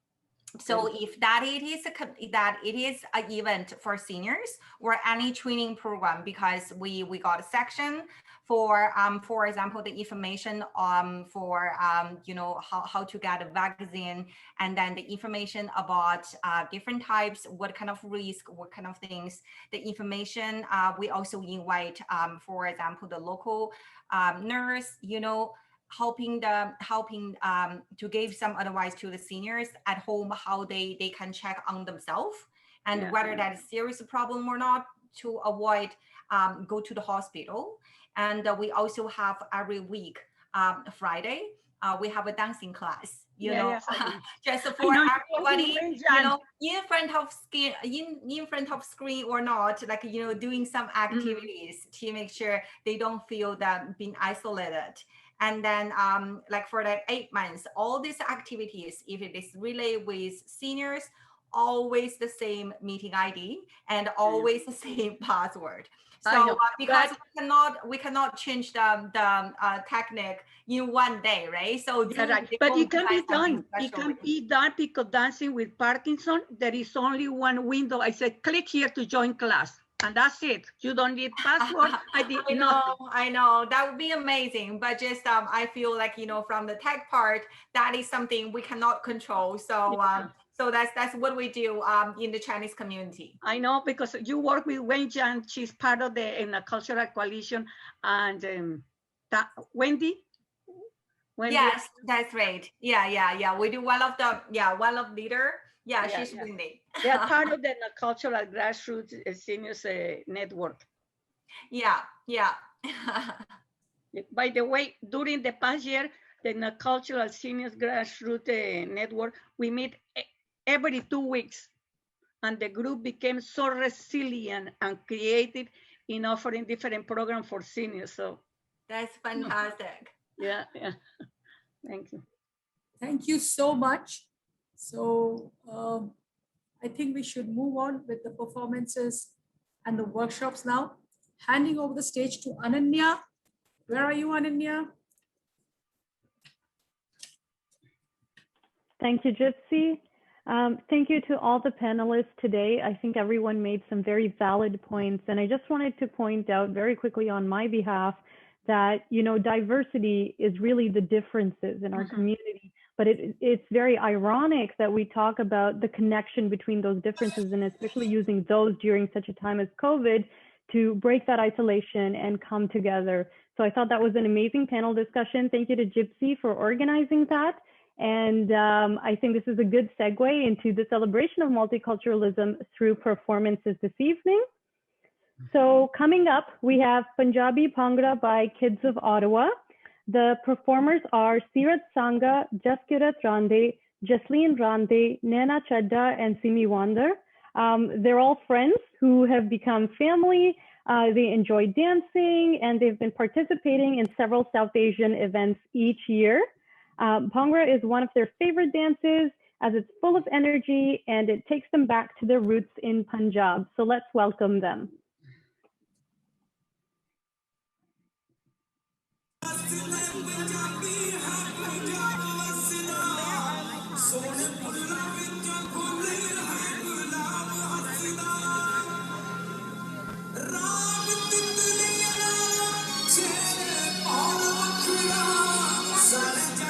So if that it is an event for seniors or any training program, because we got a section for example, the information for how to get a vaccine, and then the information about different types, what kind of risk, what kind of things, the information we also invite for example the local nurse, helping to give some advice to the seniors at home, how they can check on themselves and whether that is serious problem or not, to avoid go to the hospital. And we also have every week Friday we have a dancing class, just for everybody, in front of screen or not, like doing some activities to make sure they don't feel that being isolated. And then like for that 8 months, all these activities, if it is really with seniors, always the same meeting ID and always the same password. So because we cannot change the technique in one day, right? So but it can be done. It can be done because dancing with Parkinson, there is only one window. I said, click here to join class. And that's it. You don't need password. I know. That would be amazing. But just I feel like, from the tech part, that is something we cannot control. So so that's what we do in the Chinese community. I know, because you work with Wei-Jan. She's part of the Cultural Coalition, and Wendy. Yes, that's right. Yeah. We do one of leader. Yeah, she's Wendy. They are part of the cultural grassroots seniors network. Yeah. By the way, during the past year, the cultural seniors grassroots network, we meet every 2 weeks, and the group became so resilient and creative in offering different programs for seniors. So that's fantastic. Yeah. Thank you. Thank you so much. So I think we should move on with the performances and the workshops now. Handing over the stage to Ananya. Where are you, Ananya? Thank you, Gypsy. Thank you to all the panelists today. I think everyone made some very valid points. And I just wanted to point out very quickly on my behalf that, diversity is really the differences in our community. But it's very ironic that we talk about the connection between those differences, and especially using those during such a time as COVID to break that isolation and come together. So I thought that was an amazing panel discussion. Thank you to Gypsy for organizing that. And I think this is a good segue into the celebration of multiculturalism through performances this evening. So coming up, we have Punjabi Bhangra by Kids of Ottawa. The performers are Sirat Sangha, Jaskirat Rande, Jasleen Rande, Naina Chadda, and Simi Wander. They're all friends who have become family. They enjoy dancing, and they've been participating in several South Asian events each year. Bhangra is one of their favorite dances, as it's full of energy and it takes them back to their roots in Punjab. So let's welcome them. Sorry.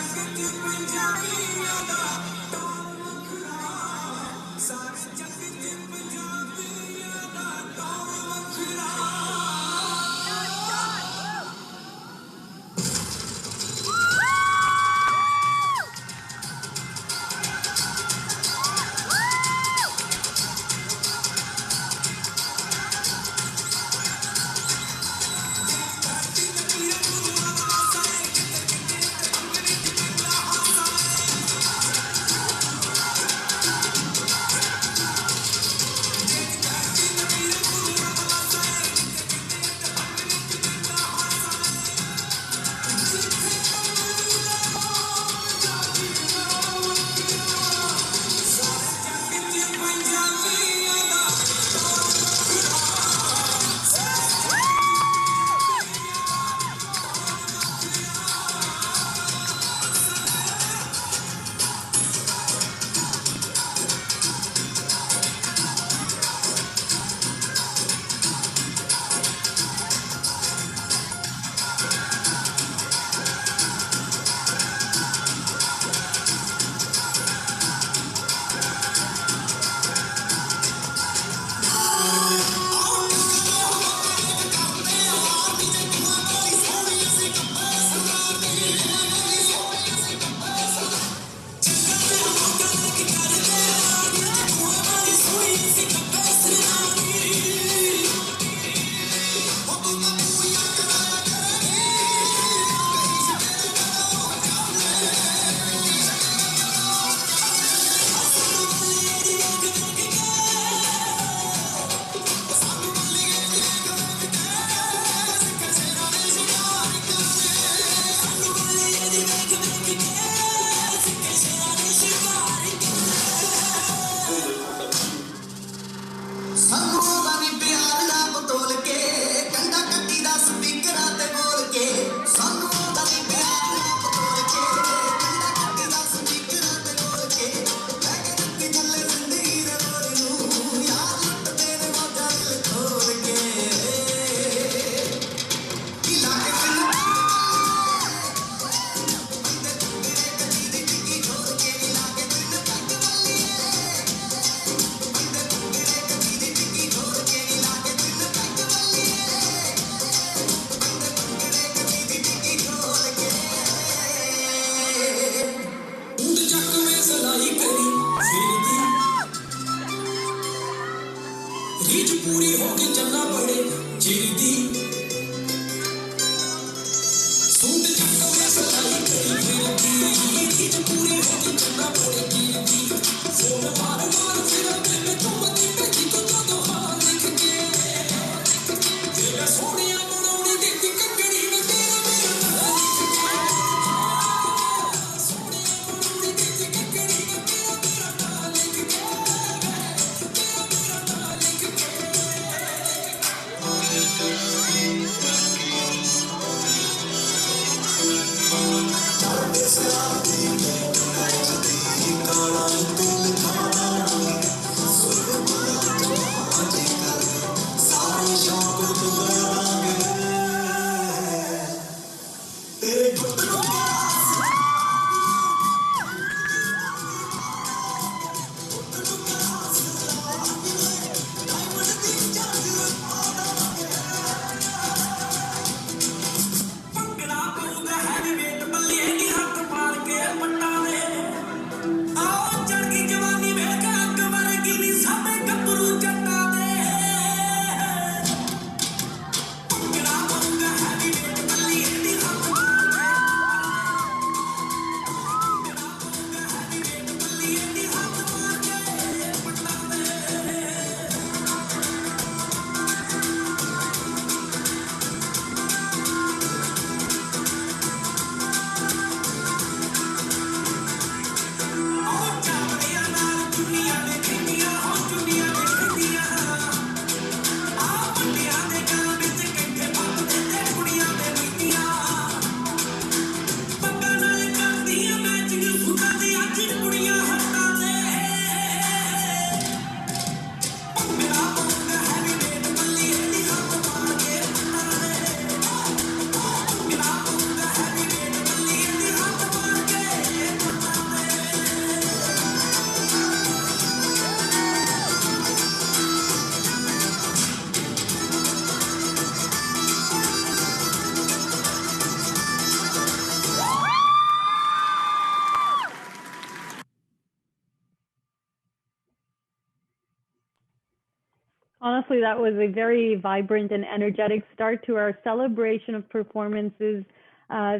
Honestly, that was a very vibrant and energetic start to our celebration of performances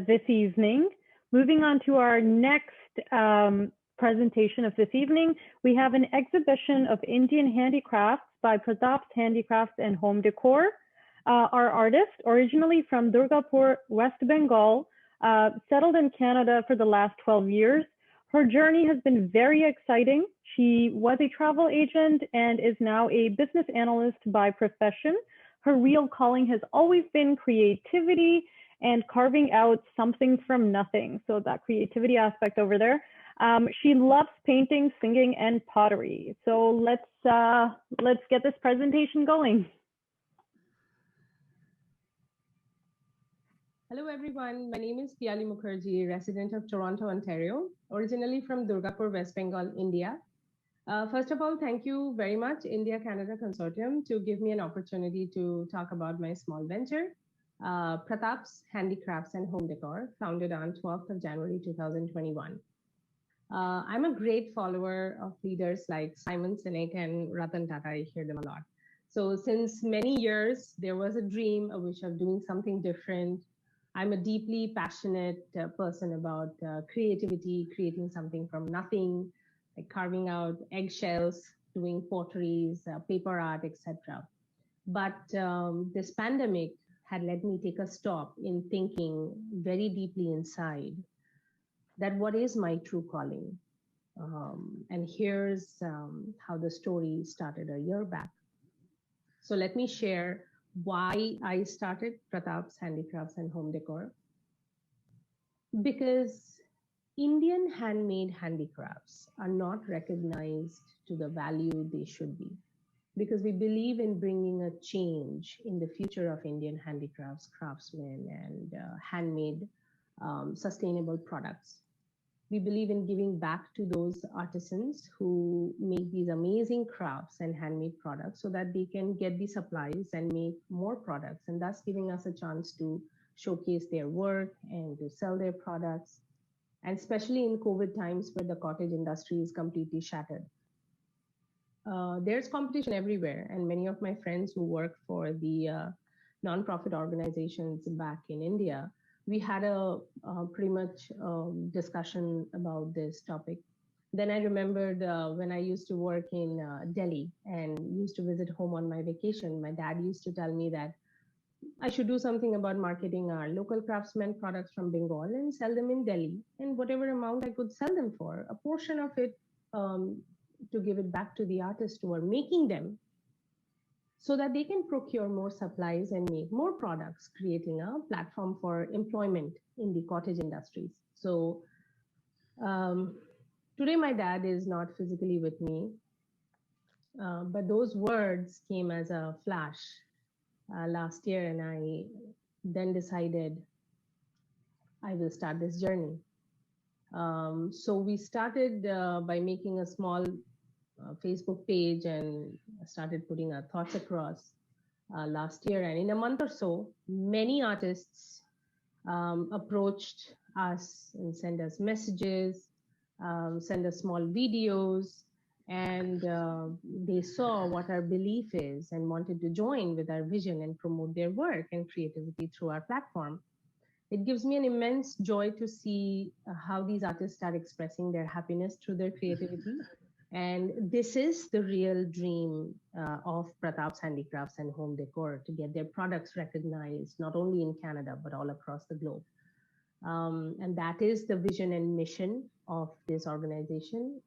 this evening. Moving on to our next presentation of this evening, we have an exhibition of Indian handicrafts by Pratap's Handicrafts and Home Decor. Our artist, originally from Durgapur, West Bengal, settled in Canada for the last 12 years. Her journey has been very exciting. She was a travel agent and is now a business analyst by profession. Her real calling has always been creativity and carving out something from nothing. So that creativity aspect over there. She loves painting, singing, and pottery. So let's get this presentation going. Hello everyone, my name is Piali Mukherjee, resident of Toronto, Ontario, originally from Durgapur, West Bengal, India. First of all, thank you very much, India-Canada Consortium, to give me an opportunity to talk about my small venture, Pratap's Handicrafts and Home Decor, founded on 12th of January 2021. I'm a great follower of leaders like Simon Sinek and Ratan Tata. I hear them a lot. So since many years, there was a dream, a wish of doing something different. I'm a deeply passionate person about creativity, creating something from nothing, like carving out eggshells, doing potteries, paper art, etc. But this pandemic had let me take a stop in thinking very deeply inside that what is my true calling? And here's how the story started a year back. So let me share why I started Pratap's Handicrafts and Home Decor. Because Indian handmade handicrafts are not recognized to the value they should be. Because we believe in bringing a change in the future of Indian handicrafts, craftsmen, and handmade sustainable products. We believe in giving back to those artisans who make these amazing crafts and handmade products so that they can get the supplies and make more products, and thus giving us a chance to showcase their work and to sell their products. and especially in COVID times where the cottage industry is completely shattered. There's competition everywhere, and many of my friends who work for the nonprofit organizations back in India, we had a pretty much discussion about this topic. Then I remembered when I used to work in Delhi and used to visit home on my vacation, my dad used to tell me that I should do something about marketing our local craftsmen products from Bengal and sell them in Delhi, and whatever amount I could sell them for, a portion of it to give it back to the artists who are making them, so that they can procure more supplies and make more products, creating a platform for employment in the cottage industries. So today my dad is not physically with me, but those words came as a flash last year, and I then decided I will start this journey. So we started by making a small Facebook page and started putting our thoughts across last year. And in a month or so, many artists approached us and sent us messages, sent us small videos, and they saw what our belief is and wanted to join with our vision and promote their work and creativity through our platform. It gives me an immense joy to see how these artists are expressing their happiness through their creativity. And this is the real dream of Pratap's Handicrafts and Home Decor, to get their products recognized, not only in Canada, but all across the globe. And that is the vision and mission of this organization.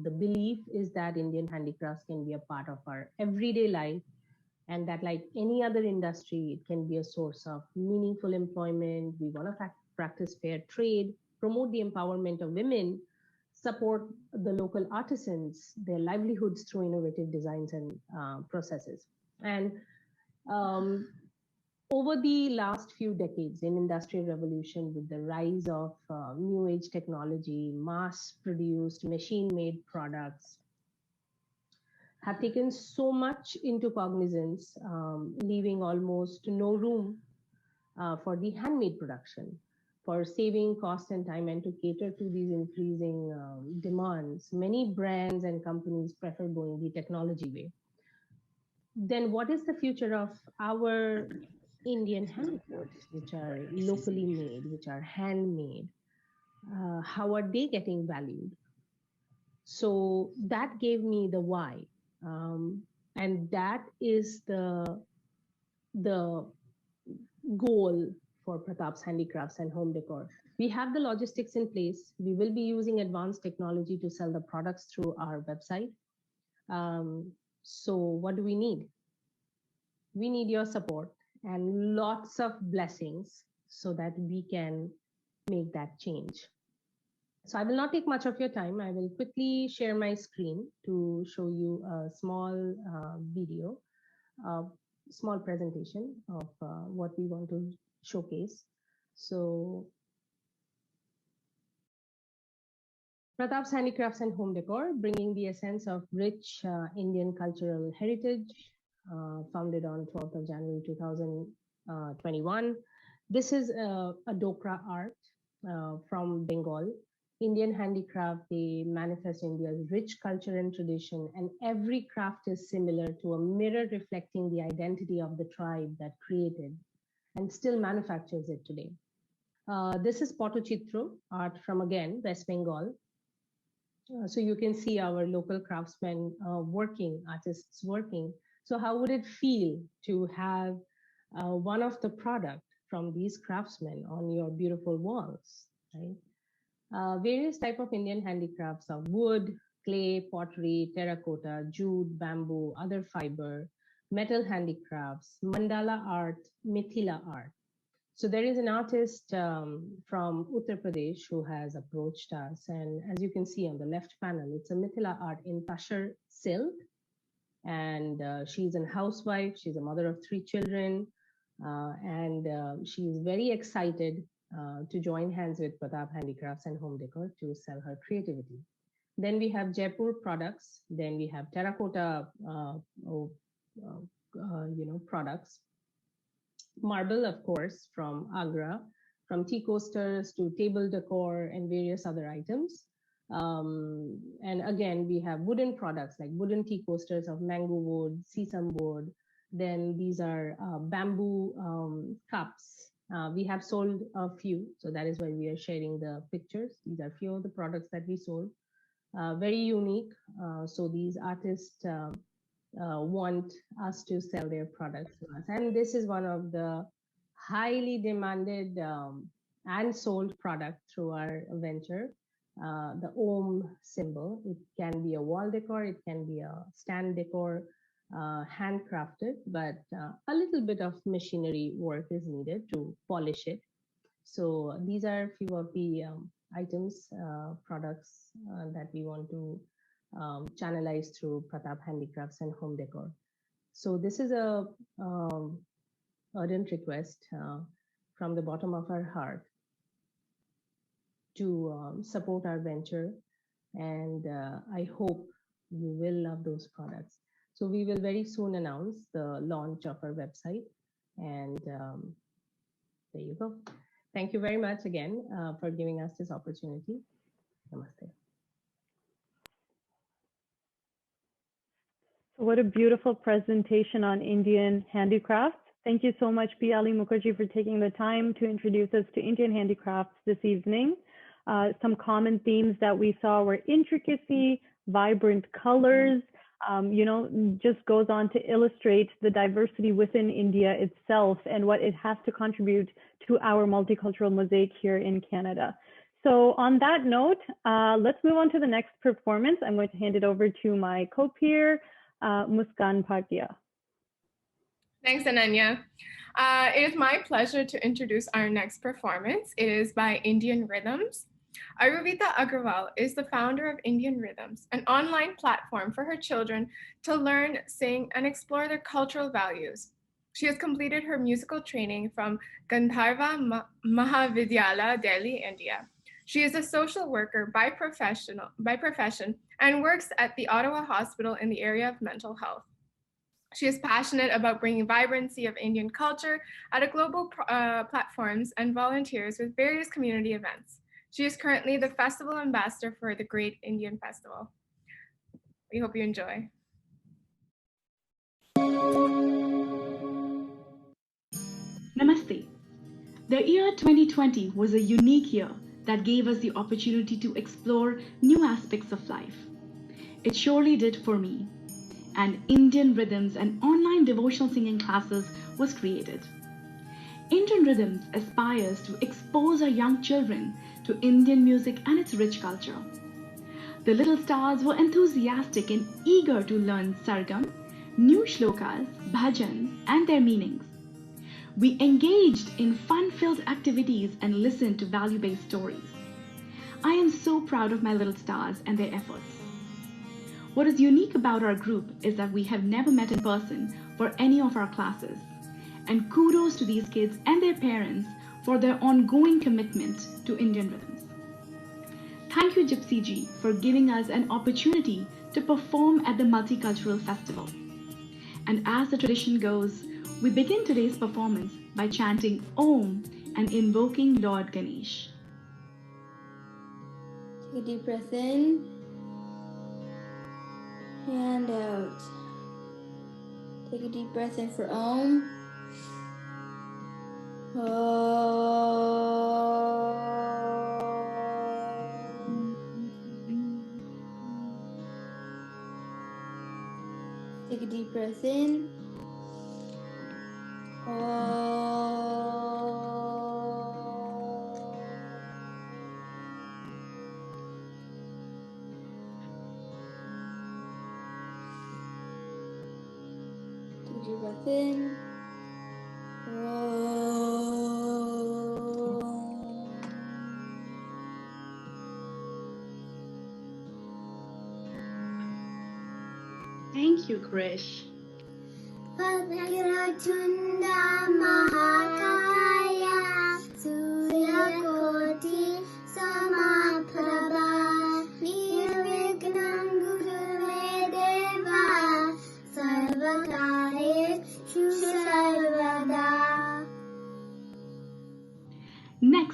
The belief is that Indian handicrafts can be a part of our everyday life, and that, like any other industry, it can be a source of meaningful employment. We want to practice fair trade, promote the empowerment of women, support the local artisans, their livelihoods through innovative designs and processes. And over the last few decades in Industrial Revolution, with the rise of new age technology, mass-produced, machine-made products have taken so much into cognizance, leaving almost no room for the handmade production. For saving cost and time and to cater to these increasing demands, many brands and companies prefer going the technology way. Then what is the future of our Indian handicrafts, which are locally made, which are handmade? How are they getting valued? So that gave me the why. And that is the goal for Pratap's Handicrafts and Home Decor. We have the logistics in place. We will be using advanced technology to sell the products through our website. So what do we need? We need your support and lots of blessings so that we can make that change. So I will not take much of your time. I will quickly share my screen to show you a small video, small presentation of what we want to showcase. So Pratap's Handicrafts and Home Decor, bringing the essence of rich Indian cultural heritage, founded on 12th of January 2021. This is a Dokra art from Bengal. Indian handicraft, they manifest India's rich culture and tradition, and every craft is similar to a mirror reflecting the identity of the tribe that created and still manufactures it today. This is Pottochitro art from, again, West Bengal. So you can see our local craftsmen working, artists working. So how would it feel to have one of the product from these craftsmen on your beautiful walls, right? Various type of Indian handicrafts of wood, clay, pottery, terracotta, jute, bamboo, other fiber, metal handicrafts, mandala art, mithila art. So there is an artist from Uttar Pradesh who has approached us, and as you can see on the left panel, it's a mithila art in Tashar silk, and she's a housewife, she's a mother of 3 children, and she is very excited to join hands with Pratap Handicrafts and Home Decor to sell her creativity. Then we have Jaipur products. Then we have terracotta, products. Marble, of course, from Agra, from tea coasters to table decor and various other items. And again, we have wooden products like wooden tea coasters of mango wood, sesame wood. Then these are bamboo cups. We have sold a few, so that is why we are sharing the pictures. These are few of the products that we sold. Very unique. So these artists want us to sell their products to us. And this is one of the highly demanded and sold product through our venture, the Om symbol. It can be a wall decor, it can be a stand decor, handcrafted, but a little bit of machinery work is needed to polish it. So these are a few of the items, products that we want to channelize through Pratap Handicrafts and Home Decor. So this is a ardent request from the bottom of our heart to support our venture, and I hope you will love those products. So we will very soon announce the launch of our website, and there you go. Thank you very much again for giving us this opportunity. Namaste. What a beautiful presentation on Indian handicrafts. Thank you so much, Piali Mukherjee, for taking the time to introduce us to Indian handicrafts this evening. Some common themes that we saw were intricacy, vibrant colors, just goes on to illustrate the diversity within India itself and what it has to contribute to our multicultural mosaic here in Canada. So on that note, let's move on to the next performance. I'm going to hand it over to my co-peer, Muskan Bhatia. Thanks, Ananya. It is my pleasure to introduce our next performance. It is by Indian Rhythms. Aruvita Agrawal is the founder of Indian Rhythms, an online platform for her children to learn, sing, and explore their cultural values. She has completed her musical training from Gandharva Mahavidyalaya, Delhi, India. She is a social worker by profession and works at the Ottawa Hospital in the area of mental health. She is passionate about bringing vibrancy of Indian culture at a global platforms and volunteers with various community events. She is currently the festival ambassador for the Great Indian Festival. We hope you enjoy. Namaste. The year 2020 was a unique year that gave us the opportunity to explore new aspects of life. It surely did for me. And Indian Rhythms and online devotional singing classes was created. Indian Rhythms aspires to expose our young children to Indian music and its rich culture. The little stars were enthusiastic and eager to learn sargam, new shlokas, bhajans, and their meanings. We engaged in fun-filled activities and listened to value-based stories. I am so proud of my little stars and their efforts. What is unique about our group is that we have never met in person for any of our classes. And kudos to these kids and their parents for their ongoing commitment to Indian Rhythms. Thank you, Gypsy Ji, for giving us an opportunity to perform at the Multicultural Festival. And as the tradition goes, we begin today's performance by chanting Om and invoking Lord Ganesh. Take a deep breath in and out. Take a deep breath in for Om. Take a deep breath in. Take a deep breath in. Thank you, Krish. Next,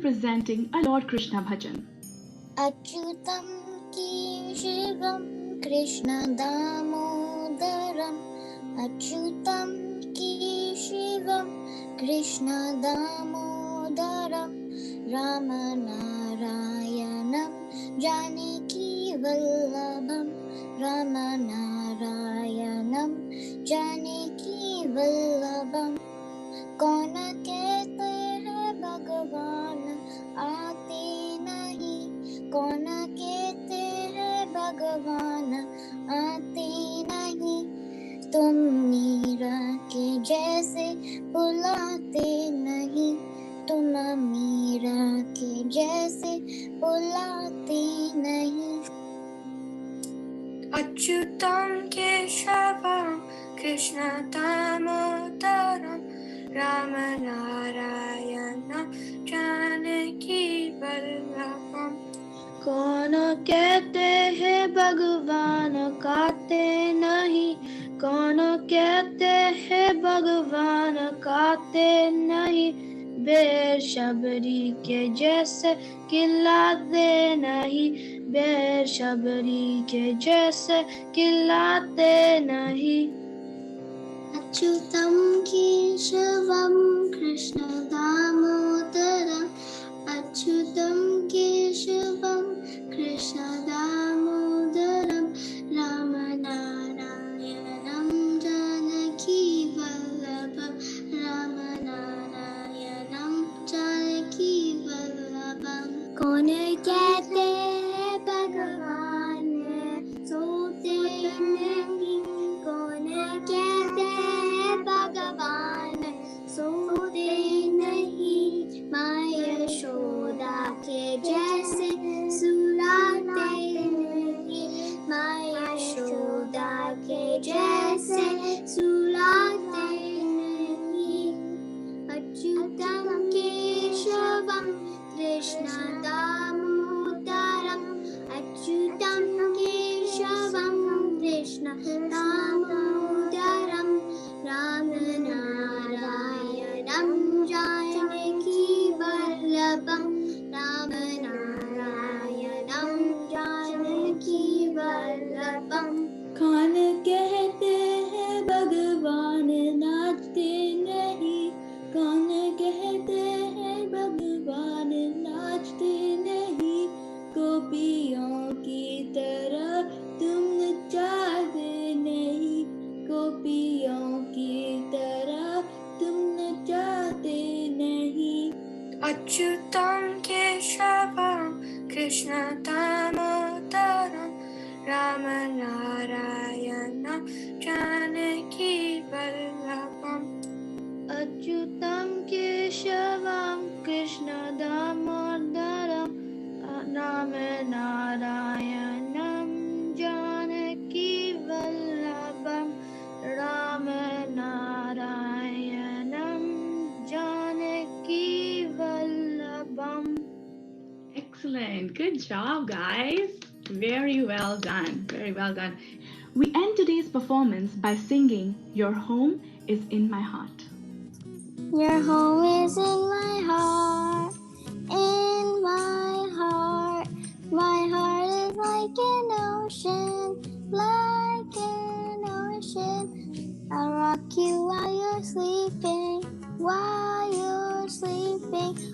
presenting a Lord Krishna bhajan. Achyutam Keshavam Krishna Damodaram Achyutam Keshavam Krishna Damodaram Ramanarayanam Janaki Vallabham Ramanarayanam Janaki Vallabham कौन कहते हैं भगवान आते नहीं कौन कहते हैं भगवान आते नहीं तुम मीरा के जैसे बुलाते नहीं तुम मीरा के जैसे बुलाते नहीं अच्युतम केशवम कृष्ण दामोदरम राम नारायण जानकी वल्लभम कौन कहते हैं भगवान काते नहीं कौन कहते हैं भगवान काते नहीं बेशबरी के जैसे खिलाते नहीं बेशबरी के जैसे खिलाते नहीं अच्युतम केशवम कृष्ण दामोदरम अच्युतम केशवम कृष्ण दामोदरम राम नारायणम जानकी वल्लभम राम नारायणम जानकी वल्लभम कौन कहते हैं भगवान सोते नहीं कौन कहते हैं भगवान सोते नहीं माँ यशोदा के जैसे सुलाते नहीं माँ यशोदा के जैसे सुलाते नहीं अच्युतम केशवम कृष्ण दामोदरम अच्युतम केशवम कृष्ण दामोदरम राम नारायणम जानकी वल्लभम राम नारायणम जानकी वल्लभम कौन कहते हैं भगवान नाचते नहीं कौन कहते हैं भगवान नाचते नहीं गोपियों की तरह तुम नचाते नहीं गोपियों की तरह तुम नचाते नहीं Achyutam Keshavam Krishna Damodaram Ram Narayan Janaki Vallabham Achyutam Keshavam Krishna Damodaram Ram नारायणम Janaki Vallabham Ram नारायणम Janaki Vallabham Excellent. Good job, guys. Very well done. Very well done. We end today's performance by singing Your Home is in My Heart. Your home is in my heart, in my heart. My heart is like an ocean, like an ocean. I'll rock you while you're sleeping,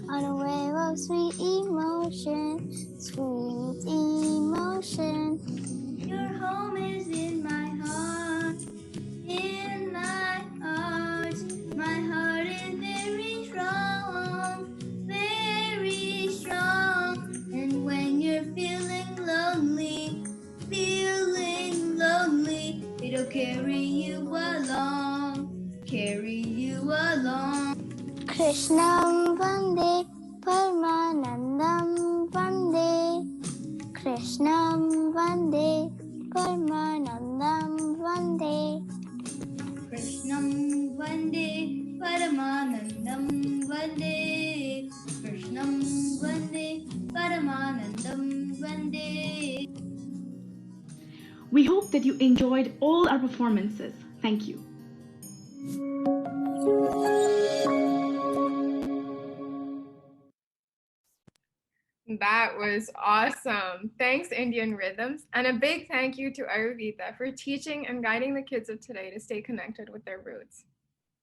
on a wave of sweet emotion, sweet emotion. Your home is in my heart, in my heart. My heart is very strong. And when you're feeling lonely, it'll carry you along. Krishnam Vande, Paramanandam Vande. Krishnam Vande, Paramanandam Vande. Krishnam Vande, Paramanandam Vande. Krishnam Vande, Paramanandam Vande. We hope that you enjoyed all our performances. Thank you. That was awesome. Thanks, Indian Rhythms. And a big thank you to Ayurveda for teaching and guiding the kids of today to stay connected with their roots.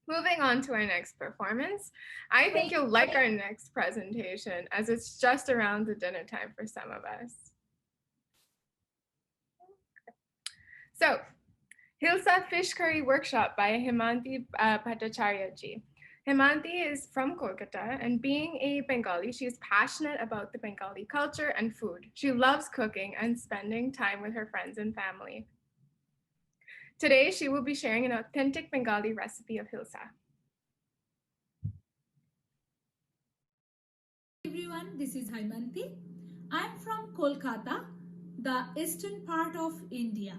Moving on to our next performance, I think you'll like our next presentation as it's just around the dinner time for some of us. So, Hilsa Fish Curry Workshop by Himanti Bhattacharya ji. Himanti is from Kolkata, and being a Bengali, she is passionate about the Bengali culture and food. She loves cooking and spending time with her friends and family. Today, she will be sharing an authentic Bengali recipe of hilsa. Everyone, this is Himanti. I'm from Kolkata, the eastern part of India.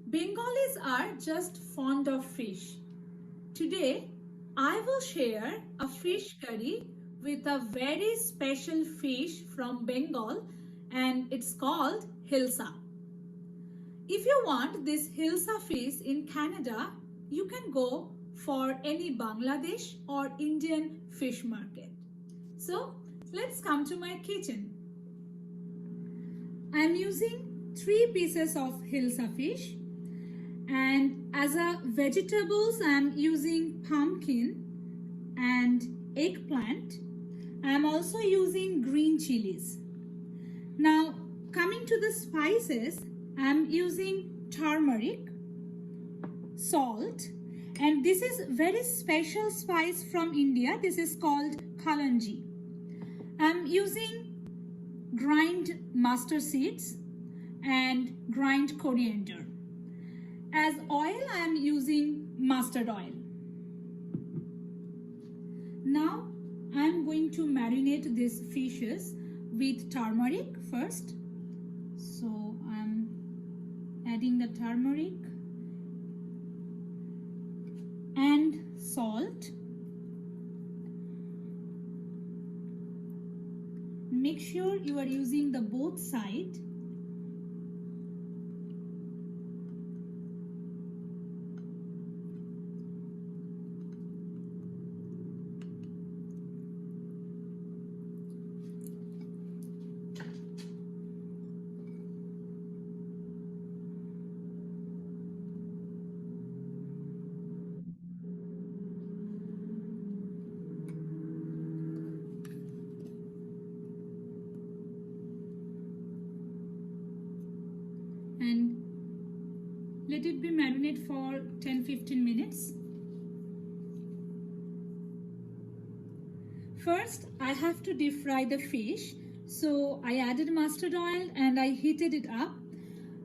Bengalis are just fond of fish. Today, I will share a fish curry with a very special fish from Bengal, and it's called hilsa. If you want this hilsa fish in Canada, you can go for any Bangladesh or Indian fish market. So let's come to my kitchen. I'm using 3 pieces of hilsa fish, and as a vegetables I'm using pumpkin and eggplant. I'm also using green chilies. Now coming to the spices, I'm using turmeric, salt, and this is very special spice from India. This is called kalanji. I'm using grind mustard seeds and grind coriander. As oil, I am using mustard oil. Now I'm going to marinate these fishes with turmeric first. So I'm adding the turmeric and salt. Make sure you are using the both sides. And let it be marinate for 10-15 minutes. First, I have to deep fry the fish. So I added mustard oil and I heated it up.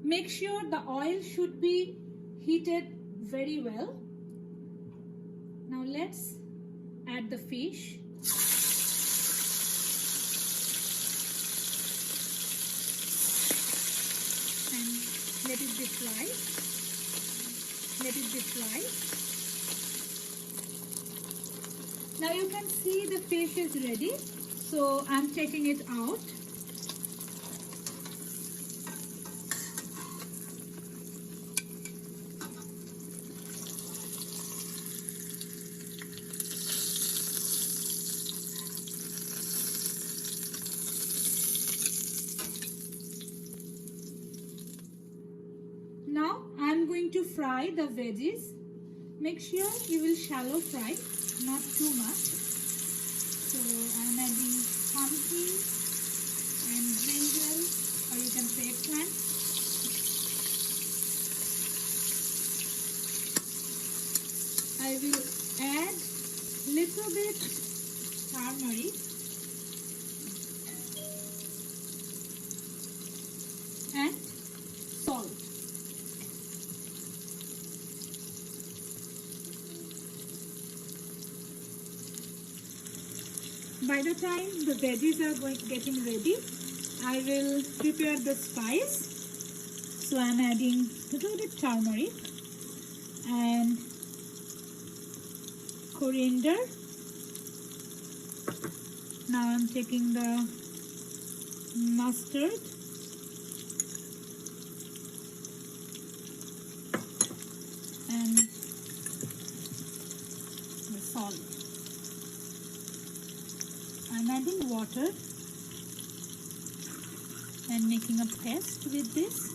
Make sure the oil should be heated very well. Now let's add the fish. Let it deep fry. Let it deep fry. Now you can see the fish is ready. So I'm taking it out. Now I'm going to fry the veggies. Make sure you will shallow fry, not too much. So I'm adding pumpkin and brinjal, or you can say eggplant. I will add little bit turmeric and salt. By the time the veggies are getting ready, I will prepare the spice. So I'm adding a little bit turmeric and coriander. Now I'm taking the mustard and the salt. I'm adding water and making a paste with this.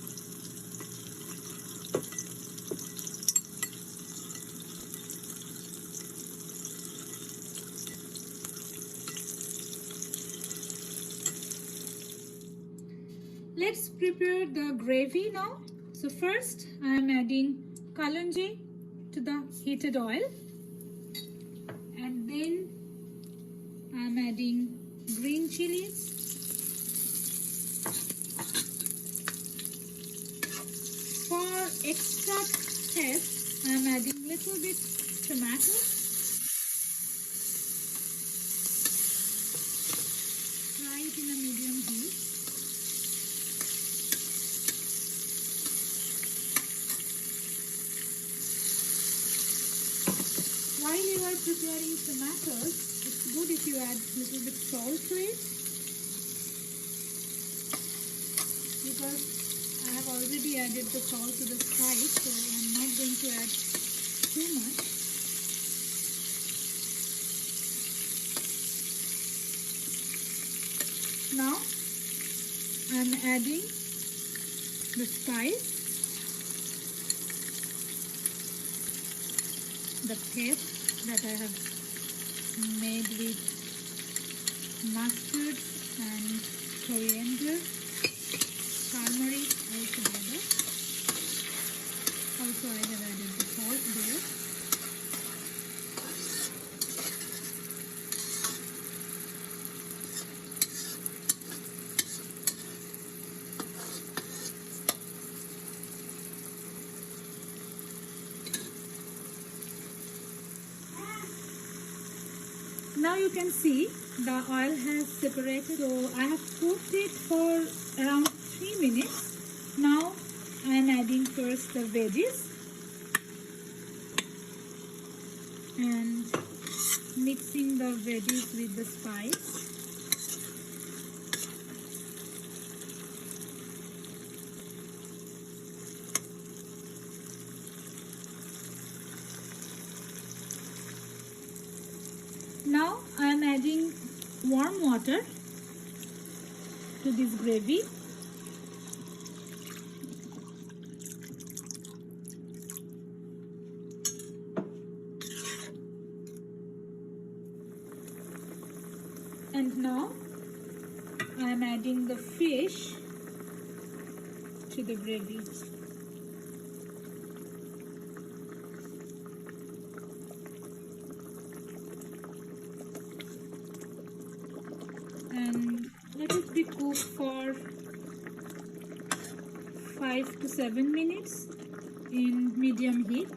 Let's prepare the gravy now. So first I am adding kalonji to the heated oil, and then I am adding green chilies, for extra taste I am adding little bit tomato, fry it in a medium heat. While you are preparing tomatoes, it's good if you add a little bit salt to it, because I have already added the salt to the spice, so I'm not going to add too much. Now I'm adding the spice, the paste that I have made with mustard and coriander, turmeric all together. Also I have added the salt there. Now you can see the oil has separated, so I have cooked it for around 3 minutes. Now I am adding first the veggies and mixing the veggies with the spice. Now I am adding warm water to this gravy. And now I am adding the fish to the gravy. And let it be cooked for 5 to 7 minutes in medium heat.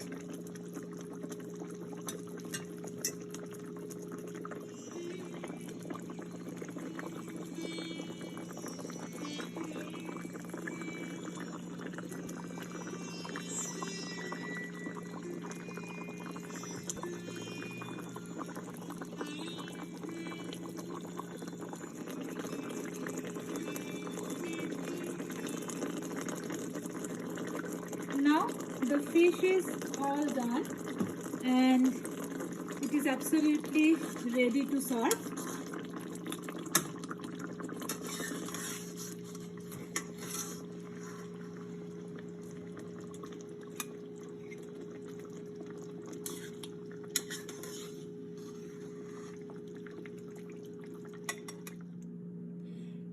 Now the fish is all done and it is absolutely ready to serve.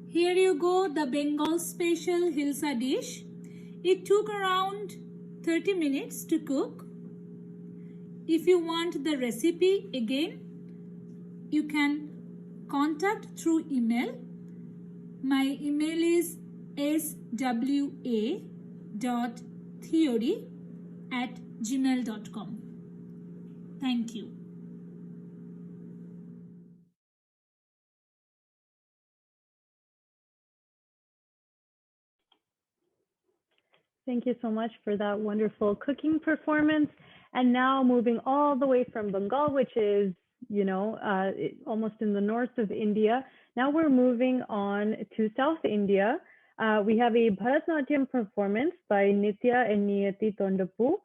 Here you go, the Bengal special hilsa dish. It took around 30 minutes to cook. If you want the recipe again, you can contact through email. My email is swa.theory@gmail.com. Thank you. Thank you so much for that wonderful cooking performance. And now moving all the way from Bengal, which is, almost in the north of India. Now we're moving on to South India. We have a Bharatnatyam performance by Nitya and Niyati Tondapu.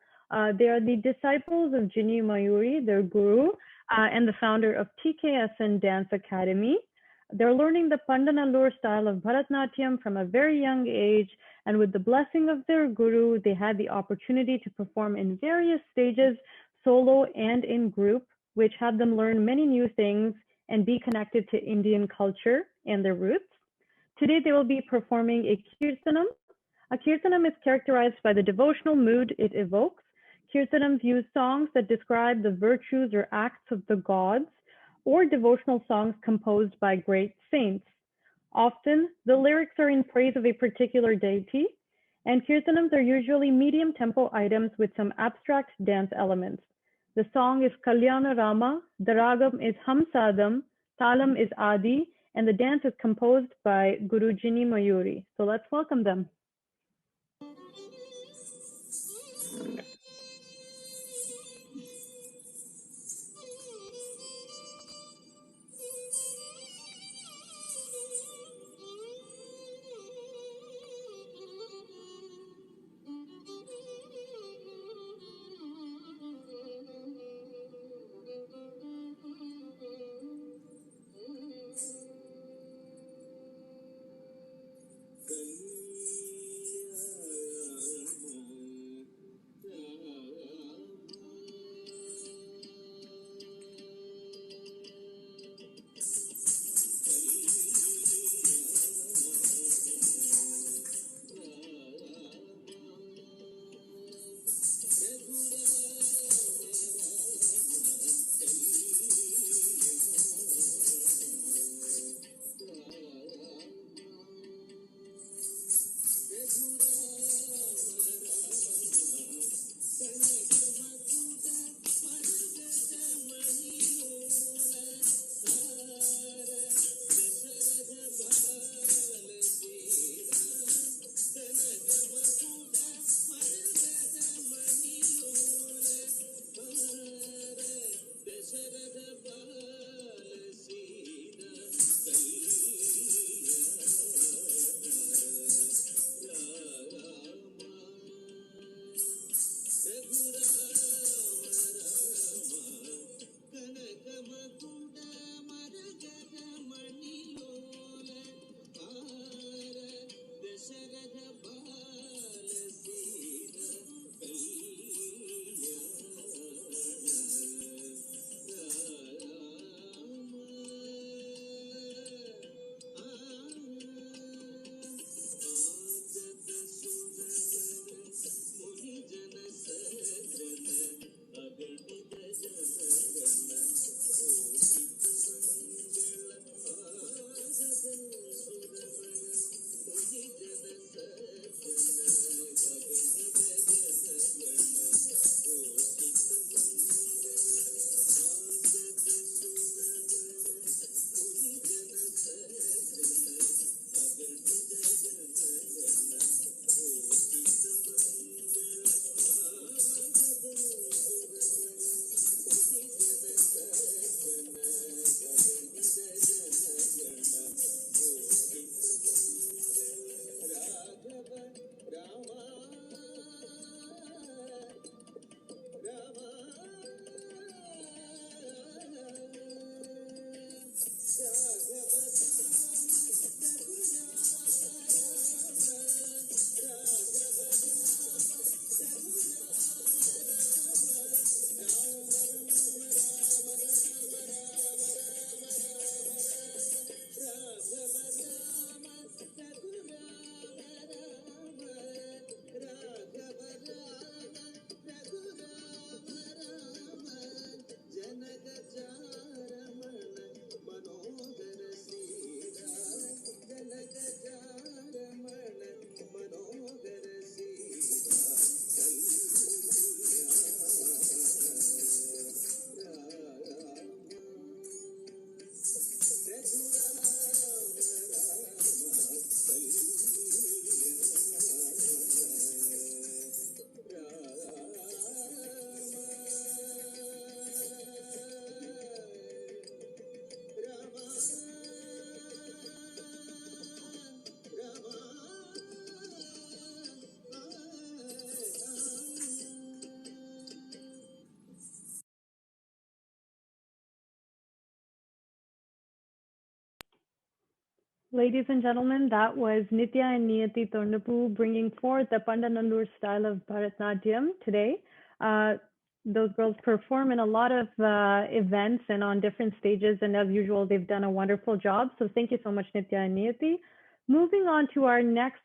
They are the disciples of Jinni Mayuri, their guru, and the founder of TKSN Dance Academy. They're learning the Pandanallur style of Bharatnatyam from a very young age, and with the blessing of their guru, they had the opportunity to perform in various stages, solo and in group, which had them learn many new things and be connected to Indian culture and their roots. Today, they will be performing a kirtanam. A kirtanam is characterized by the devotional mood it evokes. Kirtanams use songs that describe the virtues or acts of the gods, or devotional songs composed by great saints. Often, the lyrics are in praise of a particular deity, and kirtanams are usually medium tempo items with some abstract dance elements. The song is Kalyana Rama, the ragam is Hamsadam, talam is Adi, and the dance is composed by Gurujini Mayuri. So let's welcome them. Ladies and gentlemen, that was Nitya and Niyati Tornapu bringing forth the Pandanallur style of Bharatnatyam today. Those girls perform in a lot of events and on different stages, and as usual, they've done a wonderful job. So thank you so much, Nitya and Niyati. Moving on to our next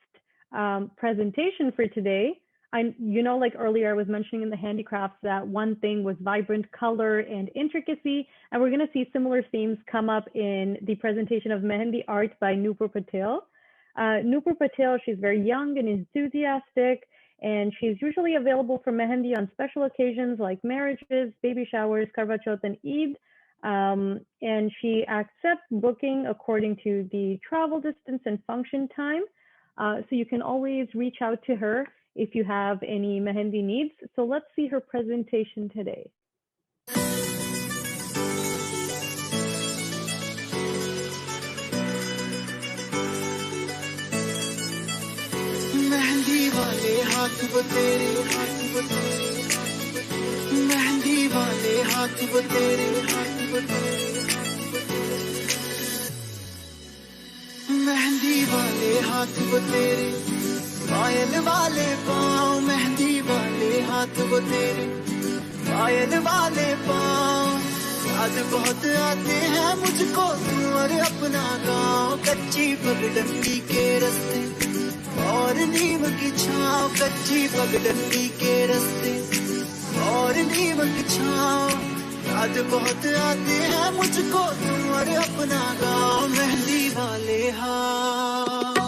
presentation for today. Like earlier, I was mentioning in the handicrafts that one thing was vibrant color and intricacy, and we're going to see similar themes come up in the presentation of Mehendi art by Nupur Patel. Nupur Patel, she's very young and enthusiastic, and she's usually available for Mehendi on special occasions like marriages, baby showers, Karwa Chauth, and Eid. And she accepts booking according to the travel distance and function time. So you can always reach out to her if you have any Mehendi needs. So let's see her presentation today. Mehndi वाले हाथ वो तेरे हाथ वो तेरे मेहंदी वाले हाथ वो तेरे हाथ वो तेरे मेहंदी वाले हाथ वो तेरे पायल वाले पाँव मेहंदी वाले हाथ वो तेरे पायल वाले पाँव याद बहुत आते हैं मुझको तू और अपना गाँव कच्ची पगडंडी के रास्ते और नीम की छाँव कच्ची पगडंडी के रास्ते और नीम की छाँव याद बहुत आते हैं मुझको तू और अपना गाँव मेहंदी वाले हाथ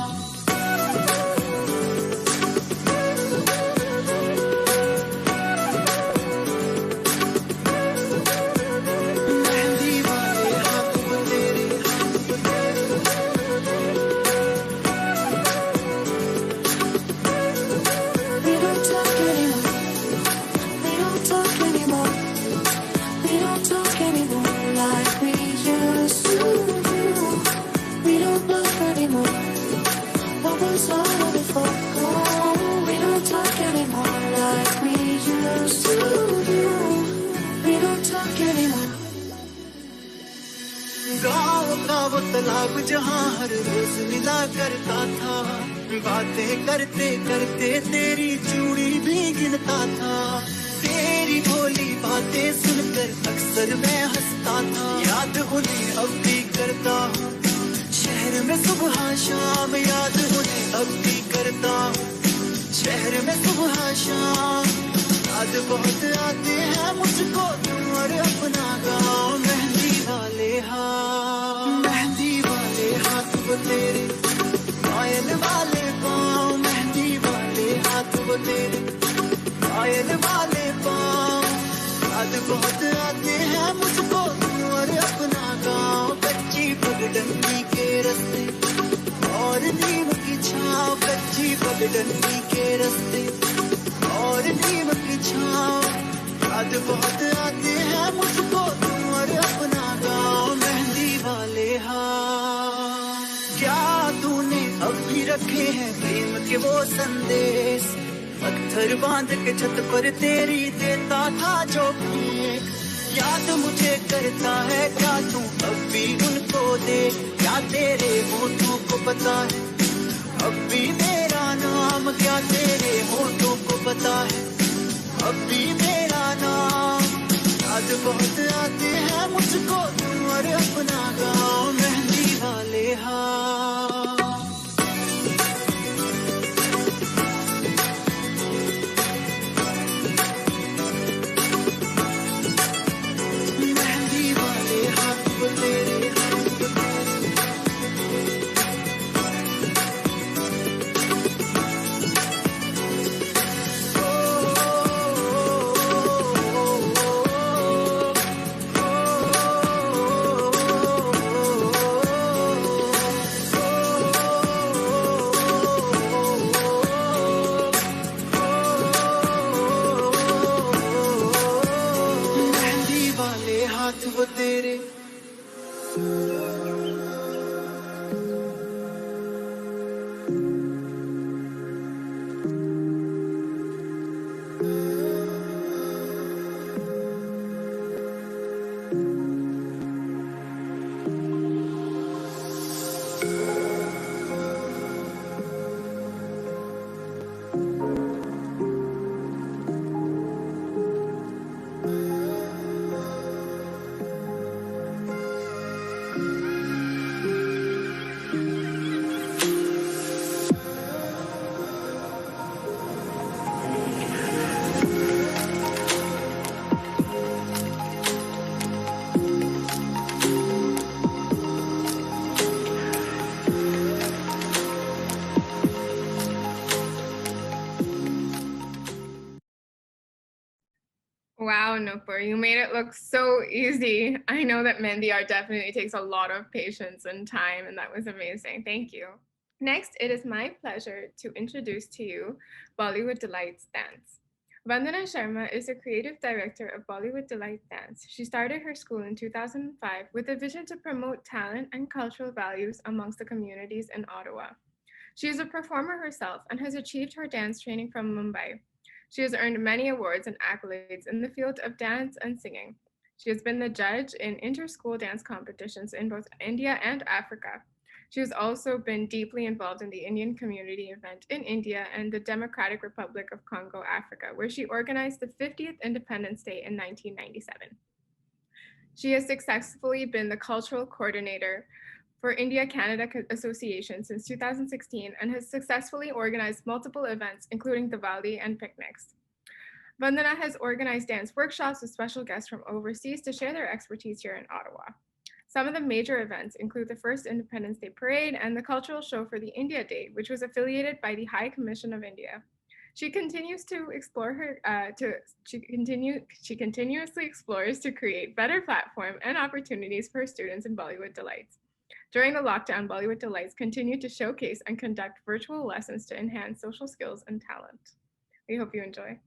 वो तालाब जहाँ हर रोज मिला करता था बातें करते करते तेरी चूड़ी भी गिनता था तेरी भोली बातें सुनकर अक्सर मैं हंसता था याद उन्हें अब भी करता हूँ शहर में सुबह शाम याद उन्हें अब भी करता हूँ शहर में सुबह शाम याद बहुत आते हैं मुझको तू और अपना गाँव मेहंदी वाले हाथ वो तेरे पायल वाले पाँव मेहंदी वाले हाथ वो तेरे पायल वाले पाँव याद बहुत आते हैं मुझको तू और अपना गाँव कच्ची पगडंडी के रास्ते और नीम की छाँव कच्ची पगडंडी के रास्ते और नीम की छाँव याद बहुत आते हैं मुझको तू और अपना गाँव मेहंदी वाले क्या तूने अब भी रखे हैं प्रेम के वो संदेश पत्थर बांध के छत पर तेरी देता था जो भीख याद मुझे करता है क्या तू अब भी उनको दे क्या तेरे होठों को पता है अब भी मेरा नाम क्या तेरे होठों को पता है अब भी मेरा नाम याद बहुत आते हैं मुझको तू और अपना गाँव मेहंदी वाले मेहंदी वाले हाथ वो तेरे Wow, Nupur, you made it look so easy. I know that Mehndi art definitely takes a lot of patience and time, and that was amazing. Thank you. Next, it is my pleasure to introduce to you Bollywood Delights Dance. Vandana Sharma is the creative director of Bollywood Delight Dance. She started her school in 2005 with a vision to promote talent and cultural values amongst the communities in Ottawa. She is a performer herself and has achieved her dance training from Mumbai. She has earned many awards and accolades in the field of dance and singing. She has been the judge in inter-school dance competitions in both India and Africa. She has also been deeply involved in the Indian community event in India and the Democratic Republic of Congo, Africa, where she organized the 50th Independence Day in 1997. She has successfully been the cultural coordinator for India-Canada Association since 2016 and has successfully organized multiple events, including Diwali and picnics. Vandana has organized dance workshops with special guests from overseas to share their expertise here in Ottawa. Some of the major events include the first Independence Day Parade and the cultural show for the India Day, which was affiliated by the High Commission of India. She continues to explore she continuously explores to create better platform and opportunities for students in Bollywood Delights. During the lockdown, Bollywood Delights continued to showcase and conduct virtual lessons to enhance social skills and talent. We hope you enjoy.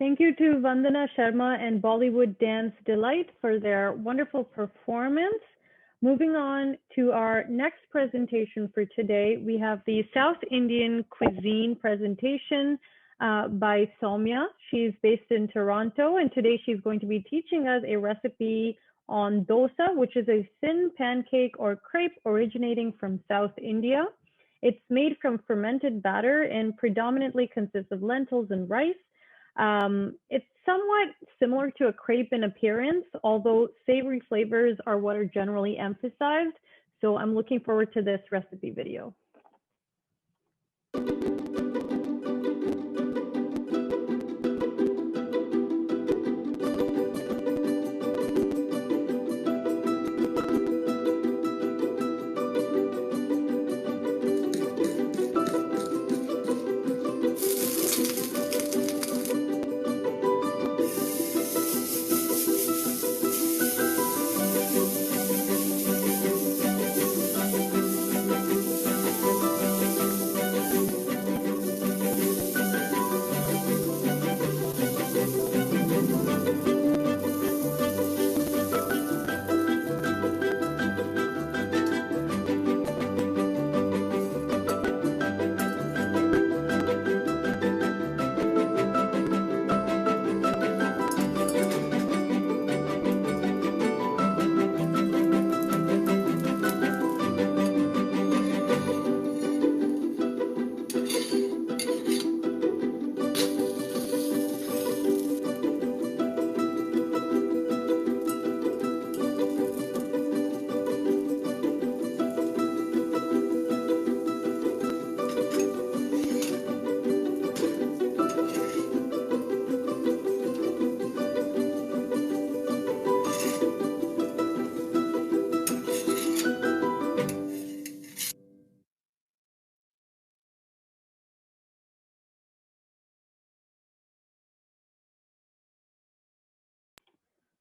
Thank you to Vandana Sharma and Bollywood Dance Delight for their wonderful performance. Moving on to our next presentation for today, we have the South Indian cuisine presentation by Soumya. She's based in Toronto, and today she's going to be teaching us a recipe on dosa, which is a thin pancake or crepe originating from South India. It's made from fermented batter and predominantly consists of lentils and rice. It's somewhat similar to a crepe in appearance, although savory flavors are what are generally emphasized. So I'm looking forward to this recipe video.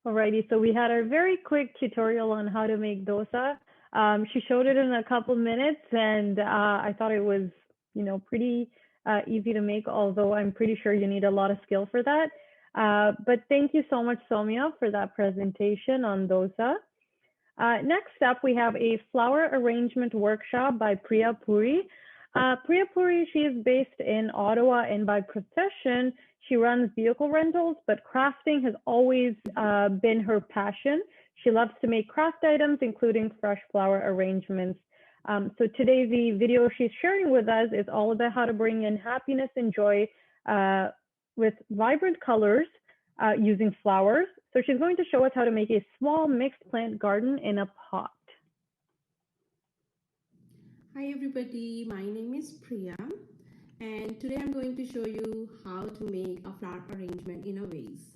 Alrighty, so we had a very quick tutorial on how to make dosa. She showed it in a couple minutes, and I thought it was, pretty easy to make, although I'm pretty sure you need a lot of skill for that. But thank you so much, Soumya, for that presentation on dosa. Next up, we have a flower arrangement workshop by Priya Puri. Priya Puri, she is based in Ottawa, and by profession, she runs vehicle rentals, but crafting has always been her passion. She loves to make craft items, including fresh flower arrangements. So today, the video she's sharing with us is all about how to bring in happiness and joy with vibrant colors using flowers. So she's going to show us how to make a small mixed plant garden in a pot. Hi everybody, my name is Priya, and today I'm going to show you how to make a flower arrangement in a vase.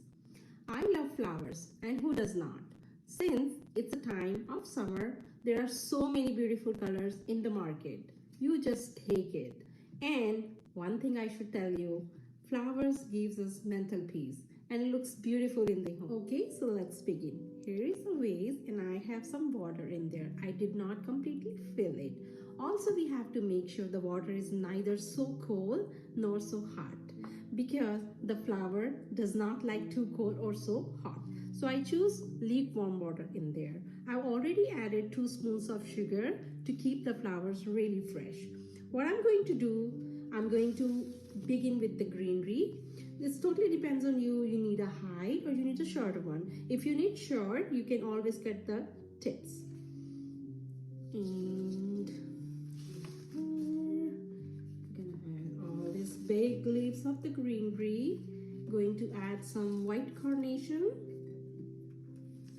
I love flowers, and who does not? Since it's a time of summer, there are so many beautiful colors in the market. You just take it. And one thing I should tell you, flowers gives us mental peace and it looks beautiful in the home. Okay, so let's begin. Here is a vase and I have some water in there. I did not completely fill it. Also, we have to make sure the water is neither so cold nor so hot, because the flower does not like too cold or so hot. So I choose lukewarm water in there. I've already added 2 spoons of sugar to keep the flowers really fresh. What I'm going to do, I'm going to begin with the greenery. This totally depends on you. You need a height or you need a shorter one. If you need short, you can always cut the tips. And all these big leaves of the greenery. Going to add some white carnation,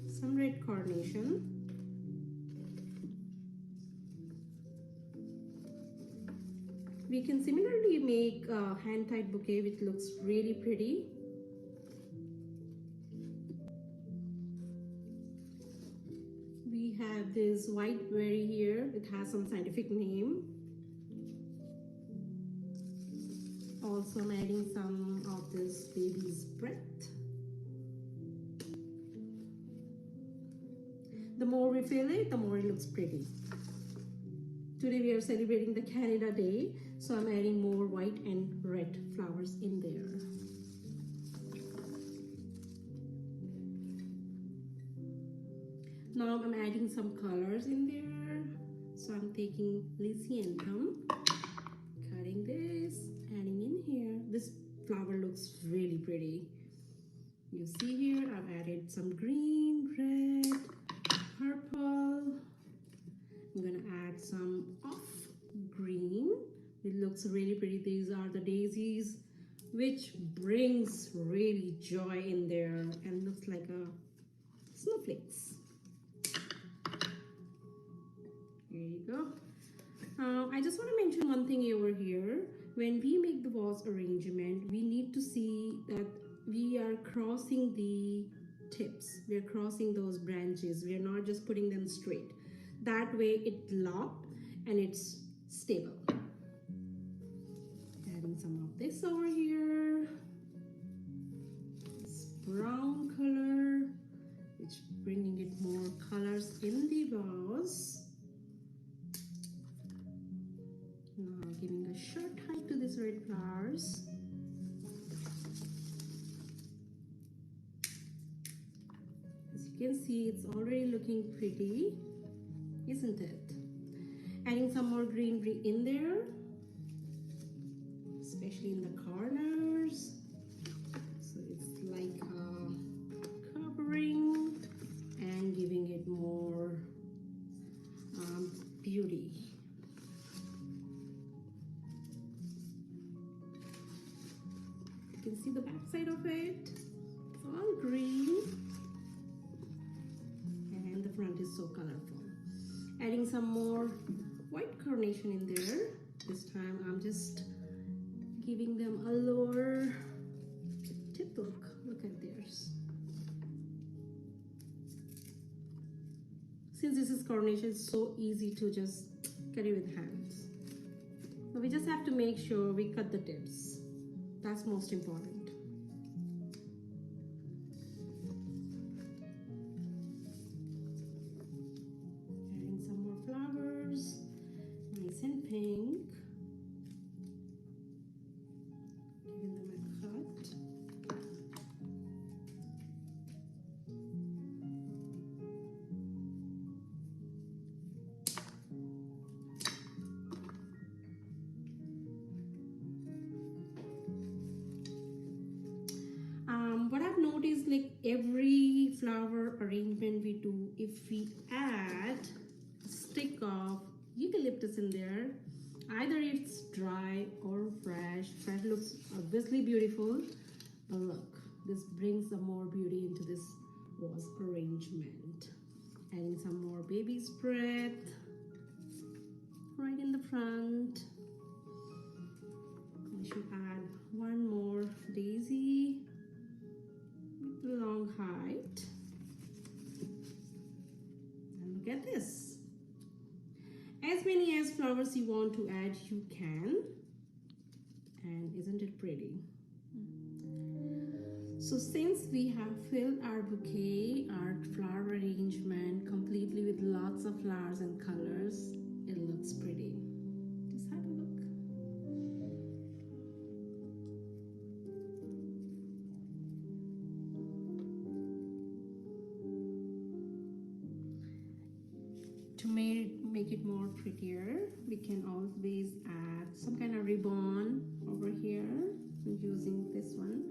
some red carnation, we can similarly make a hand-tied bouquet which looks really pretty. We have this white berry here. It has some scientific name. Also, I'm adding some of this baby's breath. The more we fill it, the more it looks pretty. Today we are celebrating the Canada Day, so I'm adding more white and red flowers in there. Now I'm adding some colors in there. So I'm taking Lycianthum, cutting this, adding in here. This flower looks really pretty. You see here, I've added some green, red, purple. I'm gonna add some off green. It looks really pretty. These are the daisies, which brings really joy in there and looks like a snowflakes. There you go. I just want to mention one thing over here. When we make the vase arrangement, we need to see that we are crossing the tips. We are crossing those branches. We are not just putting them straight. That way it locked and it's stable. Adding some of this over here. This brown color, which bringing it more colors in the vase. Now giving a short height to these red flowers. As you can see, it's already looking pretty, isn't it? Adding some more greenery in there, especially in the corners. So it's like covering and giving it more beauty. You can see the back side of it. It's all green. And the front is so colorful. Adding some more white carnation in there. This time I'm just giving them a lower tip look. Look at theirs. Since this is carnation, it's so easy to just cut it with hands. But we just have to make sure we cut the tips. That's most important. notice like every flower arrangement we do, if we add a stick of eucalyptus in there, either it's dry or fresh. Fresh looks obviously beautiful, but look, this brings some more beauty into this vase arrangement. Adding some more baby spread right in the front. I should add one more daisy with long height. And look at this. As many as flowers you want to add, you can. And isn't it pretty? So since we have filled our bouquet, our flower arrangement completely with lots of flowers and colors, it looks pretty. Just have a look. To make it more prettier, we can always add some kind of ribbon over here. I'm using this one.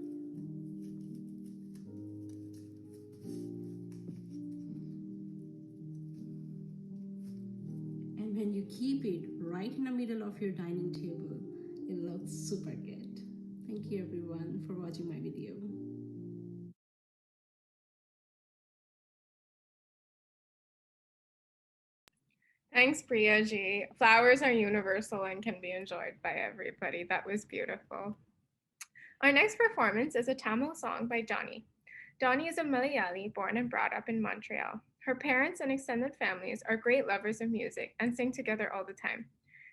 And when you keep it right in the middle of your dining table, it looks super good. Thank you everyone for watching my video. Thanks, Priya ji. Flowers are universal and can be enjoyed by everybody. That was beautiful. Our next performance is a Tamil song by Dani. Dani is a Malayali born and brought up in Montreal. Her parents and extended families are great lovers of music and sing together all the time.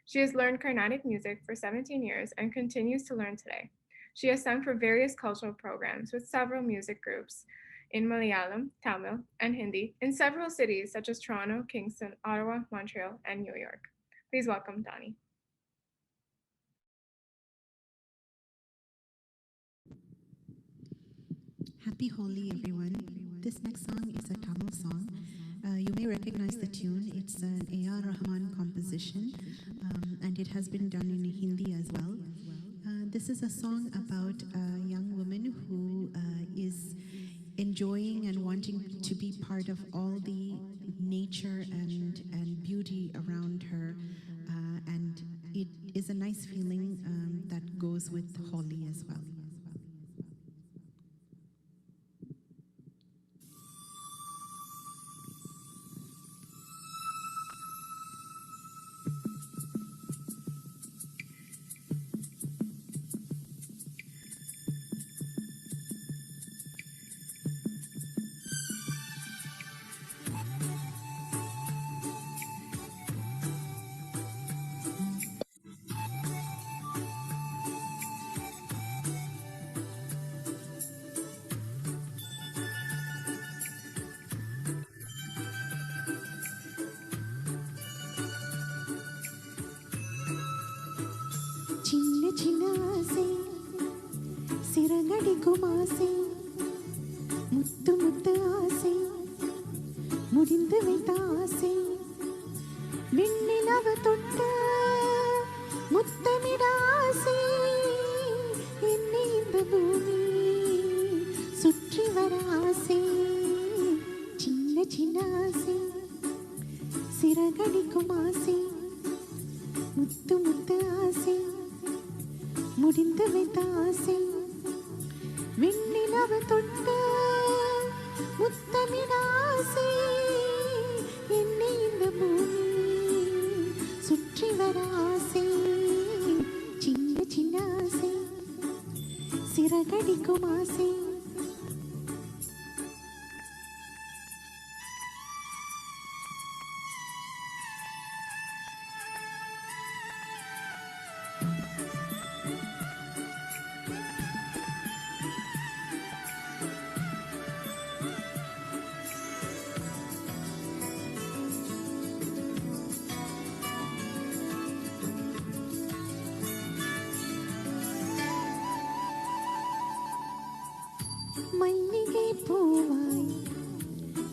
She has learned Carnatic music for 17 years and continues to learn today. She has sung for various cultural programs with several music groups in Malayalam, Tamil, and Hindi in several cities such as Toronto, Kingston, Ottawa, Montreal, and New York. Please welcome Dani. Happy Holi, everyone. This next song is a Tamil song. You may recognize the tune. It's an A.R. Rahman composition, and it has been done in Hindi as well. This is a song about a young woman who is enjoying and wanting to be part of all the nature and beauty around her. And it is a nice feeling that goes with Holi as well. சின்ன சின்ன ஆசை சிறகடிக்கும் ஆசை முத்து முத்து ஆசை முடிந்து வைத்த ஆசை விண்ணிலவ தொட்ட முத்தமிட ஆசை என்னை இந்த பூமி சுற்றி வர ஆசை சின்ன சின்ன ஆசை சிறகடிக்கும் ஆசை முத்து முத்து ஆசை முடிந்து வைத்த ஆசை விண்ணிலவ தொட்ட முத்தமிட ஆசை என்னை இந்த பூமி சுற்றி வர ஆசை சின்ன சின்ன ஆசை சிறகடிக்கும் ஆசை மல்லிகை பூவாய்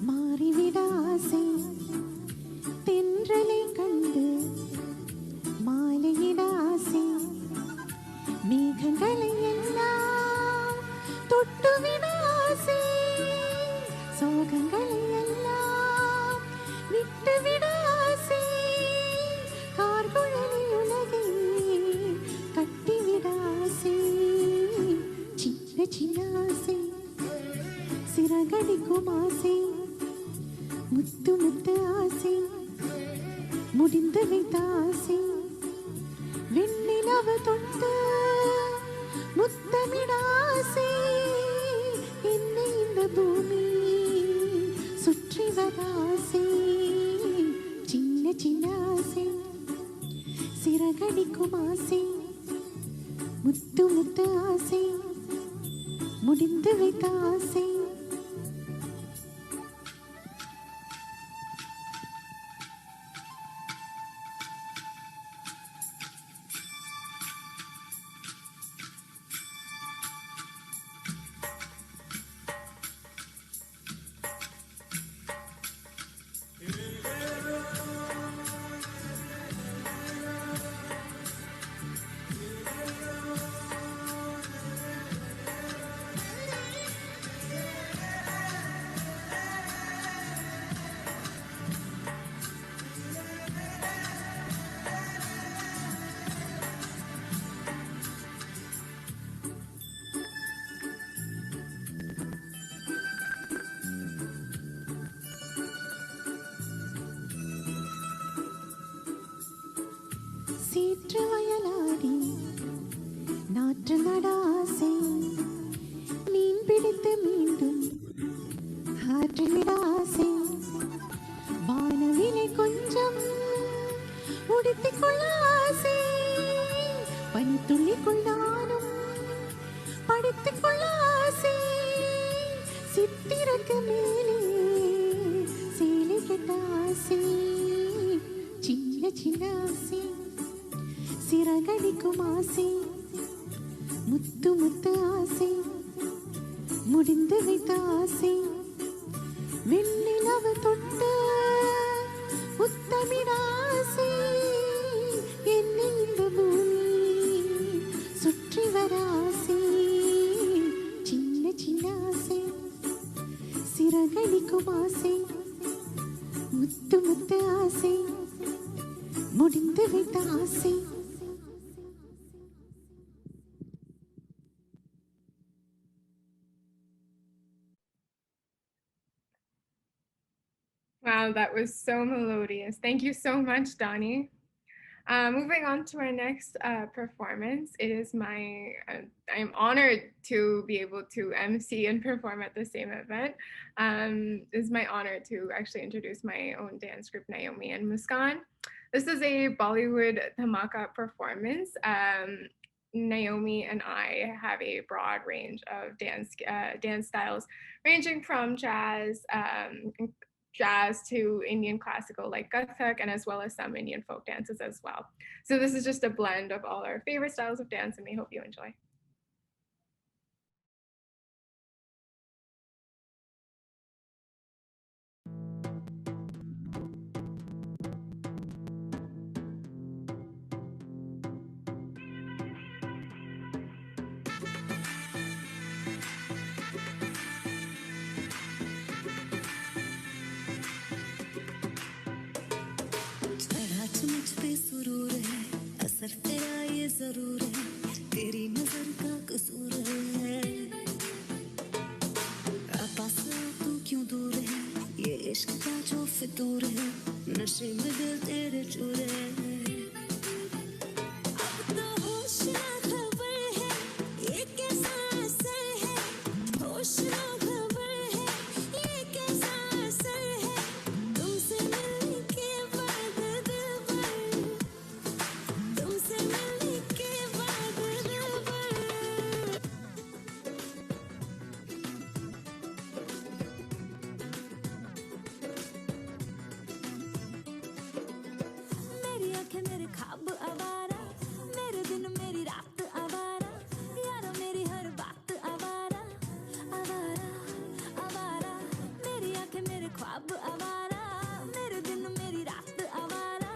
மாறிவிட ஆசை தென்றலை கண்டு மாலையிட ஆசை மேகங்களை எல்லாம் தொட்டுவிட ஆசை சோகங்களை எல்லாம் விட்டுவிட ஆசை கார்குழலி உலகை கட்டிவிட ஆசை சின்ன சின்ன ஆசை சிறகடிக்கும் ஆசை முத்து முத்து ஆசை முடிந்து வைத்த ஆசை வெண்ணிலவு தொட்டு முத்தமிட ஆசை என்னை இந்த பூமி சுற்றி வர ஆசை சின்ன சின்ன ஆசை சிறகடிக்கும் ஆசை முத்து முத்து ஆசை முடிந்து வைத்த ஆசை சீற்று வயலாடி நாற்று நடாசை மீன் பிடித்து மீண்டும் ஆற்றிவிட ஆசை வானவிலை கொஞ்சம் உடுத்திக் கொள்ள ஆசை பனித்துள்ளிக்குள் நானும் படித்துக் கொள்ள ஆசை சித்திரக்கு மேலே சேலை கட்ட ஆசை சின்ன சின்ன ஆசை சிறகடிக்கும் ஆசை முத்து முத்து ஆசை முடிந்து வைத்த ஆசை வெண்ணிலவு தொட்டு முத்தமிட ஆசை என்னை இந்த பூமி சுற்றி வர ஆசை சின்ன சின்ன ஆசை சிறகடிக்கும் ஆசை முத்து முத்து ஆசை முடிந்து வைத்த ஆசை Wow, that was so melodious. Thank you so much, Donnie. Moving on to our next performance, it is I'm honored to be able to MC and perform at the same event. It's my honor to actually introduce my own dance group, Naomi and Muskan. This is a Bollywood dhamaka performance. Naomi and I have a broad range of dance styles, ranging from jazz to Indian classical like Kathak, and as well as some Indian folk dances as well. So this is just a blend of all our favorite styles of dance, and we hope you enjoy. सुरूर है असर तेरा ये जरूर है तेरी नजर का कसूर है पास तू क्यों दूर है ये इश्क का जो फितूर है नशे में दिल तेरे चूर है अब तो होश ना खबर है ये कैसा असर है होश ना खबर है ये कैसा असर है तुमसे मिलने के बाद दिल भर तुमसे मिलने के बाद दिल भर मेरी आंखें मेरे ख्वाब आवारा मेरे दिन मेरी रात आवारा यारा मेरी हर बात आवारा आवारा आवारा मेरी आंखें मेरे ख्वाब आवारा मेरे दिन मेरी रात आवारा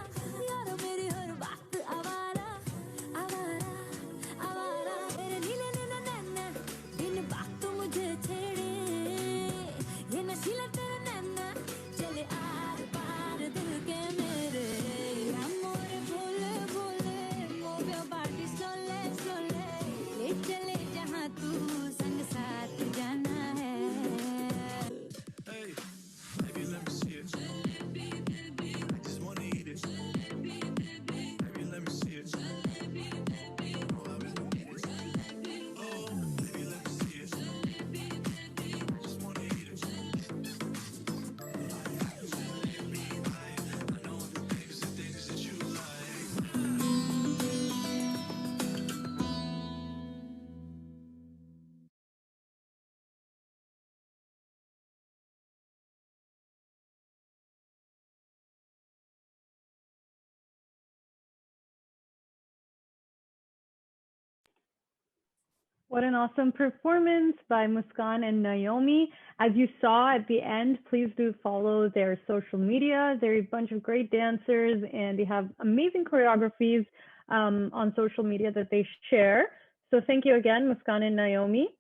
यारा मेरी हर बात आवारा आवारा आवारा मेरे नीले नीले नैना इन बातों मुझे छेड़े ये नशीला What an awesome performance by Muskan and Naomi. As you saw at the end, please do follow their social media. They're a bunch of great dancers and they have amazing choreographies on social media that they share. So thank you again, Muskan and Naomi.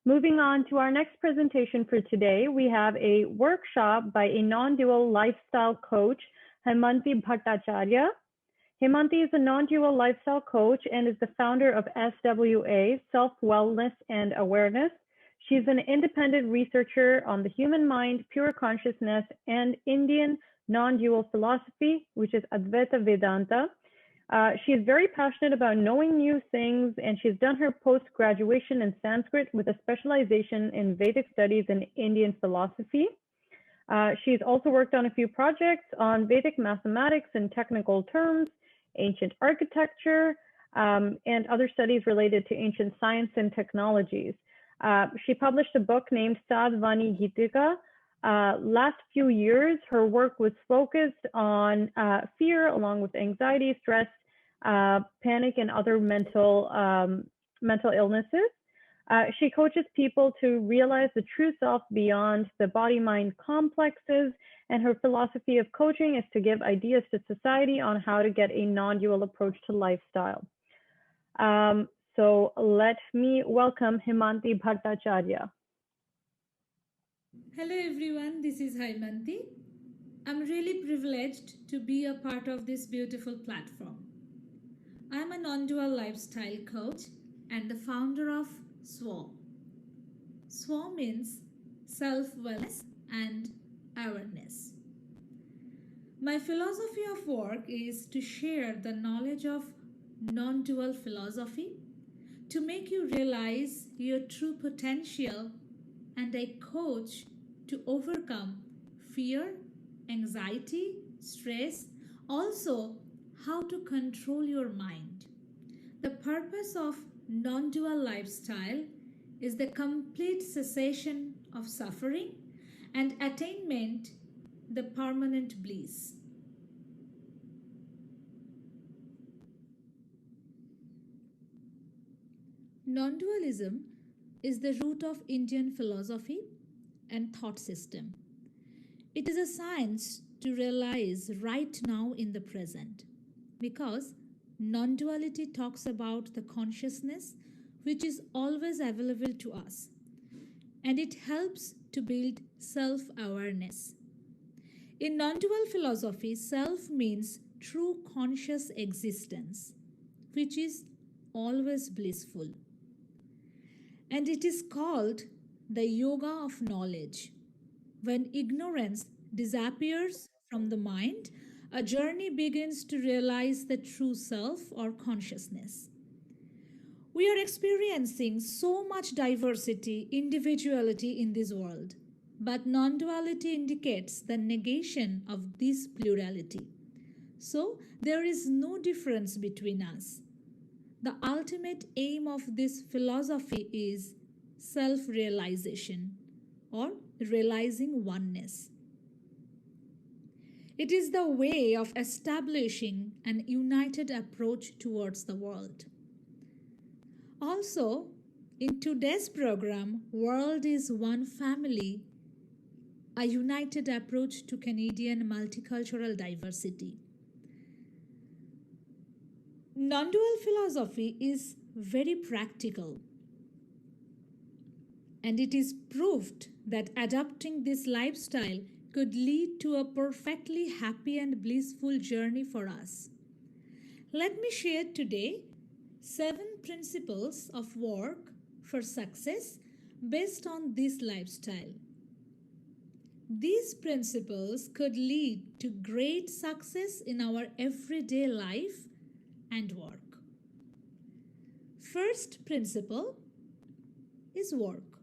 Moving on to our next presentation for today, we have a workshop by a non-dual lifestyle coach, Himanti Bhattacharya. Himanti is a non-dual lifestyle coach and is the founder of SWA, Self-Wellness and Awareness. She's an independent researcher on the human mind, pure consciousness, and Indian non-dual philosophy, which is Advaita Vedanta. She is very passionate about knowing new things, and she's done her post-graduation in Sanskrit with a specialization in Vedic studies and Indian philosophy. She's also worked on a few projects on Vedic mathematics and technical terms, ancient architecture, and other studies related to ancient science and technologies. She published a book named Sadvani Gitika. Last few years, her work was focused on fear, along with anxiety, stress, panic, and other mental illnesses. She coaches people to realize the true self beyond the body-mind complexes, and her philosophy of coaching is to give ideas to society on how to get a non-dual approach to lifestyle. So let me welcome Himanti Bhattacharya. Hello everyone, this is Himanti. I'm really privileged to be a part of this beautiful platform. I'm a non-dual lifestyle coach and the founder of SWA. SWA means self-wellness and awareness. My philosophy of work is to share the knowledge of non-dual philosophy to make you realize your true potential, and I coach to overcome fear, anxiety, stress, also how to control your mind. The purpose of non-dual lifestyle is the complete cessation of suffering and attainment the permanent bliss. Non-dualism is the root of Indian philosophy and thought system. It is a science to realize right now in the present, because non-duality talks about the consciousness which is always available to us, and it helps to build self-awareness. In non-dual philosophy, self means true conscious existence, which is always blissful. And it is called the yoga of knowledge. When ignorance disappears from the mind, a journey begins to realize the true self or consciousness. We are experiencing so much diversity, individuality in this world, but non-duality indicates the negation of this plurality. So there is no difference between us. The ultimate aim of this philosophy is self-realization or realizing oneness. It is the way of establishing an united approach towards the world. Also, in today's program, World is One Family, a united approach to Canadian multicultural diversity. Non-dual philosophy is very practical, and it is proved that adopting this lifestyle could lead to a perfectly happy and blissful journey for us. Let me share today 7 principles of work for success based on this lifestyle. These principles could lead to great success in our everyday life and work. First principle is work.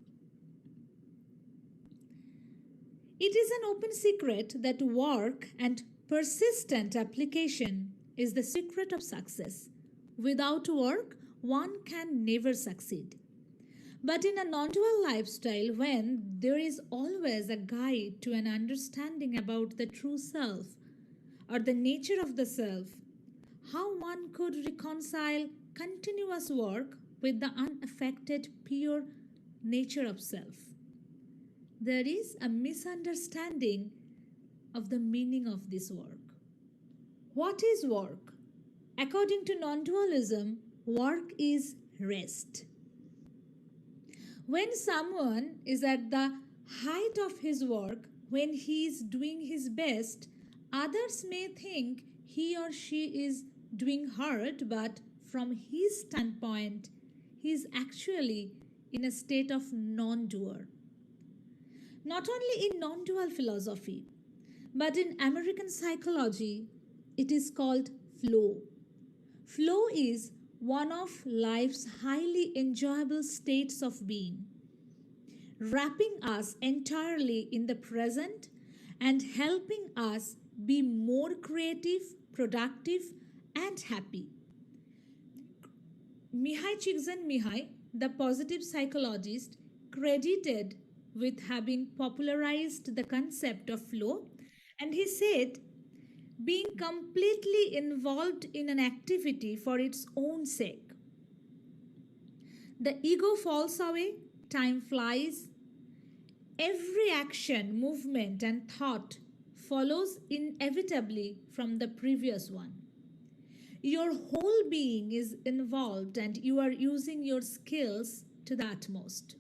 It is an open secret that work and persistent application is the secret of success. Without work, one can never succeed. But in a non-dual lifestyle, when there is always a guide to an understanding about the true self or the nature of the self, how one could reconcile continuous work with the unaffected, pure nature of self. There is a misunderstanding of the meaning of this work. What is work? According to non-dualism, work is rest. When someone is at the height of his work, when he is doing his best, others may think he or she is doing hard, but from his standpoint, he is actually in a state of non-doer. Not only in non-dual philosophy, but in American psychology, it is called flow. Flow is one of life's highly enjoyable states of being, wrapping us entirely in the present and helping us be more creative, productive, and happy. Mihai Csikszentmihalyi, the positive psychologist, credited with having popularized the concept of flow, and he said, being completely involved in an activity for its own sake. The ego falls away, time flies, every action, movement, and thought follows inevitably from the previous one. Your whole being is involved and you are using your skills to the utmost.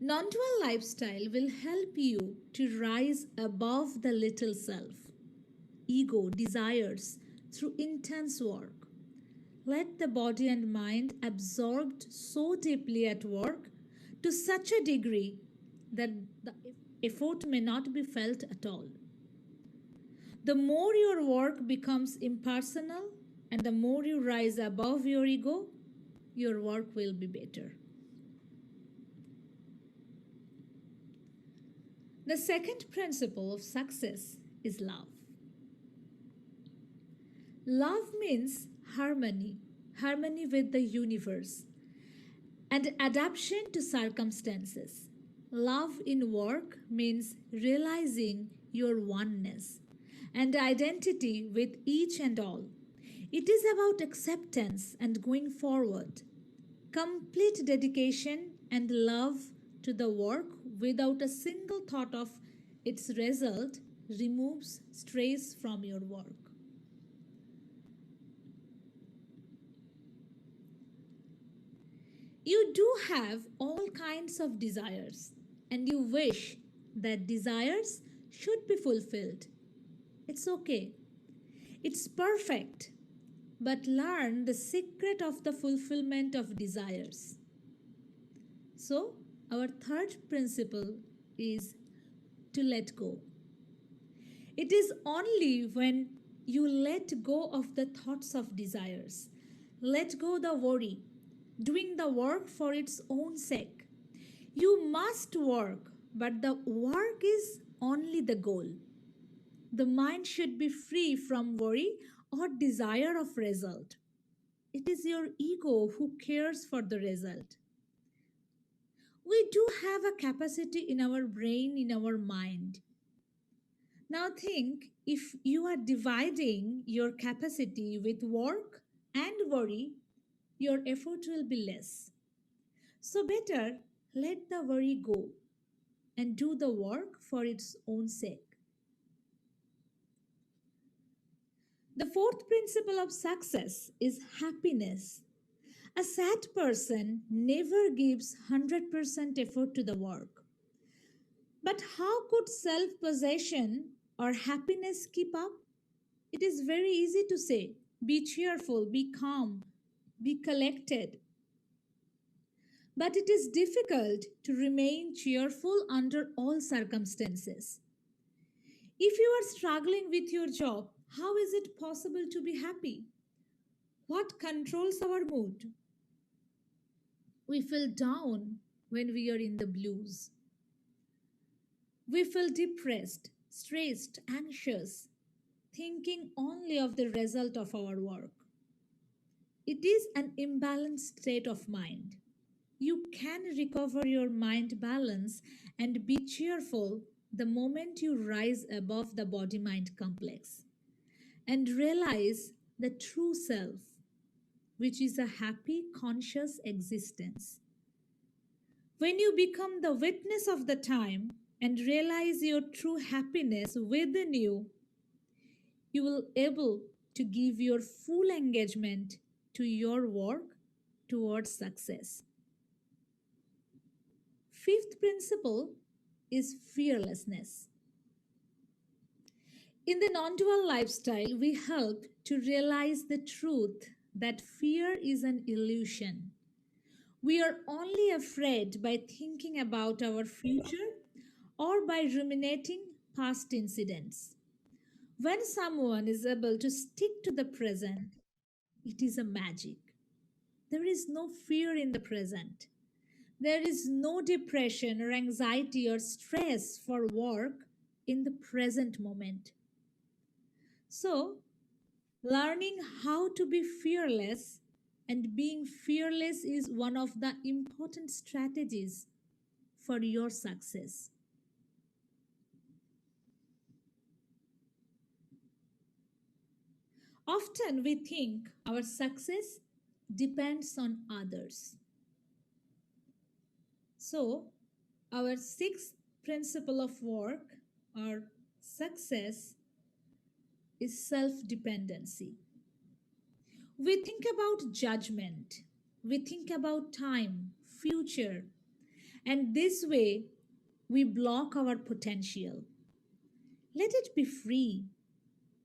Non-dual lifestyle will help you to rise above the little self, ego, desires through intense work. Let the body and mind absorbed so deeply at work to such a degree that the effort may not be felt at all. The more your work becomes impersonal and the more you rise above your ego, your work will be better. The second principle of success is love. Love means harmony, harmony with the universe, and adaptation to circumstances. Love in work means realizing your oneness and identity with each and all. It is about acceptance and going forward, complete dedication and love to the work without a single thought of its result removes stress from your work. You do have all kinds of desires and you wish that desires should be fulfilled. It's okay. It's perfect. But learn the secret of the fulfillment of desires. So, our third principle is to let go. It is only when you let go of the thoughts of desires, let go the worry, doing the work for its own sake. You must work, but the work is only the goal. The mind should be free from worry or desire of result. It is your ego who cares for the result. We do have a capacity in our brain, in our mind. Now think, if you are dividing your capacity with work and worry, your effort will be less. So better let the worry go and do the work for its own sake. The fourth principle of success is happiness. A sad person never gives 100% effort to the work. But how could self-possession or happiness keep up? It is very easy to say, be cheerful, be calm, be collected. But it is difficult to remain cheerful under all circumstances. If you are struggling with your job, how is it possible to be happy? What controls our mood? We feel down when we are in the blues. We feel depressed, stressed, anxious, thinking only of the result of our work. It is an imbalanced state of mind. You can recover your mind balance and be cheerful the moment you rise above the body-mind complex and realize the true self. which is a happy, conscious existence. When you become the witness of the time and realize your true happiness within you, you will able to give your full engagement to your work towards success. Fifth principle is fearlessness. In the non-dual lifestyle, we help to realize the truth that fear is an illusion. We are only afraid by thinking about our future or by ruminating past incidents. When someone is able to stick to the present, it is a magic. There is no fear in the present. There is no depression or anxiety or stress for work in the present moment. So, learning how to be fearless and being fearless is one of the important strategies for your success. Often we think our success depends on others. So, our sixth principle of work or success is self-dependency. We think about judgment, we think about time, future, and this way we block our potential. Let it be free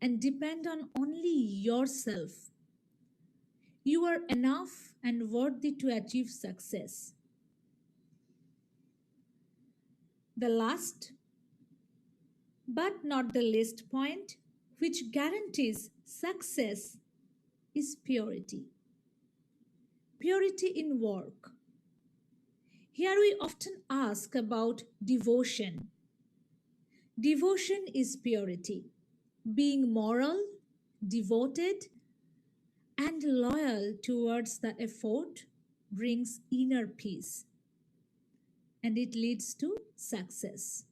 and depend on only yourself. You are enough and worthy to achieve success. The last, but not the least point, which guarantees success, is purity. Purity in work. Here we often ask about devotion. Devotion is purity. Being moral, devoted, and loyal towards the effort brings inner peace, and it leads to success.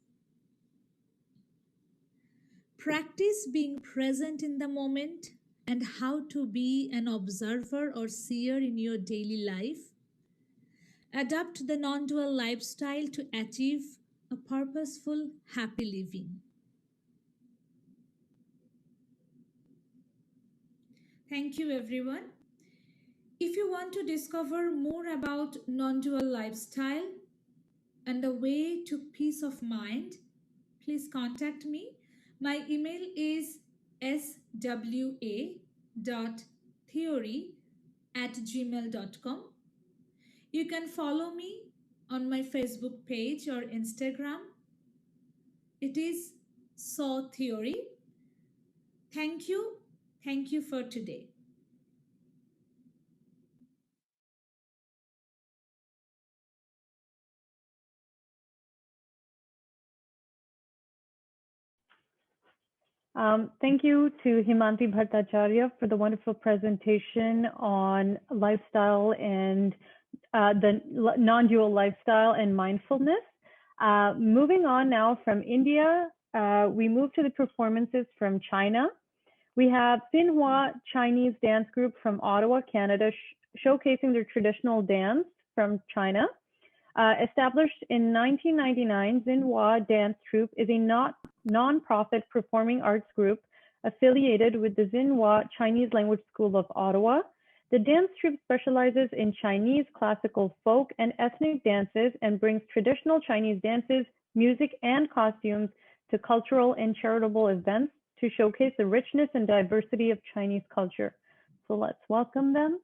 Practice being present in the moment and how to be an observer or seer in your daily life. Adapt the non-dual lifestyle to achieve a purposeful, happy living. Thank you, everyone. If you want to discover more about non-dual lifestyle and the way to peace of mind, please contact me. My email is swa.theory@gmail.com. You can follow me on my Facebook page or Instagram. It is SAW Theory. Thank you. Thank you for today. Thank you to Himanti Bhattacharya for the wonderful presentation on lifestyle and the non-dual lifestyle and mindfulness. Moving on now from India, we move to the performances from China. We have Xinhua Chinese Dance Group from Ottawa, Canada, showcasing their traditional dance from China. Established in 1999, Xinhua Dance Troupe is a non-profit performing arts group affiliated with the Xinhua Chinese Language School of Ottawa. The dance troupe specializes in Chinese classical, folk, and ethnic dances and brings traditional Chinese dances, music, and costumes to cultural and charitable events to showcase the richness and diversity of Chinese culture. So let's welcome them.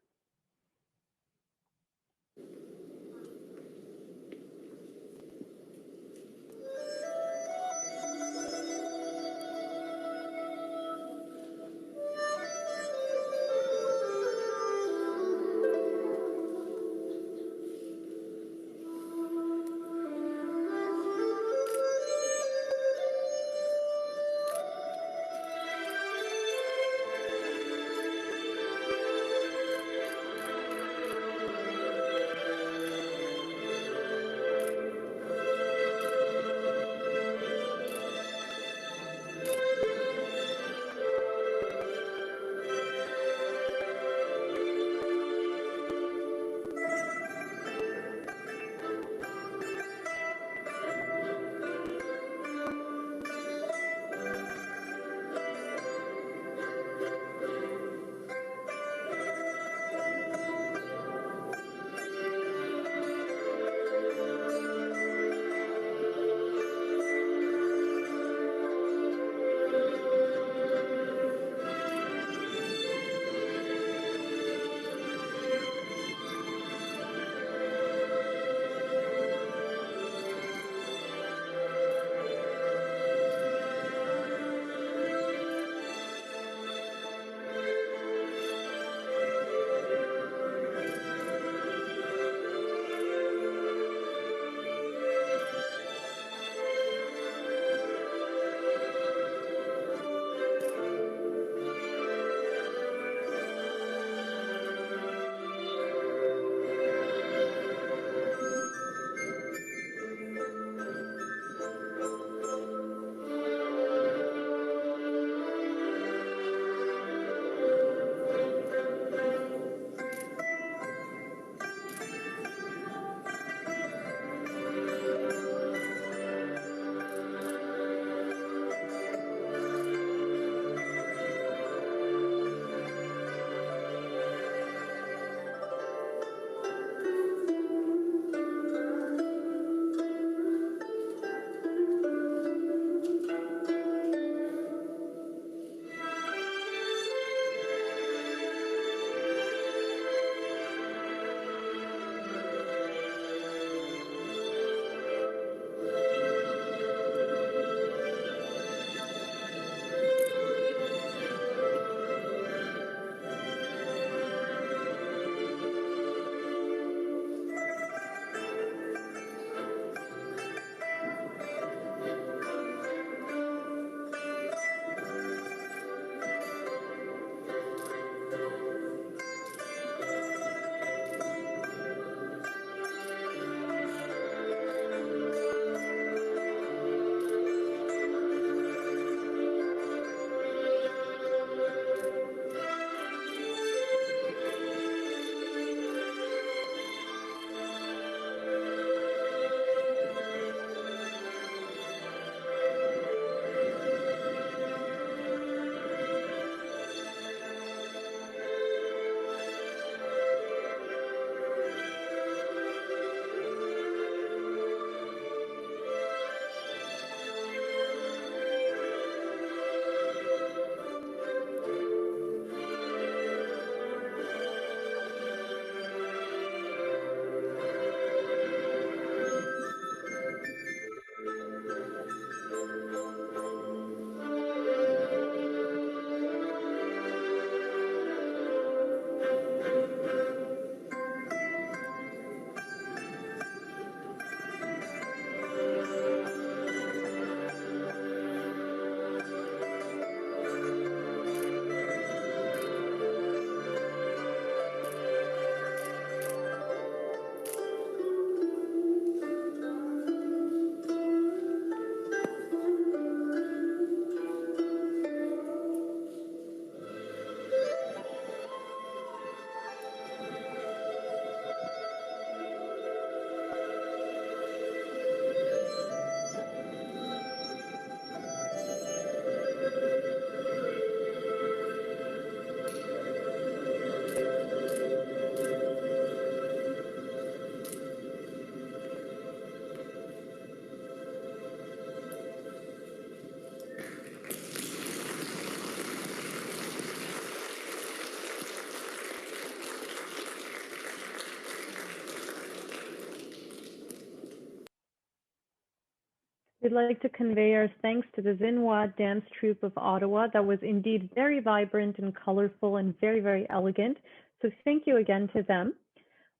We'd like to convey our thanks to the Zinwa dance troupe of Ottawa that was indeed very vibrant and colorful and very, very elegant. So thank you again to them.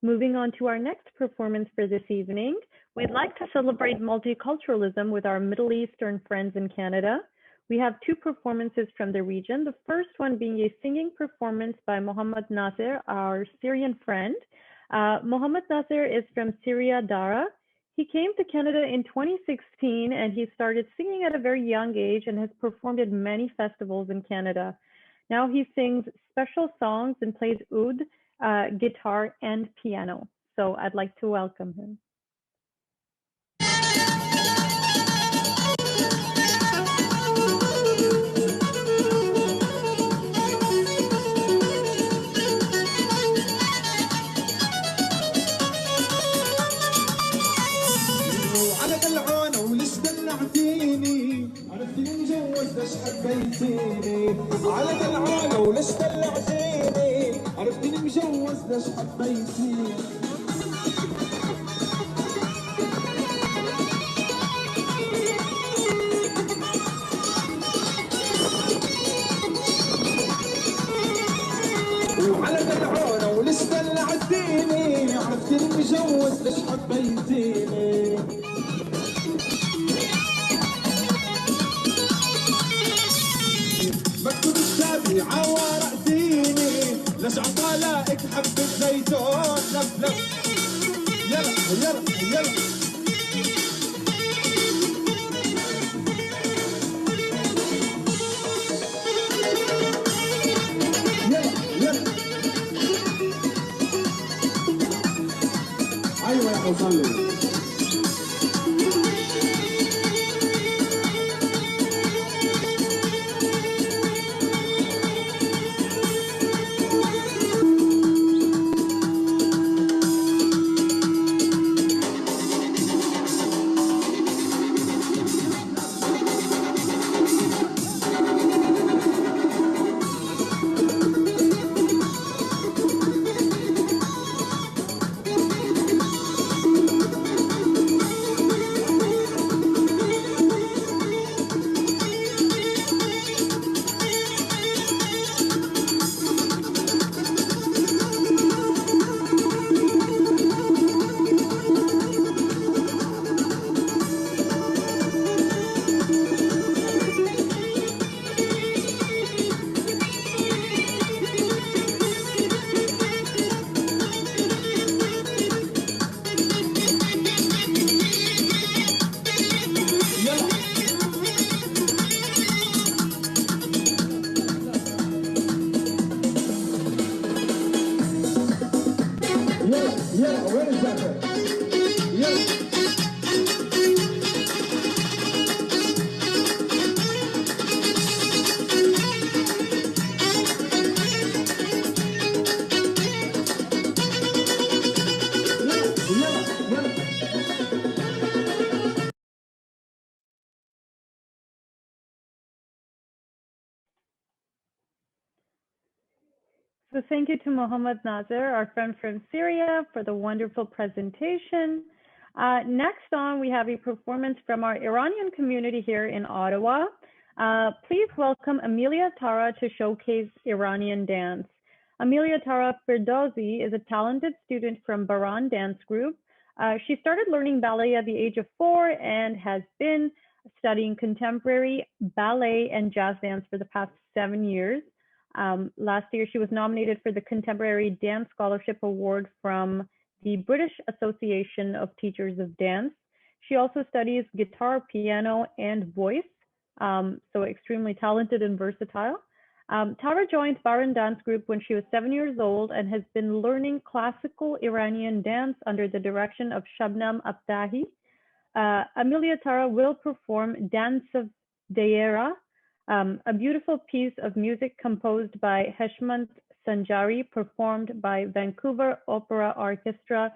Moving on to our next performance for this evening, we'd like to celebrate multiculturalism with our Middle Eastern friends in Canada. We have two performances from the region, the first one being a singing performance by Mohammed Nasser, our Syrian friend. Mohammed Nasser is from Syria, Dara. He came to Canada in 2016 and he started singing at a very young age and has performed at many festivals in Canada. Now he sings special songs and plays oud, guitar, and piano. So I'd like to welcome him. عرفتي مجوز ليش حبيتيني على دلعانة وليش دلعتيني عرفتي مجوز ليش حبيتيني وعلى دلعانة وليش دلعتيني عرفتي مجوز ليش حبيتيني مكتوب الشابي عورقتيني ليش عطالائك حبة زيتون لف لف يلا يلا يلا يلا يلا ايوه يا حصلي So thank you to Mohammed Nasser, our friend from Syria, for the wonderful presentation. Next on, we have a performance from our Iranian community here in Ottawa. Please welcome Amelia Tara to showcase Iranian dance. Amelia Tara Firdausi is a talented student from Baran Dance Group. She started learning ballet at the age of 4 and has been studying contemporary ballet and jazz dance for the past 7 years. Last year, she was nominated for the Contemporary Dance Scholarship Award from the British Association of Teachers of Dance. She also studies guitar, piano, and voice, so extremely talented and versatile. Tara joined Baran Dance Group when she was 7 years old and has been learning classical Iranian dance under the direction of Shabnam Abtahi. Amelia Tara will perform Dance of Dayera, a beautiful piece of music composed by Heshmant Sanjari, performed by Vancouver Opera Orchestra,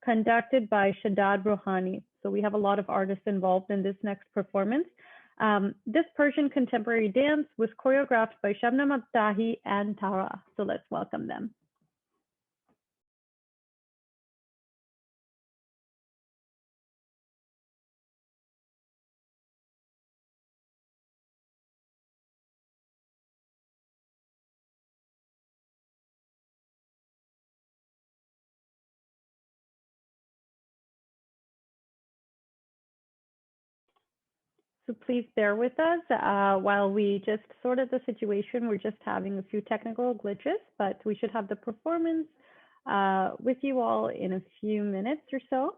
conducted by Shadad Rohani. So we have a lot of artists involved in this next performance. This Persian contemporary dance was choreographed by Shabnam Abtahi and Tara. So let's welcome them. So please bear with us while we just sort out the situation. We're just having a few technical glitches, but we should have the performance with you all in a few minutes or so.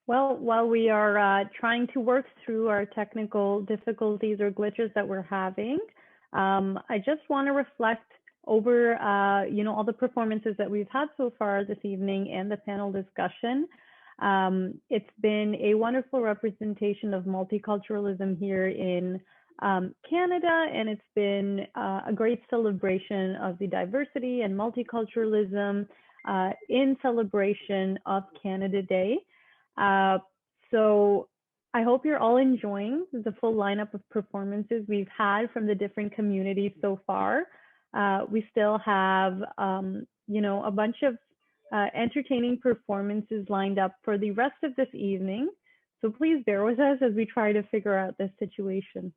Well, while we are trying to work through our technical difficulties or glitches that we're having, I just want to reflect over, all the performances that we've had so far this evening and the panel discussion. It's been a wonderful representation of multiculturalism here in Canada, and it's been a great celebration of the diversity and multiculturalism in celebration of Canada Day. So I hope you're all enjoying the full lineup of performances we've had from the different communities so far. We still have, a bunch of entertaining performances lined up for the rest of this evening. So please bear with us as we try to figure out this situation.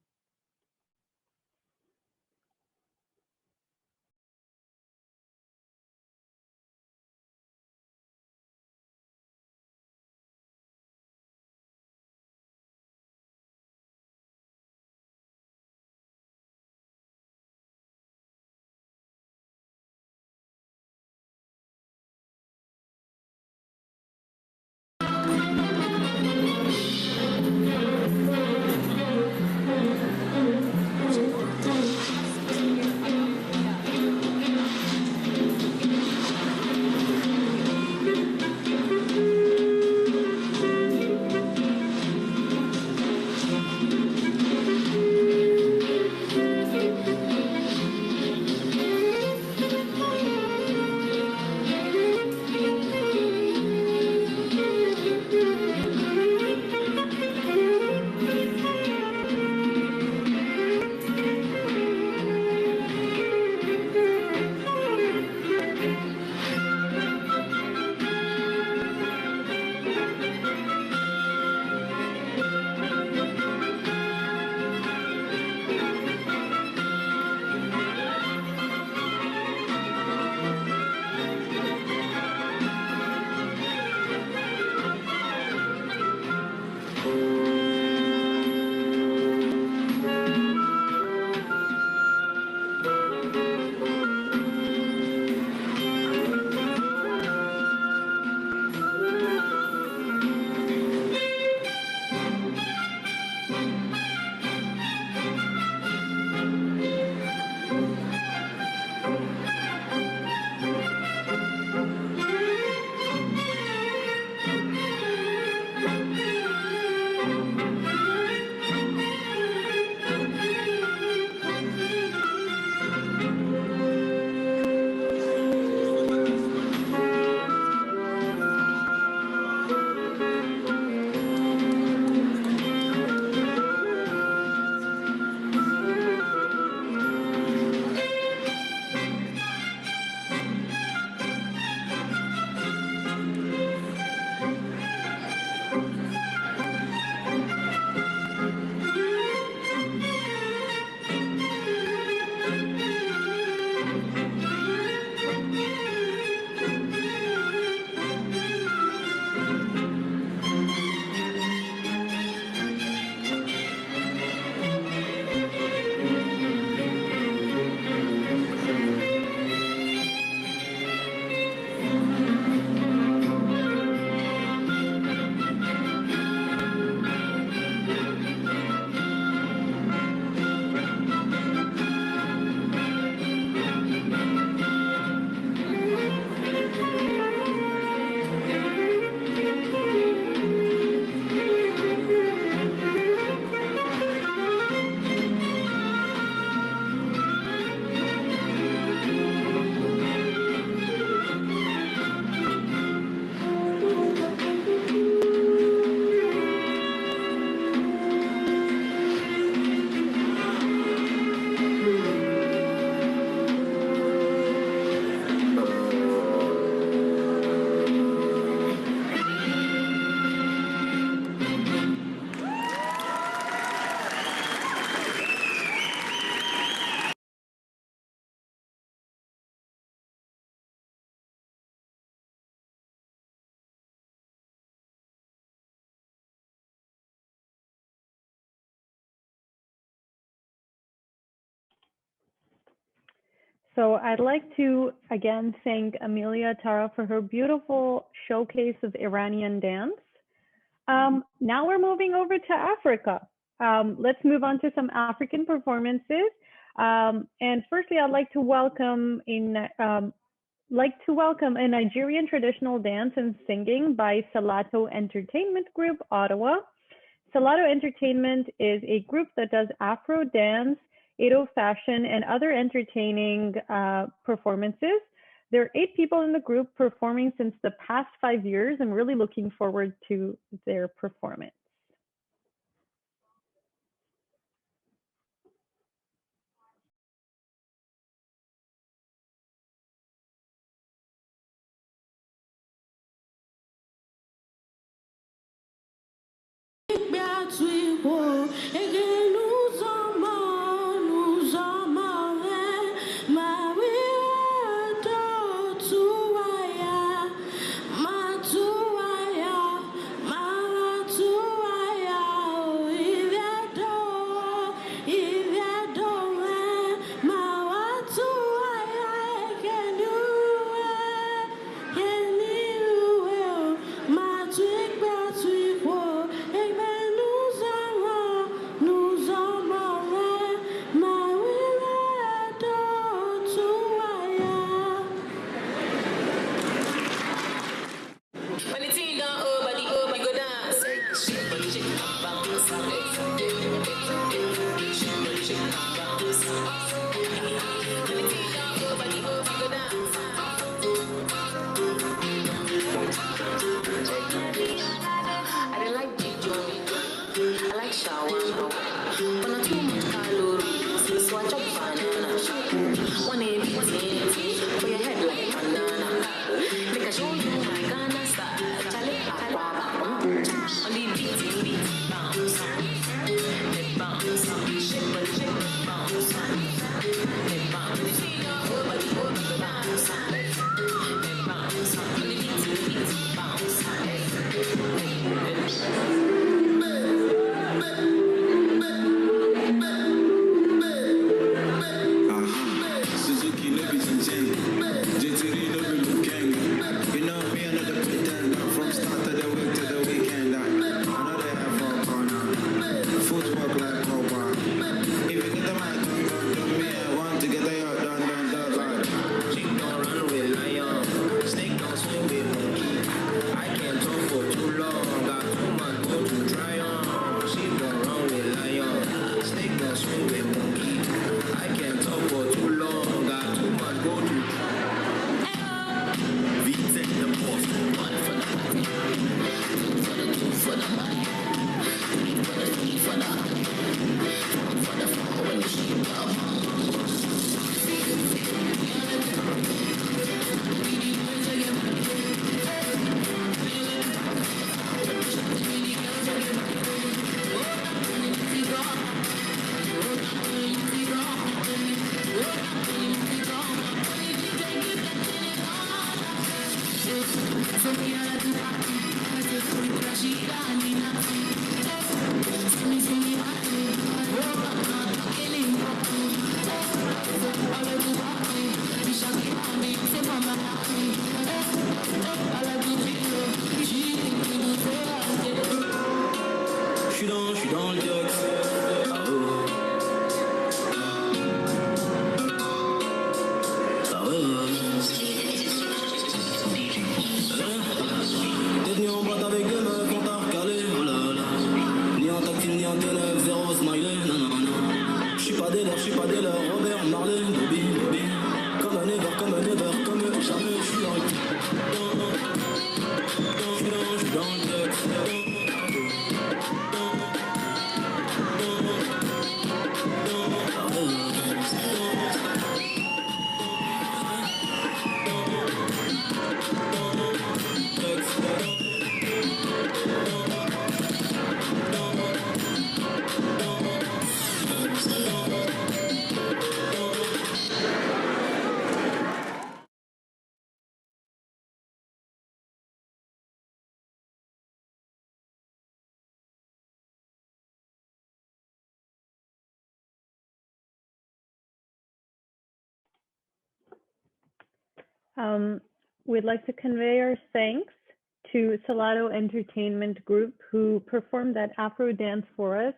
So I'd like to again thank Amelia Tara for her beautiful showcase of Iranian dance. Now we're moving over to Africa. Let's move on to some African performances. And firstly, I'd like to welcome a Nigerian traditional dance and singing by Salato Entertainment Group, Ottawa. Salato Entertainment is a group that does Afro dance, Edo fashion, and other entertaining performances. There are 8 people in the group performing since the past 5 years. I'm really looking forward to their performance. Suzuki, no be some We'd like to convey our thanks to Salado Entertainment Group, who performed that Afro dance for us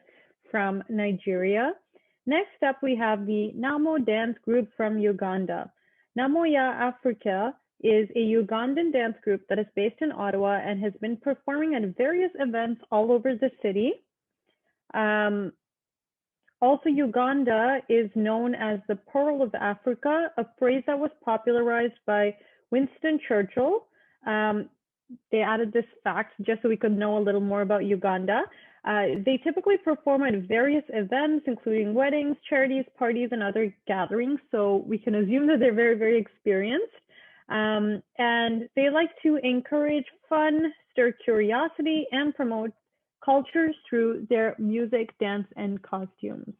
from Nigeria. Next up, we have the Namo Dance Group from Uganda. Namoya Africa is a Ugandan dance group that is based in Ottawa and has been performing at various events all over the city. Also, Uganda is known as the Pearl of Africa, a phrase that was popularized by Winston Churchill. They added this fact just so we could know a little more about Uganda. They typically perform at various events, including weddings, charities, parties, and other gatherings. So we can assume that they're very, very experienced. And they like to encourage fun, stir curiosity, and promote cultures through their music, dance, and costumes.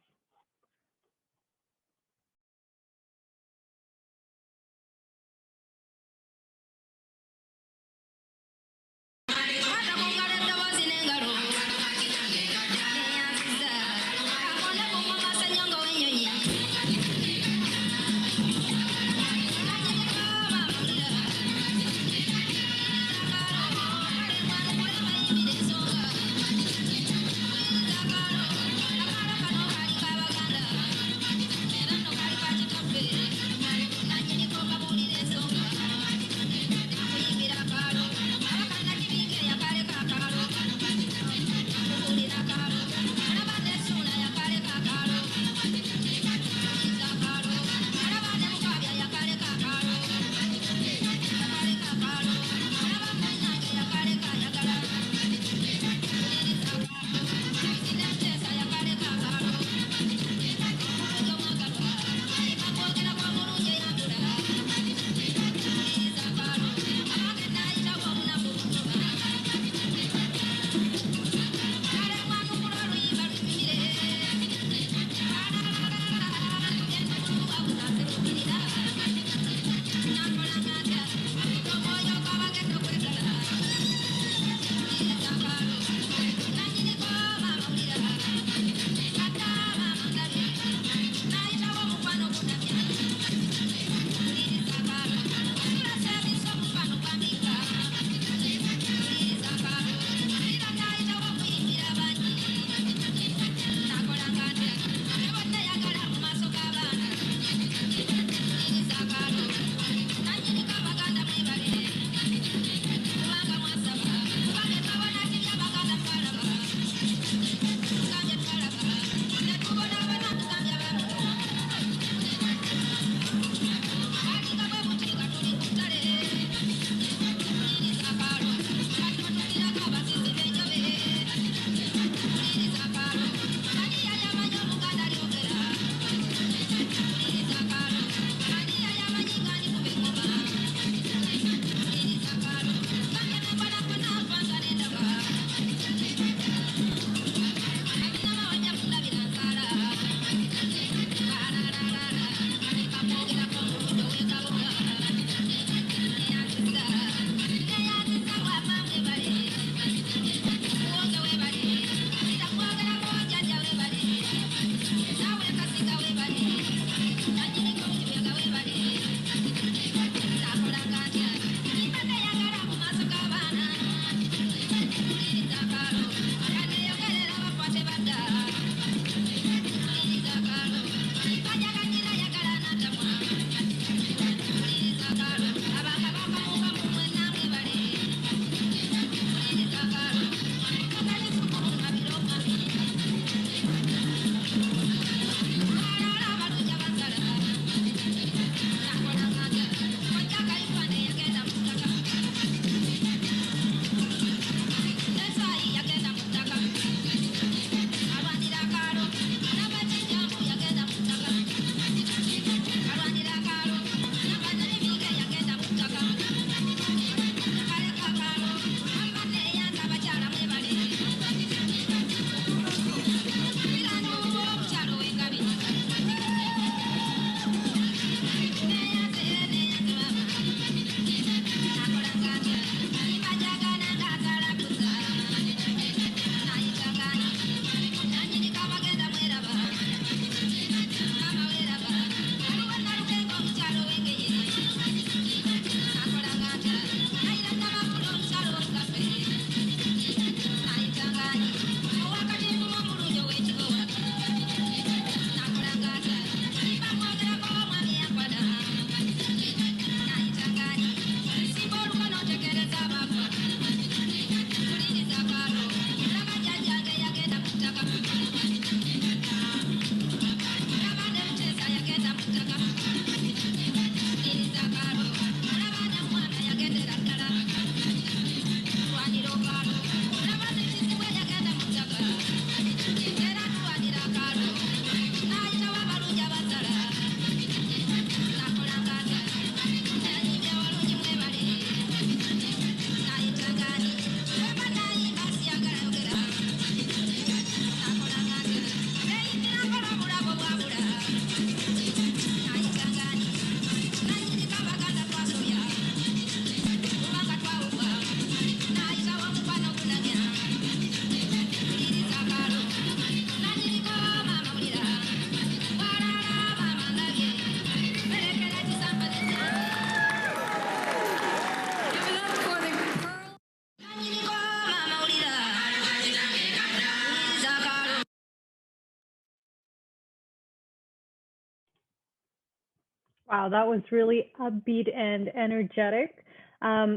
Wow, that was really upbeat and energetic.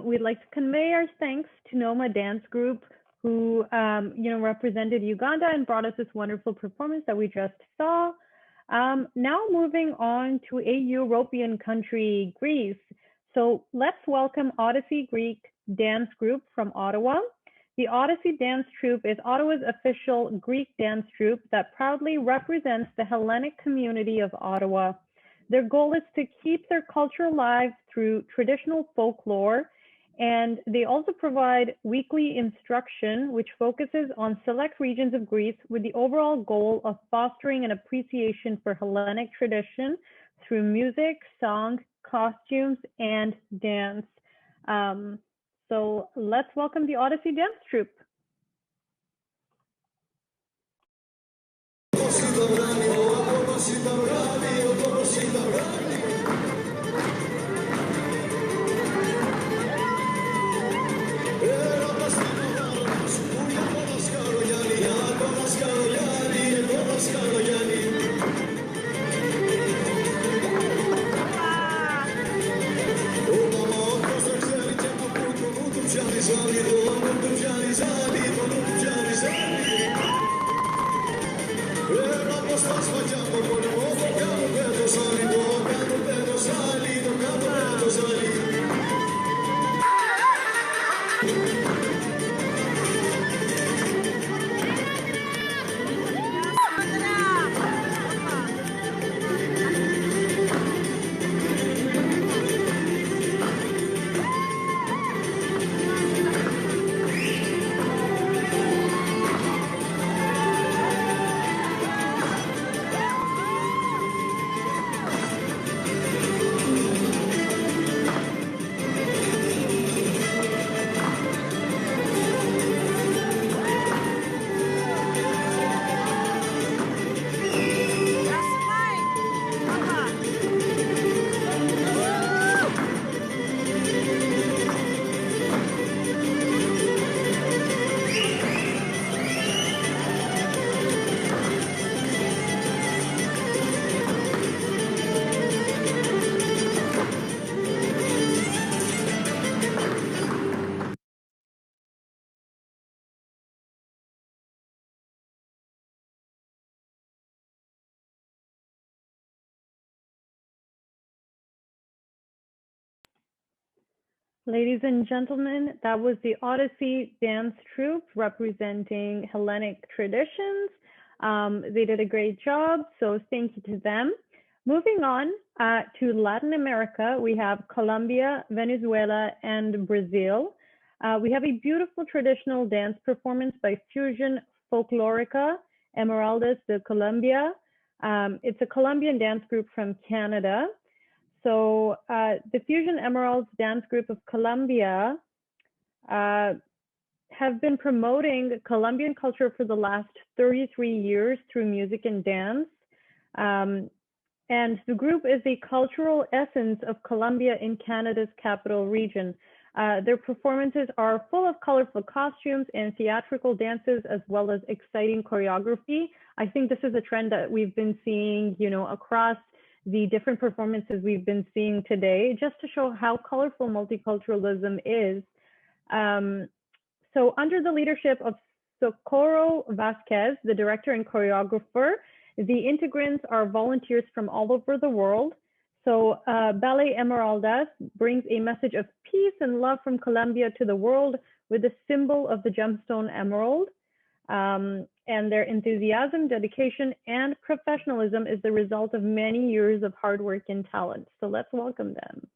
We'd like to convey our thanks to Noma Dance Group, who represented Uganda and brought us this wonderful performance that we just saw. Now moving on to a European country, Greece. So let's welcome Odyssey Greek Dance Group from Ottawa. The Odyssey Dance Troupe is Ottawa's official Greek dance troupe that proudly represents the Hellenic community of Ottawa. Their goal is to keep their culture alive through traditional folklore, and they also provide weekly instruction, which focuses on select regions of Greece with the overall goal of fostering an appreciation for Hellenic tradition through music, song, costumes, and dance. So let's welcome the Odyssey Dance Troupe. Ladies and gentlemen, that was the Odyssey Dance Troupe representing Hellenic traditions. They did a great job, so thank you to them. Moving on to Latin America, we have Colombia, Venezuela, and Brazil. We have a beautiful traditional dance performance by Fusion Folklorica Emeraldas de Colombia. It's a Colombian dance group from Canada. So the Fusion Emeralds Dance Group of Colombia have been promoting Colombian culture for the last 33 years through music and dance. And the group is the cultural essence of Colombia in Canada's capital region. Their performances are full of colorful costumes and theatrical dances, as well as exciting choreography. I think this is a trend that we've been seeing, across the different performances we've been seeing today, just to show how colorful multiculturalism is. So under the leadership of Socorro Vasquez, the director and choreographer, the integrants are volunteers from all over the world. So Ballet Emeraldas brings a message of peace and love from Colombia to the world with the symbol of the gemstone emerald. And their enthusiasm, dedication, and professionalism is the result of many years of hard work and talent. So let's welcome them.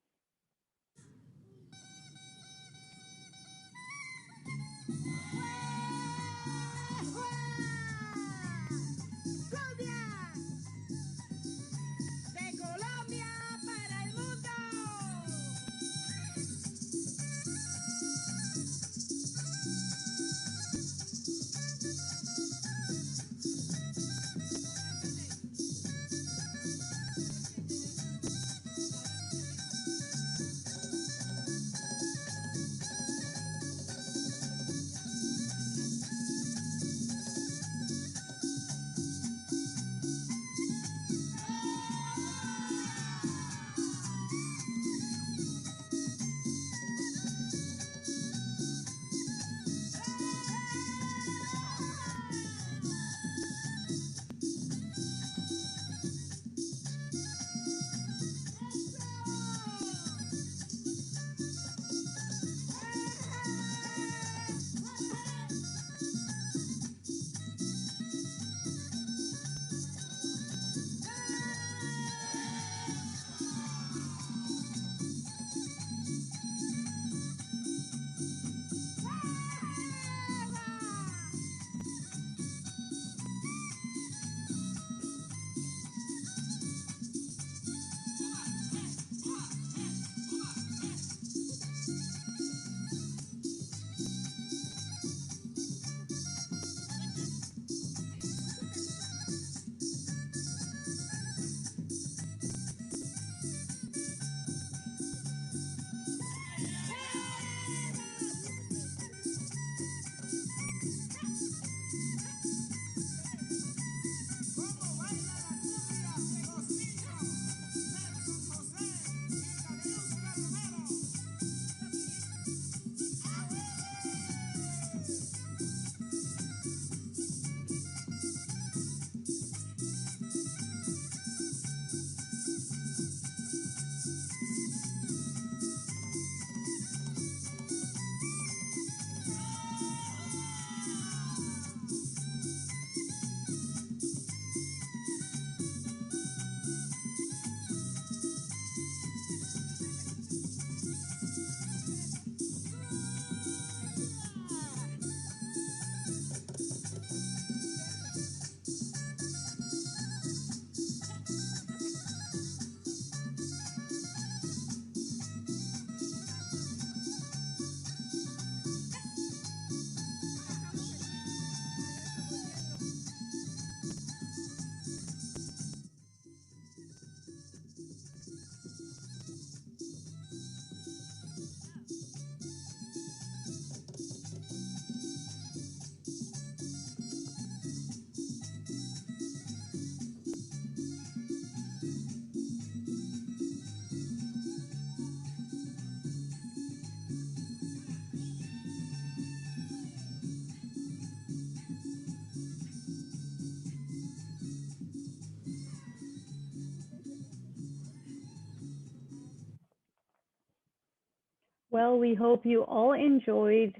Well, we hope you all enjoyed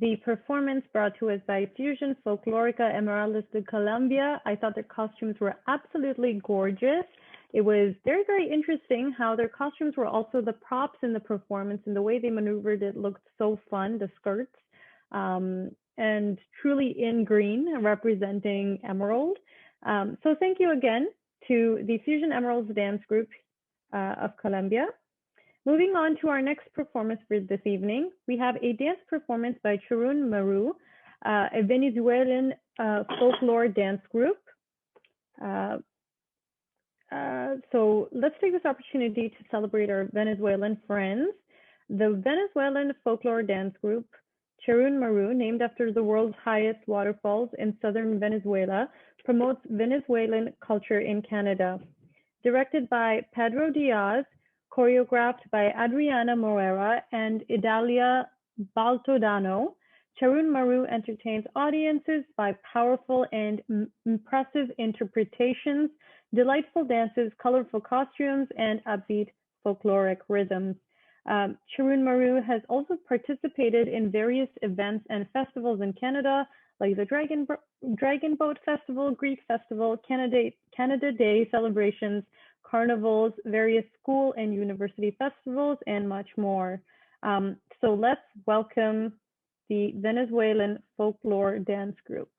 the performance brought to us by Fusion Folklorica Emeraldas de Colombia. I thought their costumes were absolutely gorgeous. It was very, very interesting how their costumes were also the props in the performance, and the way they maneuvered it looked so fun, the skirts, and truly in green, representing emerald. So thank you again to the Fusion Emeralds Dance Group of Colombia. Moving on to our next performance for this evening, we have a dance performance by Charun Maru, a Venezuelan folklore dance group. So let's take this opportunity to celebrate our Venezuelan friends. The Venezuelan folklore dance group, Charun Maru, named after the world's highest waterfalls in southern Venezuela, promotes Venezuelan culture in Canada. Directed by Pedro Diaz, choreographed by Adriana Morera and Idalia Baltodano, Charun Maru entertains audiences by powerful and impressive interpretations, delightful dances, colorful costumes, and upbeat folkloric rhythms. Charun Maru has also participated in various events and festivals in Canada, like the Dragon Boat Festival, Greek Festival, Canada Day celebrations, carnivals, various school and university festivals, and much more. So let's welcome the Venezuelan folklore dance group.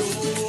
Yo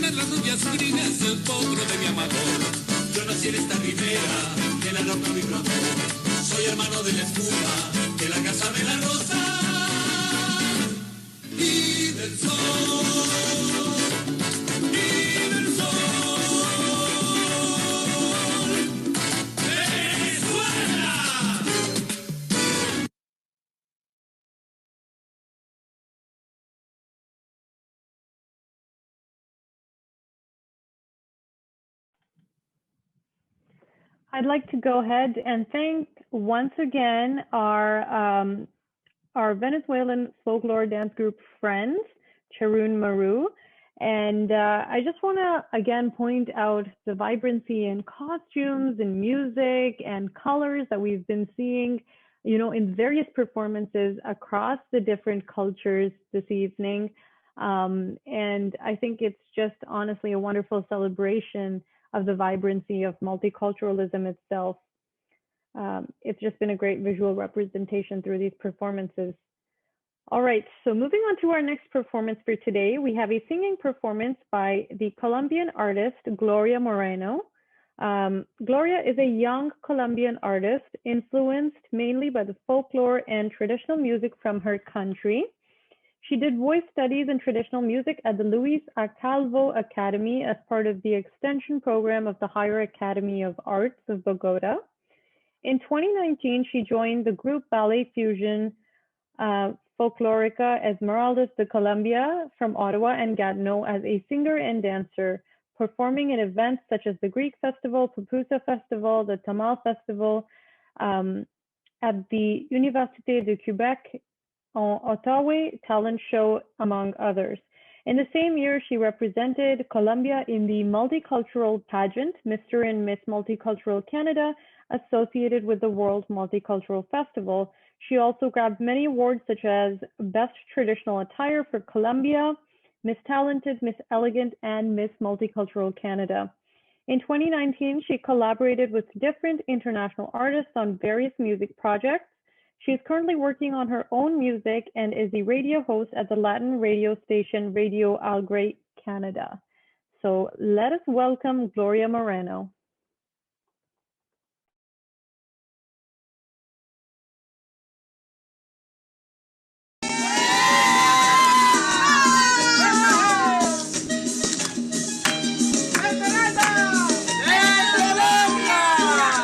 ver las rubias grises, el potro de mi amador. Yo nací en esta ribera, de la roca mi brother. Soy hermano de la espuma, de la casa de la rosa y del sol. Y del sol. I'd like to go ahead and thank once again our Venezuelan folklore dance group friends, Charun Maru. And I just want to again point out the vibrancy in costumes and music and colors that we've been seeing, you know, in various performances across the different cultures this evening. And I think it's just honestly a wonderful celebration of the vibrancy of multiculturalism itself. It's just been a great visual representation through these performances. All right, so moving on to our next performance for today, we have a singing performance by the Colombian artist, Gloria Moreno. Gloria is a young Colombian artist influenced mainly by the folklore and traditional music from her country. She did voice studies in traditional music at the Luis A. Calvo Academy as part of the extension program of the Higher Academy of Arts of Bogota. In 2019, she joined the group Ballet Fusion Folklorica Esmeraldas de Colombia from Ottawa and Gatineau as a singer and dancer, performing in events such as the Greek Festival, Pupusa Festival, the Tamal Festival, at the Université de Québec Ottawa Talent Show, among others. In the same year, she represented Colombia in the multicultural pageant, Mr. and Miss Multicultural Canada, associated with the World Multicultural Festival. She also grabbed many awards such as Best Traditional Attire for Colombia, Miss Talented, Miss Elegant, and Miss Multicultural Canada. In 2019, she collaborated with different international artists on various music projects. She is currently working on her own music and is the radio host at the Latin radio station Radio Algre Canada. So let us welcome Gloria Moreno.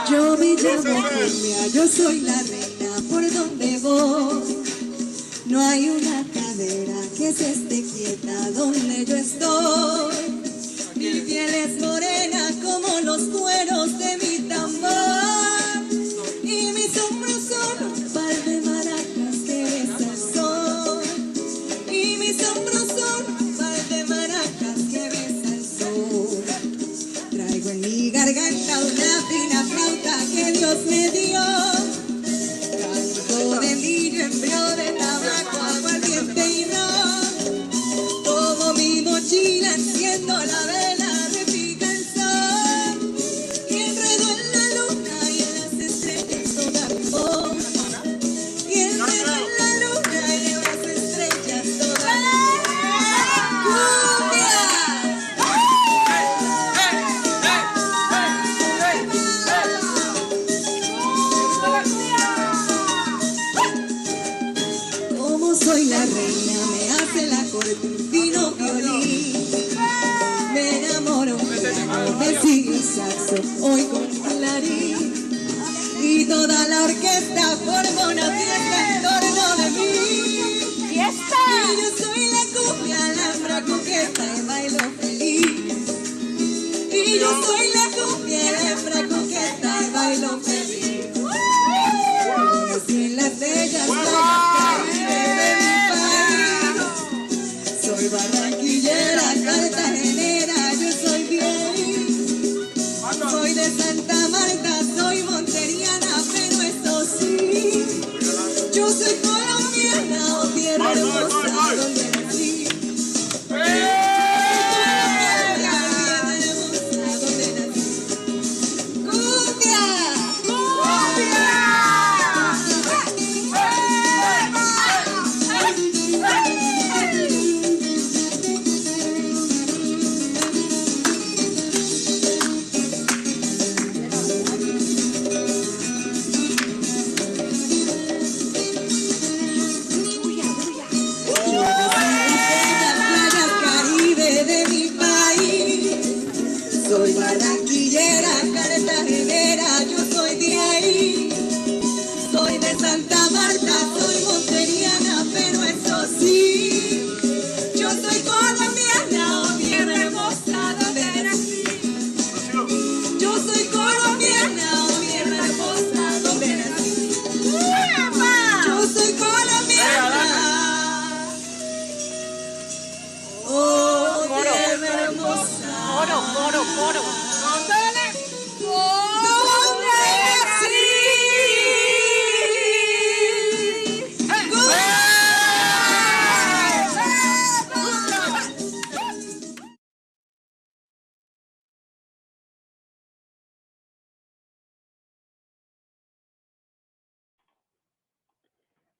Yo me llamo Julia, yo soy la reina por donde voy. No hay una cadera que se esté quieta donde yo estoy. Mi piel es morena como los cueros de mi tambor. Y mis hombros son un par de maracas que besa el sol. Y mis hombros son un par de maracas que besa el sol. Traigo en mi garganta una fina flauta que Dios me dio. Canto de lillo, empleo de tabaco, aguardiente y ron. Tomo mi mochila, enciendo la vela, repica el sol. Y enredo en la luna y en las estrellas toda mi voz. Y enredo en la luna y en las estrellas toda mi voz. ¡Cumbia! Soy la reina, me hace la corte un fino violín. Me enamoro, me sigue el saxo, oigo un clarín. Y toda la orquesta forma una fiesta en torno de mí. ¡Fiesta! Y yo soy la cumbia, la hembra coqueta y bailo feliz. Y yo soy la cumbia, la hembra coqueta y bailo feliz. Nací en las bellas de mi país. Soy barranquillera, cartagenera, yo soy bien. Soy de Santa Marta, soy monteriana, pero eso sí, yo soy colombiana, o tierra hermosa donde nací. Tierra hermosa donde nací. coro. Con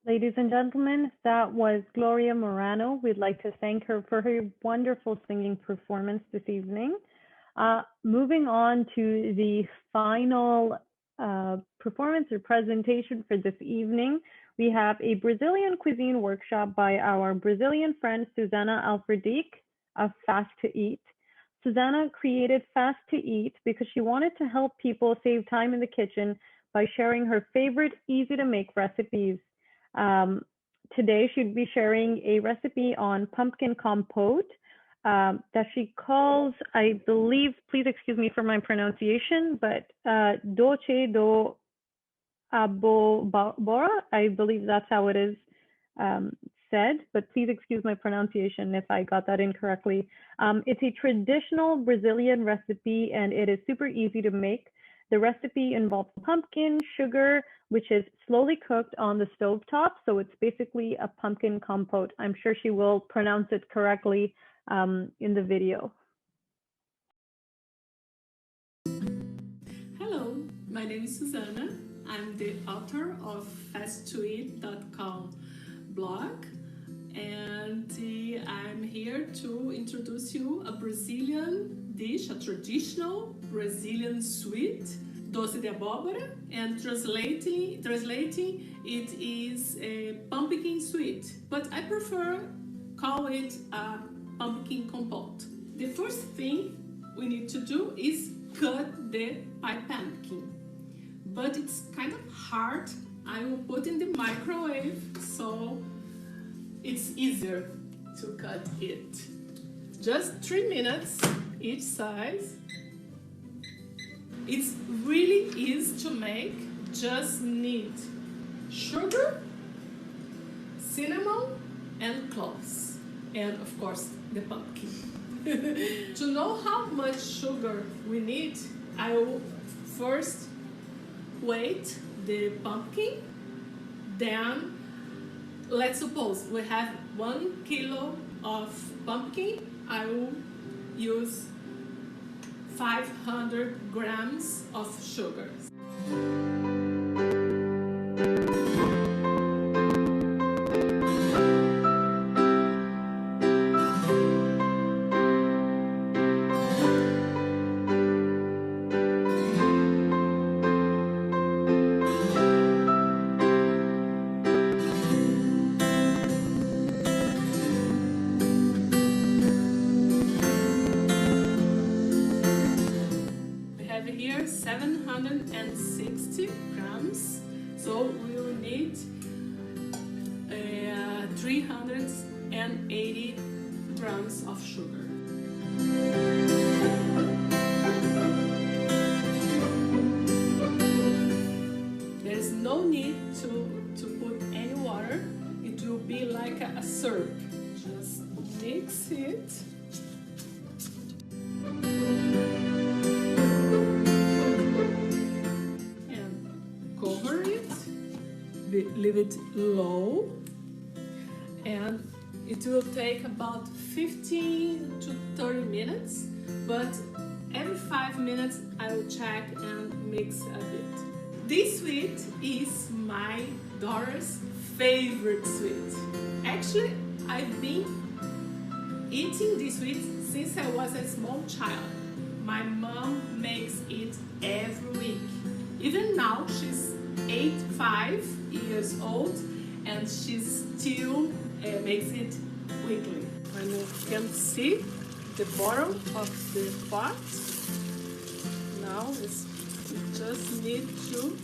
Ladies and gentlemen, that was Gloria Morano. We'd like to thank her for her wonderful singing performance this evening. Moving on to the final performance or presentation for this evening, we have a Brazilian cuisine workshop by our Brazilian friend Susana Alfredique of Fast to Eat. Susana created Fast to Eat because she wanted to help people save time in the kitchen by sharing her favorite easy-to-make recipes. Today, she'd be sharing a recipe on pumpkin compote that she calls, I believe, please excuse me for my pronunciation, but doce do abobora. I believe that's how it is said, but please excuse my pronunciation if I got that incorrectly. It's a traditional Brazilian recipe and it is super easy to make. The recipe involves pumpkin, sugar, which is slowly cooked on the stovetop. So it's basically a pumpkin compote. I'm sure she will pronounce it correctly in the video. Hello, my name is Susana. I'm the author of fasttoeat.com blog. And I'm here to introduce you a Brazilian dish, a traditional Brazilian sweet, doce de abóbora, and translating it is a pumpkin sweet, but I prefer call it a pumpkin compote. The first thing we need to do is cut the pumpkin, but it's kind of hard. I will put in the microwave so it's easier to cut it. Just 3 minutes each size. It's really easy to make. Just need sugar, cinnamon, and cloves, and of course the pumpkin. To know how much sugar we need, I will first weight the pumpkin, then let's suppose we have 1 kilo of pumpkin. I will use 500 grams of sugar. Here 760 grams, so we will need 380 grams of sugar. There is no need to put any water. It will be like a syrup. Just mix it. Leave it low, and it will take about 15 to 30 minutes, but every 5 minutes I will check and mix a bit. This sweet is my daughter's favorite sweet. Actually, I've been eating this sweet since I was a small child. My mom makes it every week. Even now, she's 85 years old and she still makes it weekly. And you can see the bottom of the pot. Now you just need to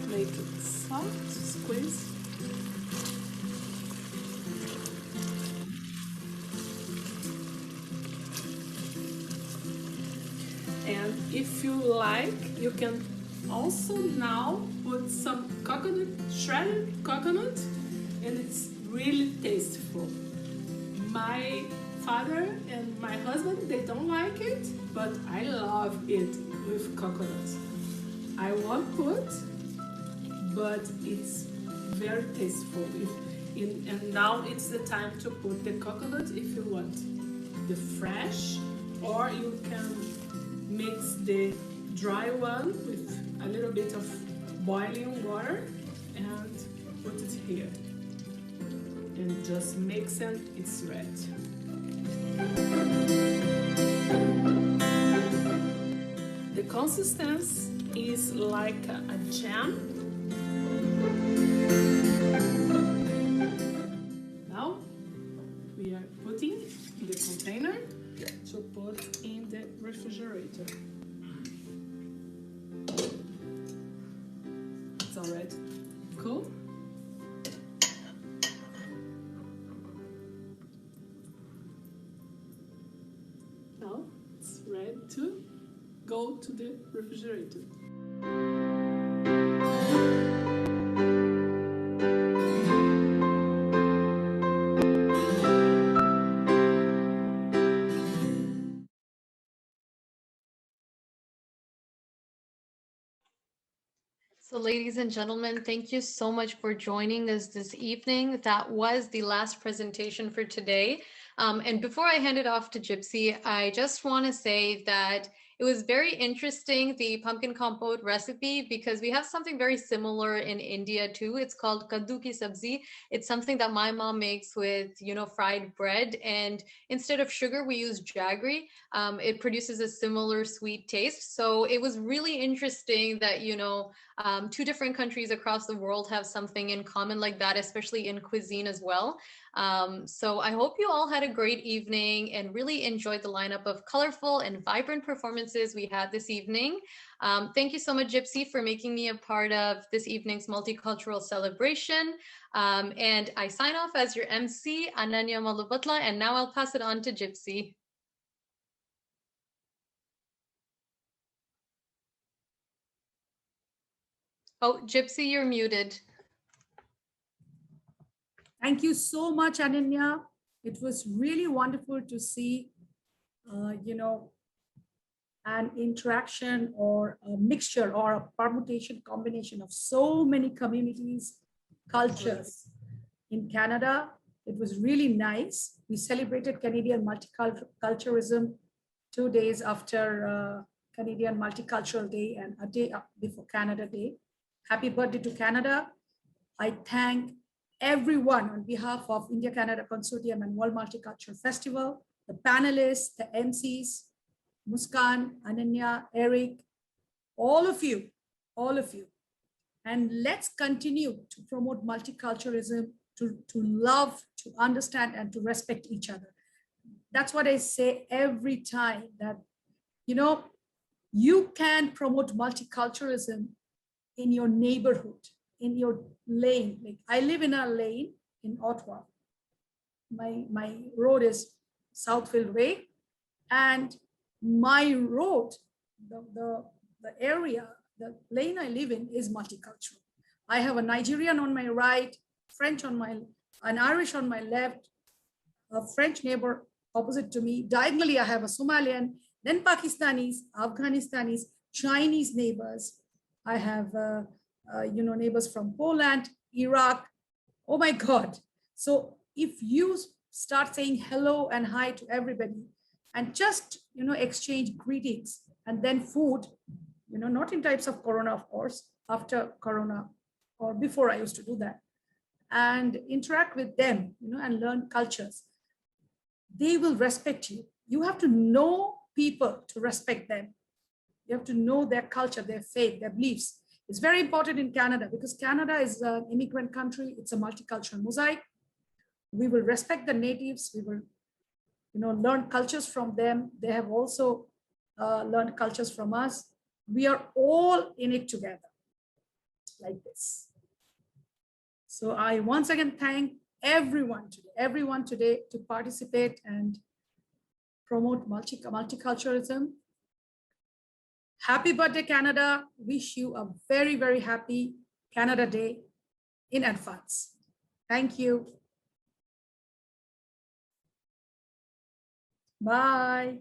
make it soft, squeeze. And if you like, you can also now put some coconut, shredded coconut, and it's really tasteful. My father and my husband, they don't like it, but I love it with coconut. I won't put, but it's very tasteful. And now it's the time to put the coconut if you want the fresh, or you can mix the dry one with a little bit of boiling water and put it here. And just mix it, it's ready. The consistency is like a jam. Now we are putting in the container to put in the refrigerator. It's already cool. Now it's ready to go to the refrigerator. So ladies and gentlemen, thank you so much for joining us this evening. That was the last presentation for today. And before I hand it off to Gypsy, I just want to say that it was very interesting, the pumpkin compote recipe, because we have something very similar in India too. It's called kaddu ki sabzi. It's something that my mom makes with, fried bread. And instead of sugar, we use jaggery. It produces a similar sweet taste. So it was really interesting that, two different countries across the world have something in common like that, especially in cuisine as well. So I hope you all had a great evening and really enjoyed the lineup of colorful and vibrant performances we had this evening. Thank you so much, Gypsy, for making me a part of this evening's multicultural celebration. And I sign off as your MC, Ananya Malubutla, and now I'll pass it on to Gypsy. Oh, Gypsy, you're muted. Thank you so much, Ananya. It was really wonderful to see, an interaction or a mixture or a permutation combination of so many communities, cultures in Canada. It was really nice. We celebrated Canadian Multiculturalism 2 days after Canadian Multicultural Day and a day before Canada Day. Happy birthday to Canada. I thank everyone on behalf of India-Canada Consortium and World Multicultural Festival, the panelists, the MCs, Muskan, Ananya, Eric, all of you. And let's continue to promote multiculturalism, to love, to understand, and to respect each other. That's what I say every time, that, you can promote multiculturalism in your neighborhood, in your lane. Like, I live in a lane in Ottawa. My road is Southfield Way, and my road, the area, the lane I live in is multicultural. I have a Nigerian on my right, French on an Irish on my left, a French neighbor opposite to me. Diagonally, I have a Somalian, then Pakistanis, Afghanistanis, Chinese neighbors. I have neighbors from Poland, Iraq. Oh my God. So if you start saying hello and hi to everybody and just, exchange greetings and then food, not in types of Corona, of course, after Corona or before I used to do that, and interact with them, and learn cultures, they will respect you. You have to know people to respect them. You have to know their culture, their faith, their beliefs. It's very important in Canada because Canada is an immigrant country. It's a multicultural mosaic. We will respect the natives. We will, learn cultures from them. They have also learned cultures from us. We are all in it together, like this. So I once again thank everyone today to participate and promote multiculturalism. Happy birthday, Canada. Wish you a very, very happy Canada Day in advance. Thank you. Bye.